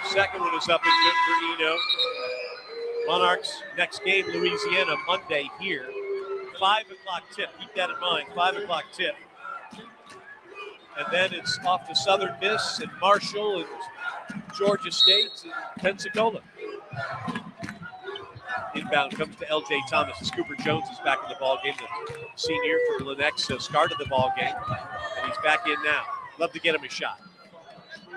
Second one is up and good for Eno. Monarchs next game, Louisiana, Monday here. 5 o'clock tip. Keep that in mind. 5 o'clock tip. And then it's off to Southern Miss and Marshall and Georgia State and Pensacola. Inbound comes to L.J. Thomas. Cooper Jones is back in the ballgame. The senior from Lenox started the ballgame, and he's back in now. Love to get him a shot.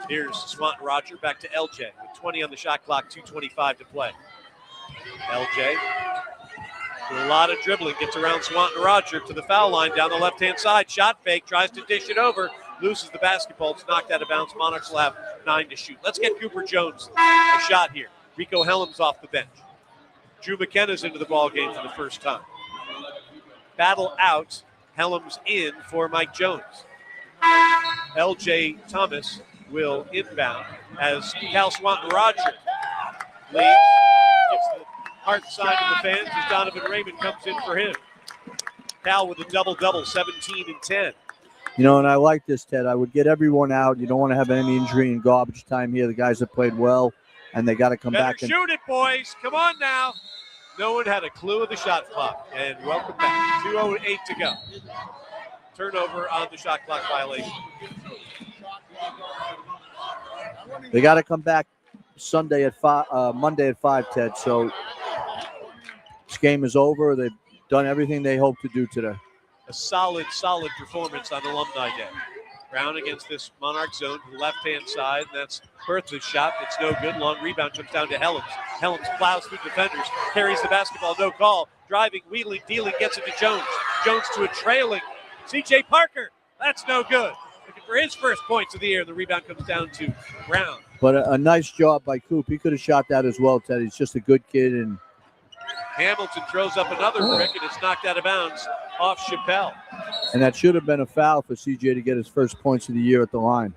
Here's Swanton Roger back to L.J. with 20 on the shot clock, 2:25 to play. L.J. with a lot of dribbling, gets around Swanton Roger to the foul line down the left-hand side. Shot fake, tries to dish it over, loses the basketball. It's knocked out of bounds. Monarchs will have 9 to shoot. Let's get Cooper Jones a shot here. Rico Helms off the bench. Drew McKenna's into the ball game for the first time. Battle out. Helms in for Mike Jones. L.J. Thomas will inbound as Cal Swanton Roger leads. Gives the heart sign to the fans as Donovan Raymond comes in for him. Cal with a double-double, 17 and 10. You know, and I like this, Ted. I would get everyone out. You don't want to have any injury in garbage time here. The guys have played well, and they got to come back. Better shoot it, boys. Come on now. No one had a clue of the shot clock. And welcome back. 2:08 to go. Turnover on the shot clock violation. They got to come back Monday at 5, Ted. So this game is over. They've done everything they hoped to do today. A solid performance on Alumni Day. Brown against this Monarch zone to the left-hand side. That's Bertha's shot. It's no good. Long rebound comes down to Helms. Helms plows through defenders, carries the basketball, no call. Driving, wheeling, dealing, gets it to Jones. Jones to a trailing C.J. Parker. That's no good. Looking for his first points of the year. The rebound comes down to Brown. But a nice job by Coop. He could have shot that as well, Ted. He's just a good kid. And Hamilton throws up another brick, and it's knocked out of bounds off Chappelle. And that should have been a foul for CJ to get his first points of the year at the line.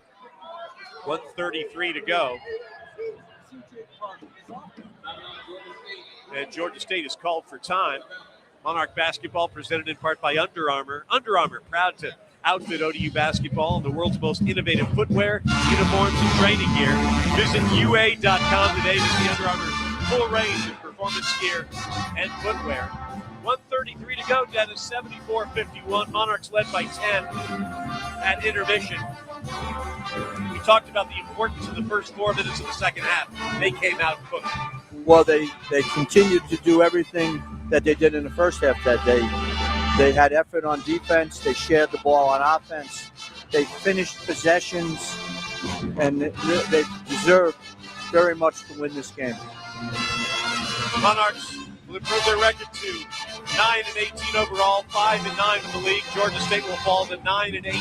1:33 to go. And Georgia State is called for time. Monarch basketball presented in part by Under Armour. Under Armour, proud to outfit ODU basketball in the world's most innovative footwear, uniforms, and training gear. Visit UA.com today to see Under Armour's full range of performance gear and footwear. 1:33 to go, Dennis. 74-51. Monarchs led by 10 at intermission. We talked about the importance of the first 4 minutes of the second half. They came out cooked. Well, they continued to do everything that they did in the first half that day. They had effort on defense. They shared the ball on offense. They finished possessions, and they deserve very much to win this game. Monarchs will improve their record to 9 and 18 overall, 5 and 9 in the league. Georgia State will fall to 9 and 18.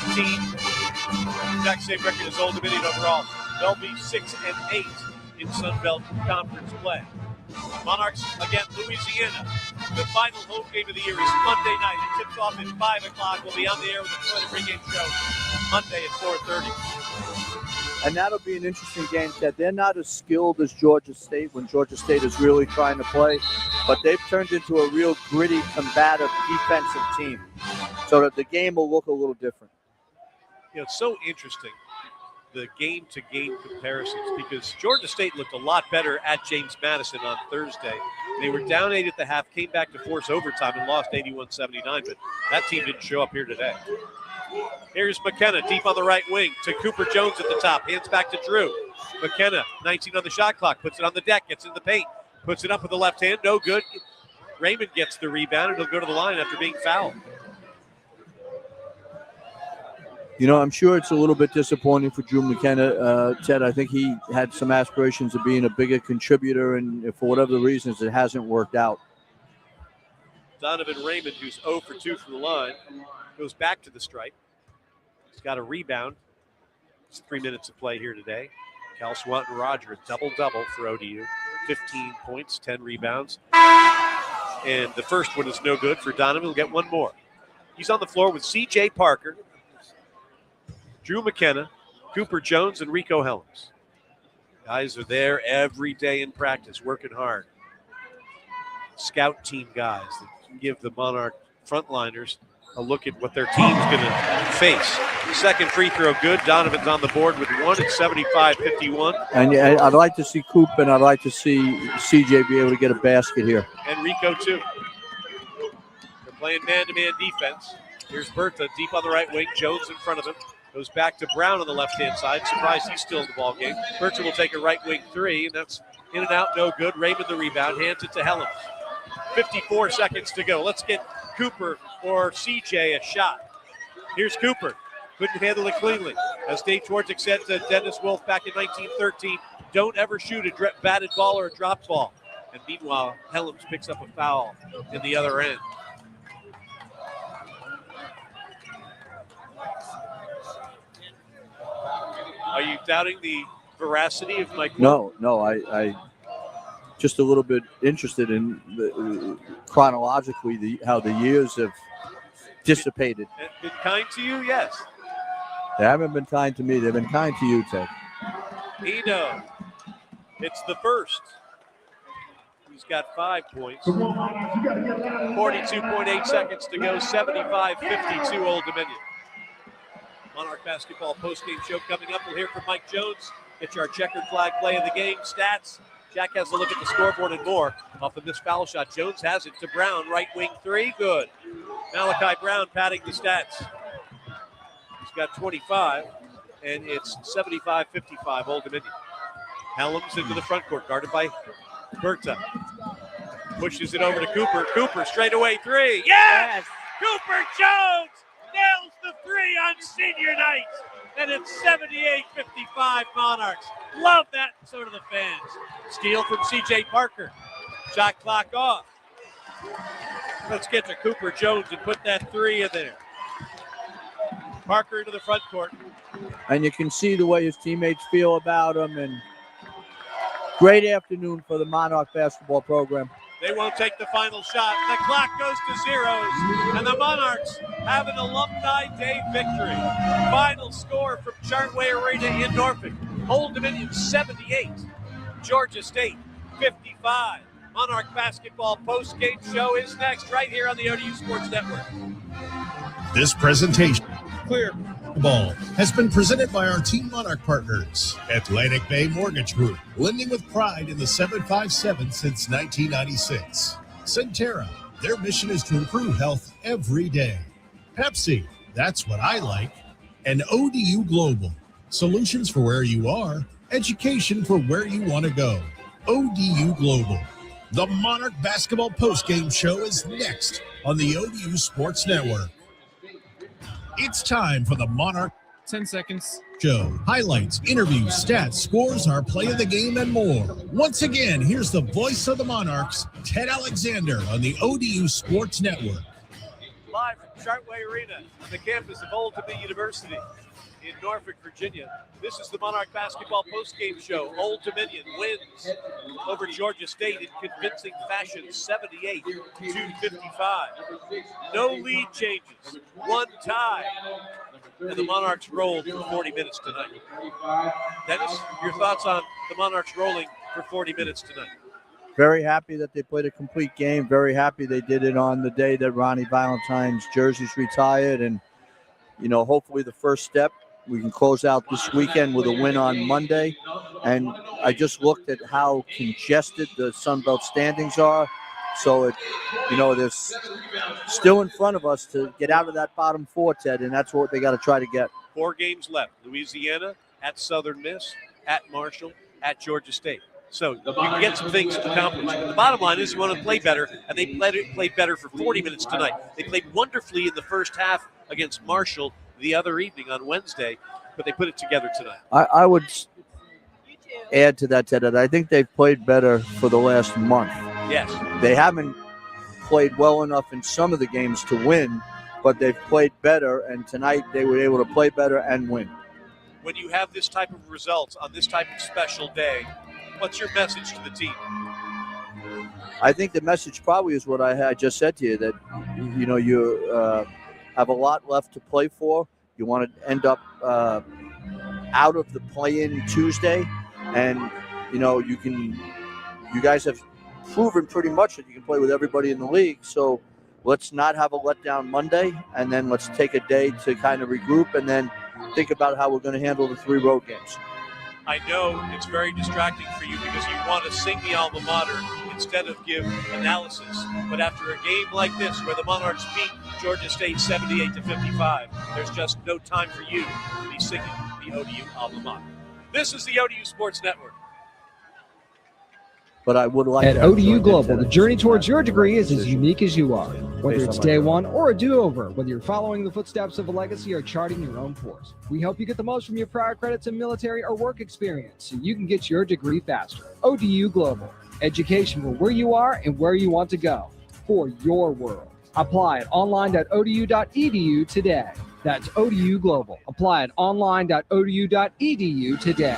Exact same record as Old Dominion overall. They'll be 6 and 8 in Sun Belt Conference play. Monarchs against Louisiana. The final home game of the year is Monday night. It tips off at 5 o'clock. We'll be on the air with the pregame show Monday at 4:30. And that'll be an interesting game, Ted. They're not as skilled as Georgia State when Georgia State is really trying to play, but they've turned into a real gritty, combative defensive team. So that the game will look a little different. You know, it's so interesting, the game-to-game comparisons, because Georgia State looked a lot better at James Madison on Thursday. They were down 8 at the half, came back to force overtime and lost 81-79, but that team didn't show up here today. Here's McKenna deep on the right wing to Cooper Jones at the top. Hands back to Drew. McKenna, 19 on the shot clock, puts it on the deck, gets in the paint, puts it up with the left hand, no good. Raymond gets the rebound, and he'll go to the line after being fouled. You know, I'm sure it's a little bit disappointing for Drew McKenna. Ted, I think he had some aspirations of being a bigger contributor, and for whatever the reasons, it hasn't worked out. Donovan Raymond, who's 0 for 2 from the line, goes back to the stripe. He's got a rebound. It's 3 minutes of play here today. Cal Swanton Roger, double-double for ODU. 15 points, 10 rebounds. And the first one is no good for Donovan. He'll get one more. He's on the floor with C.J. Parker, Drew McKenna, Cooper Jones, and Rico Helms. Guys are there every day in practice, working hard. Scout team guys that give the Monarch frontliners a look at what their team's going to face. Second free throw good. Donovan's on the board with one at 75-51. And I'd like to see Coop, and I'd like to see CJ be able to get a basket here. And Rico, too. They're playing man-to-man defense. Here's Bertha deep on the right wing. Jones in front of him. Goes back to Brown on the left-hand side. Surprised he's still in the ballgame. Bertha will take a right wing three, and that's in and out, no good. Raymond the rebound, hands it to Helms. 54 seconds to go. Let's get Cooper or CJ a shot. Here's Cooper. Couldn't handle it cleanly. As Dave Twarczyk said to Dennis Wolf back in 1913, don't ever shoot a batted ball or a drop ball. And meanwhile, Helms picks up a foul in the other end. Are you doubting the veracity of my quote? No, just a little bit interested in chronologically how the years have dissipated. Been kind to you? Yes. They haven't been kind to me. They've been kind to you, Ted. Eno. It's the first. He's got 5 points. 42.8 seconds to go. 75-52 Old Dominion. Monarch basketball postgame show coming up. We'll hear from Mike Jones. Get our checkered flag play of the game stats. Jack has a look at the scoreboard and more. Off of this foul shot, Jones has it to Brown. Right wing three, good. Malachi Brown padding the stats. He's got 25, and it's 75-55 Old Dominion. Helms into the front court, guarded by Berta. Pushes it over to Cooper. Cooper, straightaway three. Yes! Cooper Jones nails the three on senior night. And it's 78-55 Monarchs. Love that, so do the fans. Steal from C.J. Parker. Shot clock off. Let's get to Cooper Jones and put that three in there. Parker into the front court. And you can see the way his teammates feel about him. And great afternoon for the Monarch basketball program. They won't take the final shot. The clock goes to zeros, and the Monarchs have an Alumni Day victory. Final score from Chartway Arena in Norfolk. Old Dominion 78, Georgia State 55. Monarch basketball post-game show is next right here on the ODU Sports Network. This presentation ball has been presented by our Team Monarch partners, Atlantic Bay Mortgage Group, lending with pride in the 757 since 1996. Centera, their mission is to improve health every day. Pepsi, that's what I like. And ODU Global, solutions for where you are, education for where you want to go. ODU Global. The Monarch basketball postgame show is next on the ODU Sports Network. It's time for the Monarch 10 seconds show. Highlights, interviews, stats, scores, our play of the game, and more. Once again, here's the voice of the Monarchs, Ted Alexander, on the ODU Sports Network. Live from Chartway Arena on the campus of Old Dominion University in Norfolk, Virginia. This is the Monarch basketball postgame show. Old Dominion wins over Georgia State in convincing fashion, 78-55. No lead changes, one tie, and the Monarchs rolled for 40 minutes tonight. Dennis, your thoughts on the Monarchs rolling for 40 minutes tonight? Very happy that they played a complete game. Very happy they did it on the day that Ronnie Valentine's jersey's retired. And, hopefully the first step, we can close out this weekend with a win on Monday. And I just looked at how congested the Sun Belt standings are. So, there's still in front of us to get out of that bottom four, Ted, and that's what they got to try to get. 4 games left. Louisiana, at Southern Miss, at Marshall, at Georgia State. So you can get some things accomplished. But the bottom line is you want to play better, and they played better for 40 minutes tonight. They played wonderfully in the first half against Marshall the other evening on Wednesday, but they put it together tonight. I would add to that, Ted, that I think they've played better for the last month. Yes. They haven't played well enough in some of the games to win, but they've played better, and tonight they were able to play better and win. When you have this type of results on this type of special day, what's your message to the team? I think the message probably is what I just said to you, that, you have a lot left to play for. You want to end up out of the play-in Tuesday, and, you guys have proven pretty much that you can play with everybody in the league. So let's not have a letdown Monday, and then let's take a day to kind of regroup and then think about how we're going to handle the 3 road games. I know it's very distracting for you because you want to sing the alma mater instead of give analysis. But after a game like this, where the Monarchs beat Georgia State 78-55, there's just no time for you to be singing the ODU alma mater. This is the ODU Sports Network. But I would like at ODU Global, the journey towards your degree is as unique as you are. Whether it's day one or a do-over, whether you're following the footsteps of a legacy or charting your own course, we help you get the most from your prior credits and military or work experience so you can get your degree faster. ODU Global, education for where you are and where you want to go for your world. Apply at online.odu.edu today. That's ODU Global. Apply at online.odu.edu today.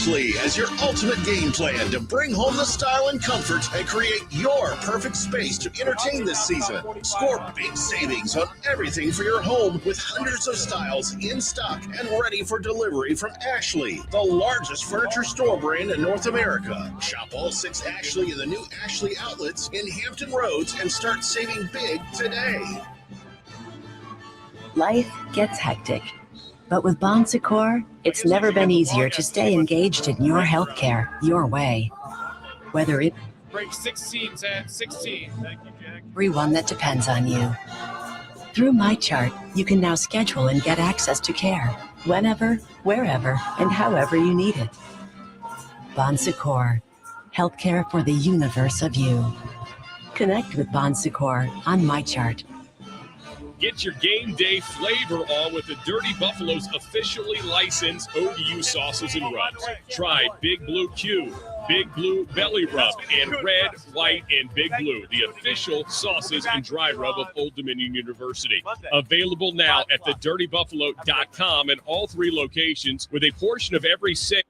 Ashley has your ultimate game plan to bring home the style and comfort and create your perfect space to entertain this season. Score big savings on everything for your home with hundreds of styles in stock and ready for delivery from Ashley, the largest furniture store brand in North America. Shop all 6 Ashley in the new Ashley outlets in Hampton Roads and start saving big today. Life gets hectic, but with Bon Secours, it's never been easier to stay engaged in your healthcare your way. Whether it's Break 16, 10, 16. Thank you, Jack. everyone that depends on you. Through MyChart, you can now schedule and get access to care whenever, wherever, and however you need it. Bon Secours, healthcare for the universe of you. Connect with Bon Secours on MyChart. Get your game day flavor on with the Dirty Buffalo's officially licensed ODU sauces and rubs. Try Big Blue Q, Big Blue Belly Rub, and Red, White, and Big Blue, the official sauces and dry rub of Old Dominion University. Available now at thedirtybuffalo.com in all 3 locations with a portion of every sale.